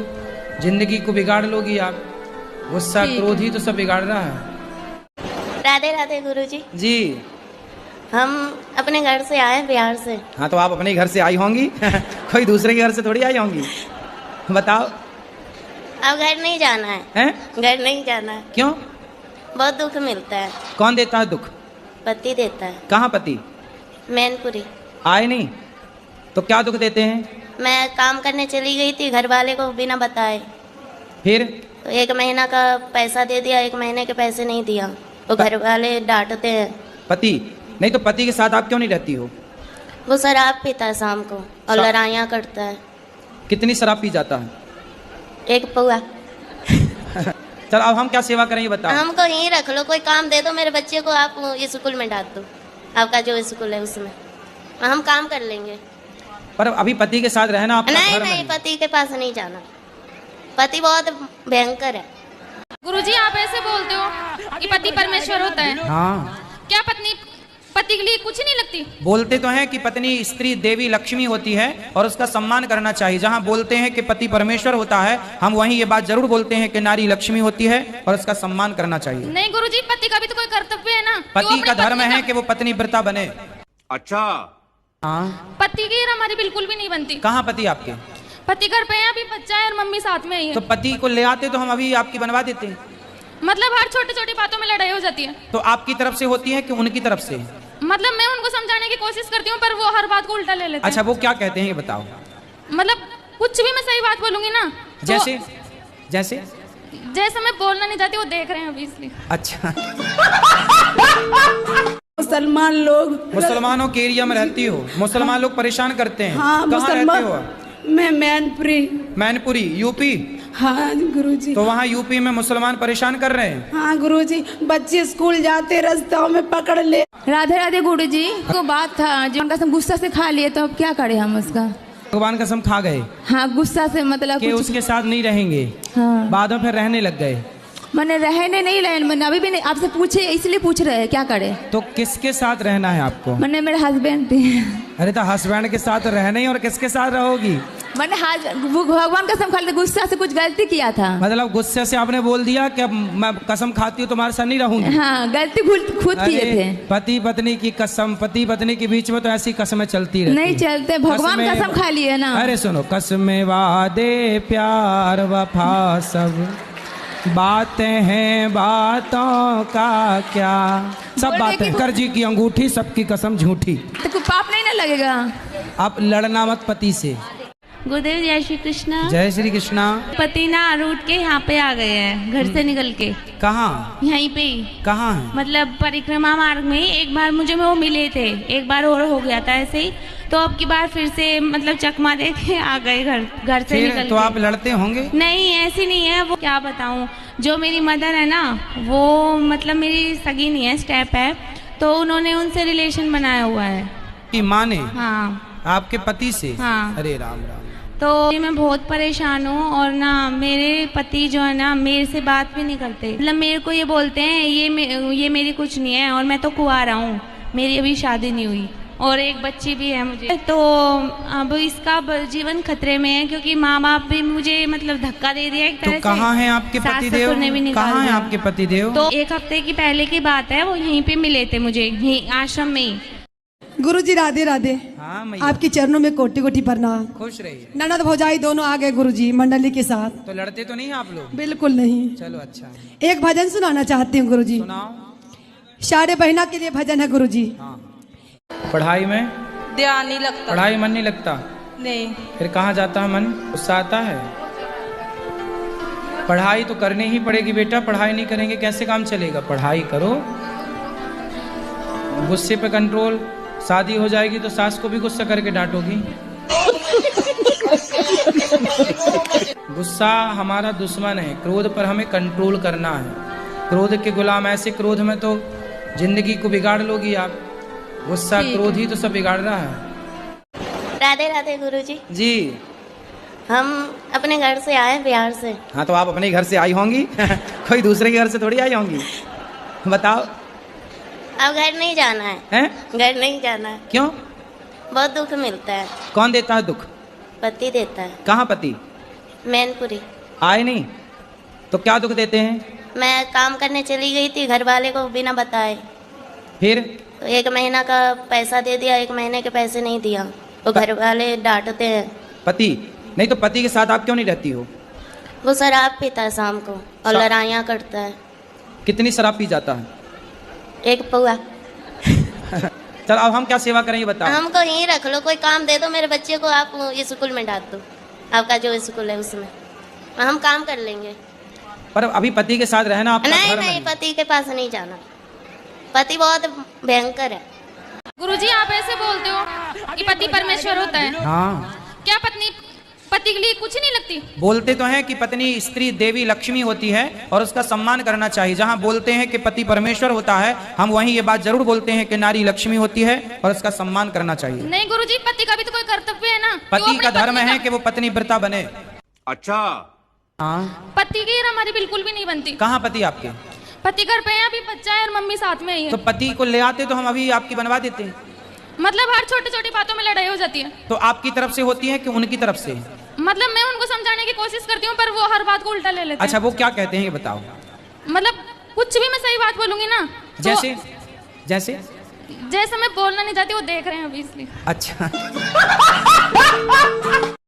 जिंदगी को बिगाड़ लोगी आप। गुस्सा क्रोध ही तो सब बिगाड़ रहा है। राधे राधे गुरुजी। जी हम अपने घर से आए बिहार से। हाँ, तो आप अपने घर से आई होंगी कोई दूसरे के घर से थोड़ी आई होंगी। बताओ। अब घर नहीं जाना है। हैं? घर नहीं जाना है। क्यों? बहुत दुख मिलता है। कौन देता है दुख? पति देता है। कहाँ पति? मैनपुरी। आए नहीं तो क्या दुख देते हैं? मैं काम करने चली गई थी, घर वाले को बिना बताए। फिर तो 1 महीना का पैसा दे दिया, 1 महीने के पैसे नहीं दिया तो घर वाले डांटते हैं। पति नहीं तो पति के साथ आप क्यों नहीं रहती हो? वो शराब पीता है शाम को और लड़ाइयाँ करता है। कितनी शराब पी जाता है? 1 पौआ। चल अब हम क्या सेवा करें ये बताओ। हमको यहीं रख लो, कोई काम दे दो, मेरे बच्चे को आप स्कूल में डाल दो, आपका जो स्कूल है उसमें हम काम कर लेंगे। पर अभी पति के साथ रहना आपका नहीं धर्म नहीं, है। पति के पास नहीं जाना, पति बहुत भयंकर है। गुरुजी आप ऐसे बोलते हो कि पति परमेश्वर होता है, हाँ, क्या पत्नी पति के लिए कुछ नहीं लगती? बोलते तो हैं कि पत्नी स्त्री देवी लक्ष्मी होती है और उसका सम्मान करना चाहिए। जहाँ बोलते हैं कि पति परमेश्वर होता है, हम वहीं ये बात जरूर बोलते हैं कि नारी लक्ष्मी होती है और उसका सम्मान करना चाहिए। नहीं गुरुजी, पति का भी तो कोई कर्तव्य है ना। पति का धर्म है कि वो पत्नी व्रता बने। अच्छा। हाँ, पति की हमारी बिल्कुल भी नहीं बनती। कहाँ पति आपके? पति घर पे है, अभी बच्चा है और मम्मी साथ में ही है। तो पति को ले आते तो हम अभी आपकी बनवा देते। मतलब हर छोटी छोटी बातों में लड़ाई हो जाती है। तो आपकी तरफ से होती है कि उनकी तरफ से? मतलब मैं उनको समझाने की कोशिश करती हूँ पर वो हर बात को उल्टा ले लेते अच्छा, वो क्या कहते हैं ये बताओ। हैं। मतलब कुछ भी मैं सही बात बोलूंगी ना तो जैसे जैसे जैसे मैं बोलना नहीं चाहती वो देख रहे हैं अभी इसलिए। अच्छा, मुसलमान लोग, मुसलमानों के एरिया में रहती हो, मुसलमान लोग परेशान करते हैं। हाँ कहाँ मुसलमान। रहते हो? मैं मैनपुरी। मैनपुरी यूपी। हाँ गुरुजी। तो वहाँ यूपी में मुसलमान परेशान कर रहे हैं। हाँ गुरुजी, बच्चे स्कूल जाते रास्ताओं में पकड़ ले। राधे राधे गुरुजी। को बात था जो उनका सब गुस्सा से खा लिए, तो अब क्या करें हम उसका? भगवान कसम खा गए हाँ, गुस्सा से मतलब कि कुछ। उसके साथ नहीं रहेंगे। हाँ, बाद में फिर रहने लग गए। मैंने रहने नहीं रहे, मैंने अभी भी नहीं, आपसे पूछे इसलिए पूछ रहे हैं क्या करे। तो किसके साथ रहना है आपको? मैंने मेरे हस्बैंड थे। अरे तो हस्बैंड के साथ रहना ही, और किसके साथ रहोगी? मैंने वो भगवान कसम खा ली, गुस्सा से कुछ गलती किया था। मतलब गुस्से से आपने बोल दिया कि अब मैं कसम खाती हूँ तुम्हारे साथ नहीं रहूंगी। हाँ, गलती खुद किए थे। पति पत्नी की कसम, पति पत्नी के बीच में तो ऐसी कसमें चलती रहती नहीं चलते, भगवान कसमें- कसम खा लिए ना। अरे सुनो, कसमें वादे प्यार वफा सब बातें हैं, बातों का क्या। सब बोले बातें, कि- कर जी की अंगूठी सबकी कसम झूठी। तो कोई पाप नहीं ना लगेगा? आप लड़ना मत पति से। गुरुदेव जय श्री कृष्णा। जय श्री कृष्णा। पति ना रूट के यहाँ पे आ गए हैं, घर से निकल के कहाँ? यहीं पे ही, कहाँ है? मतलब परिक्रमा मार्ग में। एक बार मुझे वो मिले थे, एक बार और हो गया था ऐसे ही, तो अब की बार फिर से मतलब चकमा दे के आ गए घर से फिर निकल तो के। आप लड़ते होंगे? नहीं, ऐसी नहीं है वो, क्या बताऊं। जो मेरी मदर है ना, वो मतलब मेरी सगी नहीं है, स्टेप है, तो उन्होंने उनसे रिलेशन बनाया हुआ है। कि माँ ने? हाँ। आपके पति से? हाँ। अरे राम राम। तो मैं बहुत परेशान हूँ और ना मेरे पति जो है ना मेरे से बात भी नहीं करते। मतलब मेरे को ये बोलते हैं ये मेरी कुछ नहीं है, और मैं तो कुंवारा हूँ, मेरी अभी शादी नहीं हुई और एक बच्ची भी है मुझे। तो अब इसका जीवन खतरे में है क्योंकि माँ बाप भी मुझे मतलब धक्का दे दिया एक तरह तो कहाँ से। हैं आपके सास पतिदेव? ससुर ने भी निकाल कहाँ हैं दिया। आपके पतिदेव? तो 1 हफ्ते की पहले की बात है, वो यहीं पे मिले थे मुझे, यहीं आश्रम में ही। गुरुजी राधे राधे। हाँ हाँ मैया, आपके चरणों में कोटि कोटि प्रणाम। खुश रहिए। ननद भौजाई दोनों आ गए गुरुजी मंडली के साथ। तो लड़ते तो नहीं आप लोग? बिल्कुल नहीं। चलो अच्छा है। एक भजन सुनाना चाहती हूँ गुरुजी। सुनाओ। सारे बहना के लिए भजन है गुरुजी। हाँ। पढ़ाई में ध्यान नहीं लगता। पढ़ाई मन नहीं लगता, नहीं। फिर कहाँ जाता है मन? गुस्सा आता है। पढ़ाई तो करनी ही पड़ेगी बेटा, पढ़ाई नहीं करेंगे कैसे काम चलेगा? पढ़ाई करो, गुस्से पे कंट्रोल। शादी हो जाएगी तो सास को भी गुस्सा करके डांटोगी। गुस्सा हमारा दुश्मन है, क्रोध पर हमें कंट्रोल करना है। क्रोध के गुलाम, ऐसे क्रोध में तो जिंदगी को बिगाड़ लोगी आप। गुस्सा क्रोध ही तो सब बिगाड़ रहा है। राधे राधे गुरुजी। जी हम अपने घर से आए बिहार से। हाँ, तो आप अपने घर से आई होंगी कोई दूसरे के घर से थोड़ी आई होंगी। बताओ। अब घर नहीं जाना है। हैं? घर नहीं जाना है। क्यों? बहुत दुख मिलता है। कौन देता है दुख? पति देता है। कहाँ पति? मैनपुरी। आए नहीं तो क्या दुख देते हैं? मैं काम करने चली गई थी, घर वाले को बिना बताए। फिर तो 1 महीना का पैसा दे दिया, 1 महीने के पैसे नहीं दिया तो घर वाले डांटते हैं। पति नहीं तो पति के साथ आप क्यों नहीं रहती हो? वो शराब पीता है शाम को और लड़ाइयाँ करता है। कितनी शराब पी जाता है? 1 पौआ। चल अब हम क्या सेवा करें ये बताओ। हमको यहीं रख लो, कोई काम दे दो, मेरे बच्चे को आप स्कूल में डाल दो, आपका जो स्कूल है उसमें हम काम कर लेंगे। पर अभी पति के साथ रहना आपका नहीं धर्म नहीं, है। पति के पास नहीं जाना, पति बहुत भयंकर है। गुरुजी आप ऐसे बोलते हो कि पति परमेश्वर होता है, हाँ, क्या पत्नी पति के लिए कुछ नहीं लगती? बोलते तो हैं कि पत्नी स्त्री देवी लक्ष्मी होती है और उसका सम्मान करना चाहिए। जहाँ बोलते हैं कि पति परमेश्वर होता है, हम वहीं ये बात जरूर बोलते हैं कि नारी लक्ष्मी होती है और उसका सम्मान करना चाहिए। नहीं गुरुजी, पति का भी तो कोई कर्तव्य है ना। पति का धर्म है कि वो पत्नी व्रता बने। अच्छा। हाँ। पति की हमारी बिल्कुल भी नहीं बनती। कहाँ पति आपके? पति घर पे है, अभी बच्चा है और मम्मी साथ में ही है। तो पति को ले आते तो हम अभी आपकी बनवा देते हैं। मतलब हर छोटी छोटी बातों में लड़ाई हो जाती है। तो आपकी तरफ से होती है कि उनकी तरफ से? मतलब मैं उनको समझाने की कोशिश करती हूँ पर वो हर बात को उल्टा ले लेते हैं। अच्छा, वो क्या कहते हैं ये बताओ। मतलब कुछ भी मैं सही बात बोलूंगी ना तो जैसे जैसे जैसे मैं बोलना नहीं चाहती, वो देख रहे हैं अभी इसलिए। अच्छा।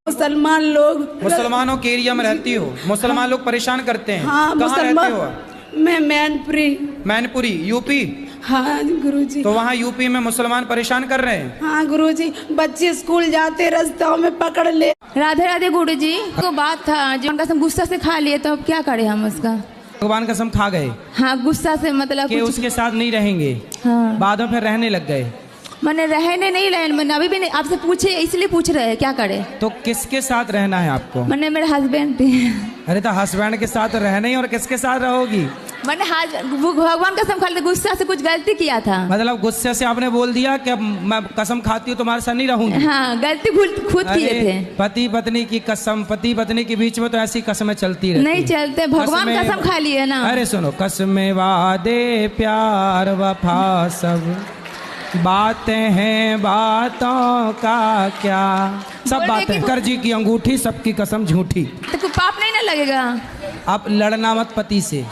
मुसलमान लोग, मुसलमानों के एरिया में रहती हो, मुसलमान लोग परेशान करते हैं। हाँ कहाँ रहते मुसलमान। हो? मैं मैनपुरी। मैनपुरी यूपी? हाँ गुरुजी। तो वहाँ यूपी में मुसलमान परेशान कर रहे हैं। हाँ गुरुजी, बच्चे स्कूल जाते रास्तों में पकड़ ले। राधे राधे गुरुजी। को बात था जो उनका गुस्सा से खा लिए, तो अब क्या करें हम उसका? भगवान कसम खा गए हाँ, गुस्सा से मतलब कि कुछ। उसके साथ नहीं रहेंगे। हाँ, बाद में फिर रहने लग गए। मैंने रहने नहीं रहे, मैंने अभी भी नहीं, आपसे पूछे इसलिए पूछ रहे हैं क्या करे। तो किसके साथ रहना है आपको? मैंने मेरे हस्बैंड थे। अरे तो हस्बैंड के साथ रहना ही, और किसके साथ रहोगी? मैंने वो भगवान कसम खा ली, गुस्सा से कुछ गलती किया था। मतलब गुस्से से आपने बोल दिया कि अब मैं कसम खाती हूँ तुम्हारे साथ नहीं रहूंगी। हाँ, गलती खुद किए थे। पति पत्नी की कसम, पति पत्नी के बीच में तो ऐसी कसमें चलती रहती नहीं चलते, भगवान कसम खा लिए ना। अरे सुनो, कसमें वादे प्यार वफा सब बातें हैं, बातों का क्या, सब बातें। कर जी की अंगूठी, सबकी कसम झूठी। तो कोई पाप नहीं ना लगेगा? आप लड़ना मत पति से।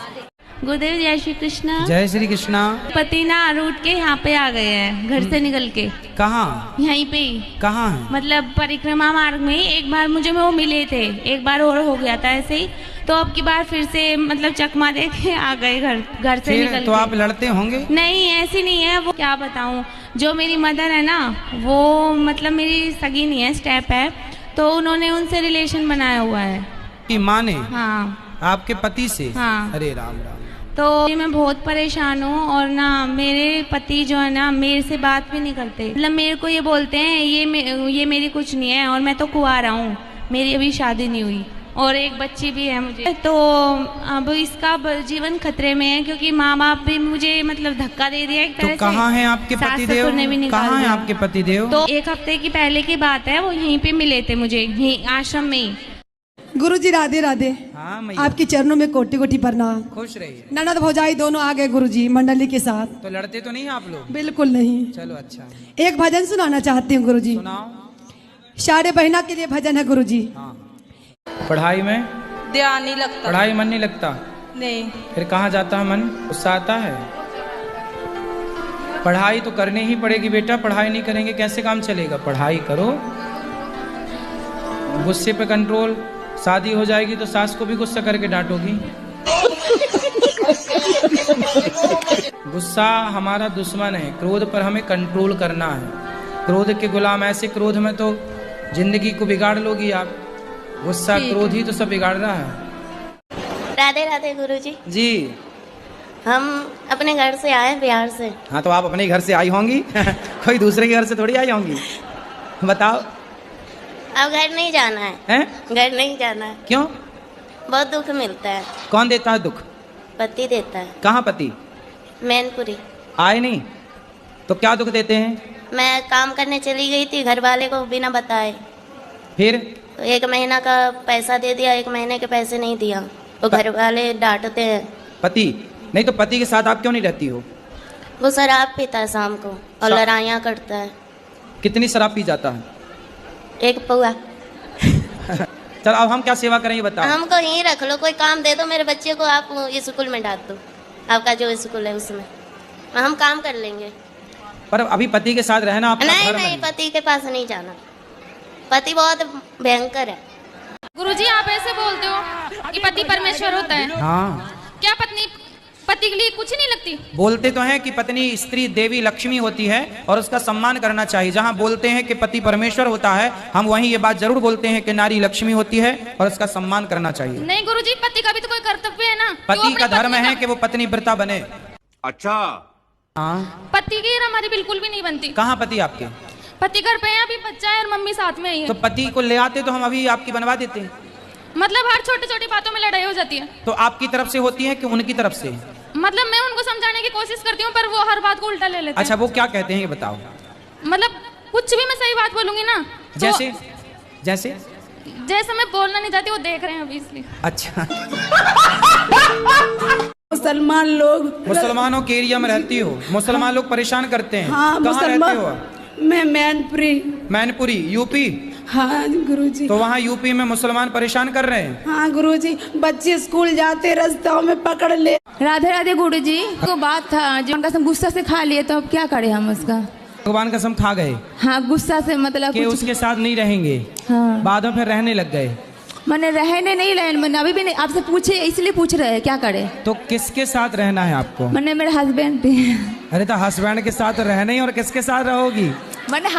गुरुदेव जय श्री कृष्णा। जय श्री कृष्णा। पति ना रूठ के यहाँ पे आ गए हैं, घर से निकल के। कहाँ? यहीं पे ही। कहाँ है? मतलब परिक्रमा मार्ग में एक बार मुझे वो मिले थे, एक बार और हो गया था ऐसे ही, तो अब की बार फिर से मतलब चकमा दे के आ गए घर से निकल तो के। आप लड़ते होंगे? नहीं, ऐसी नहीं है वो, क्या बताऊँ। जो मेरी मदर है ना, वो मतलब मेरी सगी नहीं है, स्टेप है, तो उन्होंने उनसे रिलेशन बनाया हुआ है। की माँ ने? हाँ। आपके पति से? हाँ। अरे राम राम। तो मैं बहुत परेशान हूँ और ना मेरे पति जो है ना मेरे से बात भी नहीं करते। मतलब मेरे को ये बोलते हैं ये मेरी कुछ नहीं है, और मैं तो कुंवारा हूँ, मेरी अभी शादी नहीं हुई और एक बच्ची भी है मुझे। तो अब इसका जीवन खतरे में है क्योंकि माँ बाप भी मुझे मतलब धक्का दे दिया एक तरह से। तो कहाँ है आपके पतिदेव? कहाँ है आपके पतिदेव? तो 1 हफ्ते की पहले की बात है, वो यहीं पे मिले थे मुझे, यहीं आश्रम में ही। गुरुजी राधे राधे। हाँ मैया, आपके चरणों में कोटि कोटि प्रणाम। खुश रहिए। ननद भौजाई दोनों आ गए गुरुजी मंडली के साथ। तो लड़ते तो नहीं आप लोग? बिल्कुल नहीं। चलो अच्छा है। एक भजन सुनाना चाहती हूँ गुरुजी। सुनाओ। सारे बहना के लिए भजन है गुरुजी। हाँ। पढ़ाई में ध्यान नहीं लगता। पढ़ाई मन नहीं लगता, नहीं। फिर कहाँ जाता है मन? गुस्सा आता है। पढ़ाई तो करनी ही पड़ेगी बेटा, पढ़ाई नहीं करेंगे कैसे काम चलेगा। पढ़ाई करो, गुस्से पे कंट्रोल। शादी हो जाएगी तो सास को भी गुस्सा करके डांटोगी। गुस्सा हमारा दुश्मन है, क्रोध पर हमें कंट्रोल करना है। क्रोध के गुलाम, ऐसे क्रोध में तो जिंदगी को बिगाड़ लोगी आप। गुस्सा क्रोध ही तो सब बिगाड़ रहा है। राधे राधे गुरुजी। जी हम अपने घर से आए बिहार से। हाँ, तो आप अपने घर से आई होंगी कोई दूसरे के घर से थोड़ी आई होंगी। बताओ। अब घर नहीं जाना है, हैं? घर नहीं जाना है। क्यों? बहुत दुख मिलता है। कौन देता है दुख? पति देता है। कहाँ पति? मैनपुरी। आए नहीं तो क्या दुख देते हैं? मैं काम करने चली गई थी, घर वाले को बिना बताए। फिर? तो 1 महीना का पैसा दे दिया, 1 महीने के पैसे नहीं दिया तो घर वाले डांटते हैं। पति नहीं तो पति के साथ आप क्यों नहीं रहती हो? वो शराब पीता है शाम को और लड़ाइयाँ करता है। कितनी शराब पी जाता है? 1 पौआ। चल अब हम क्या सेवा करें ये बताओ। हमको यहीं रख लो, कोई काम दे दो मेरे बच्चे को, आप स्कूल में डाल दो, आपका जो स्कूल है उसमें हम काम कर लेंगे। पर अभी पति के साथ रहना आपका नहीं धर्म नहीं, है। पति के पास नहीं जाना, पति बहुत भयंकर है। गुरुजी आप ऐसे बोलते हो कि पति परमेश्वर होता है। हाँ, क्या पत्नी पति के लिए कुछ नहीं लगती? बोलते तो हैं कि पत्नी स्त्री देवी लक्ष्मी होती है और उसका सम्मान करना चाहिए। जहाँ बोलते हैं कि पति परमेश्वर होता है, हम वहीं ये बात जरूर बोलते हैं कि नारी लक्ष्मी होती है और उसका सम्मान करना चाहिए। नहीं गुरुजी, पति का भी तो कोई कर्तव्य है ना। पति का धर्म है कि वो पत्नी व्रता बने। अच्छा। हाँ, पति की हमारी बिल्कुल भी नहीं बनती। कहाँ पति आपके? पति घर पे है, अभी बच्चा है और मम्मी साथ में ही है। तो पति को ले आते तो हम अभी आपकी बनवा देते। मतलब हर छोटी छोटी बातों में लड़ाई हो जाती है। तो आपकी तरफ से होती है कि उनकी तरफ से? मतलब मैं उनको समझाने की कोशिश करती हूँ पर वो हर बात को उल्टा ले लेते हैं। अच्छा, वो क्या कहते हैं ये बताओ। मतलब कुछ भी मैं सही बात बोलूंगी ना तो जैसे जैसे जैसे मैं बोलना नहीं चाहती, वो देख रहे हैं अभी इसलिए। अच्छा, मुसलमान लोग, मुसलमानों के एरिया में रहती हो, मुसलमान लोग परेशान करते हैं। हाँ कहाँ रहते हो? मुसलमान, मैं मैनपुरी। मैनपुरी यूपी? हाँ गुरुजी। तो वहाँ यूपी में मुसलमान परेशान कर रहे हैं। हाँ गुरुजी, बच्चे स्कूल जाते रास्ते में पकड़ ले। राधे राधे गुरुजी। को बात था जो उनका गुस्सा से खा लिए, तो अब क्या करें हम उसका? भगवान कसम खा गए हाँ, गुस्सा से मतलब कि कुछ- उसके साथ नहीं रहेंगे। हाँ, बाद में फिर रहने लग गए। मैंने रहने नहीं रहे, मैंने अभी भी नहीं, आपसे पूछे इसलिए पूछ रहे हैं क्या करें। तो किसके साथ रहना है आपको? मैंने मेरे हस्बैंड थे। अरे तो हस्बैंड के साथ रहने और किसके साथ रहोगी? मैंने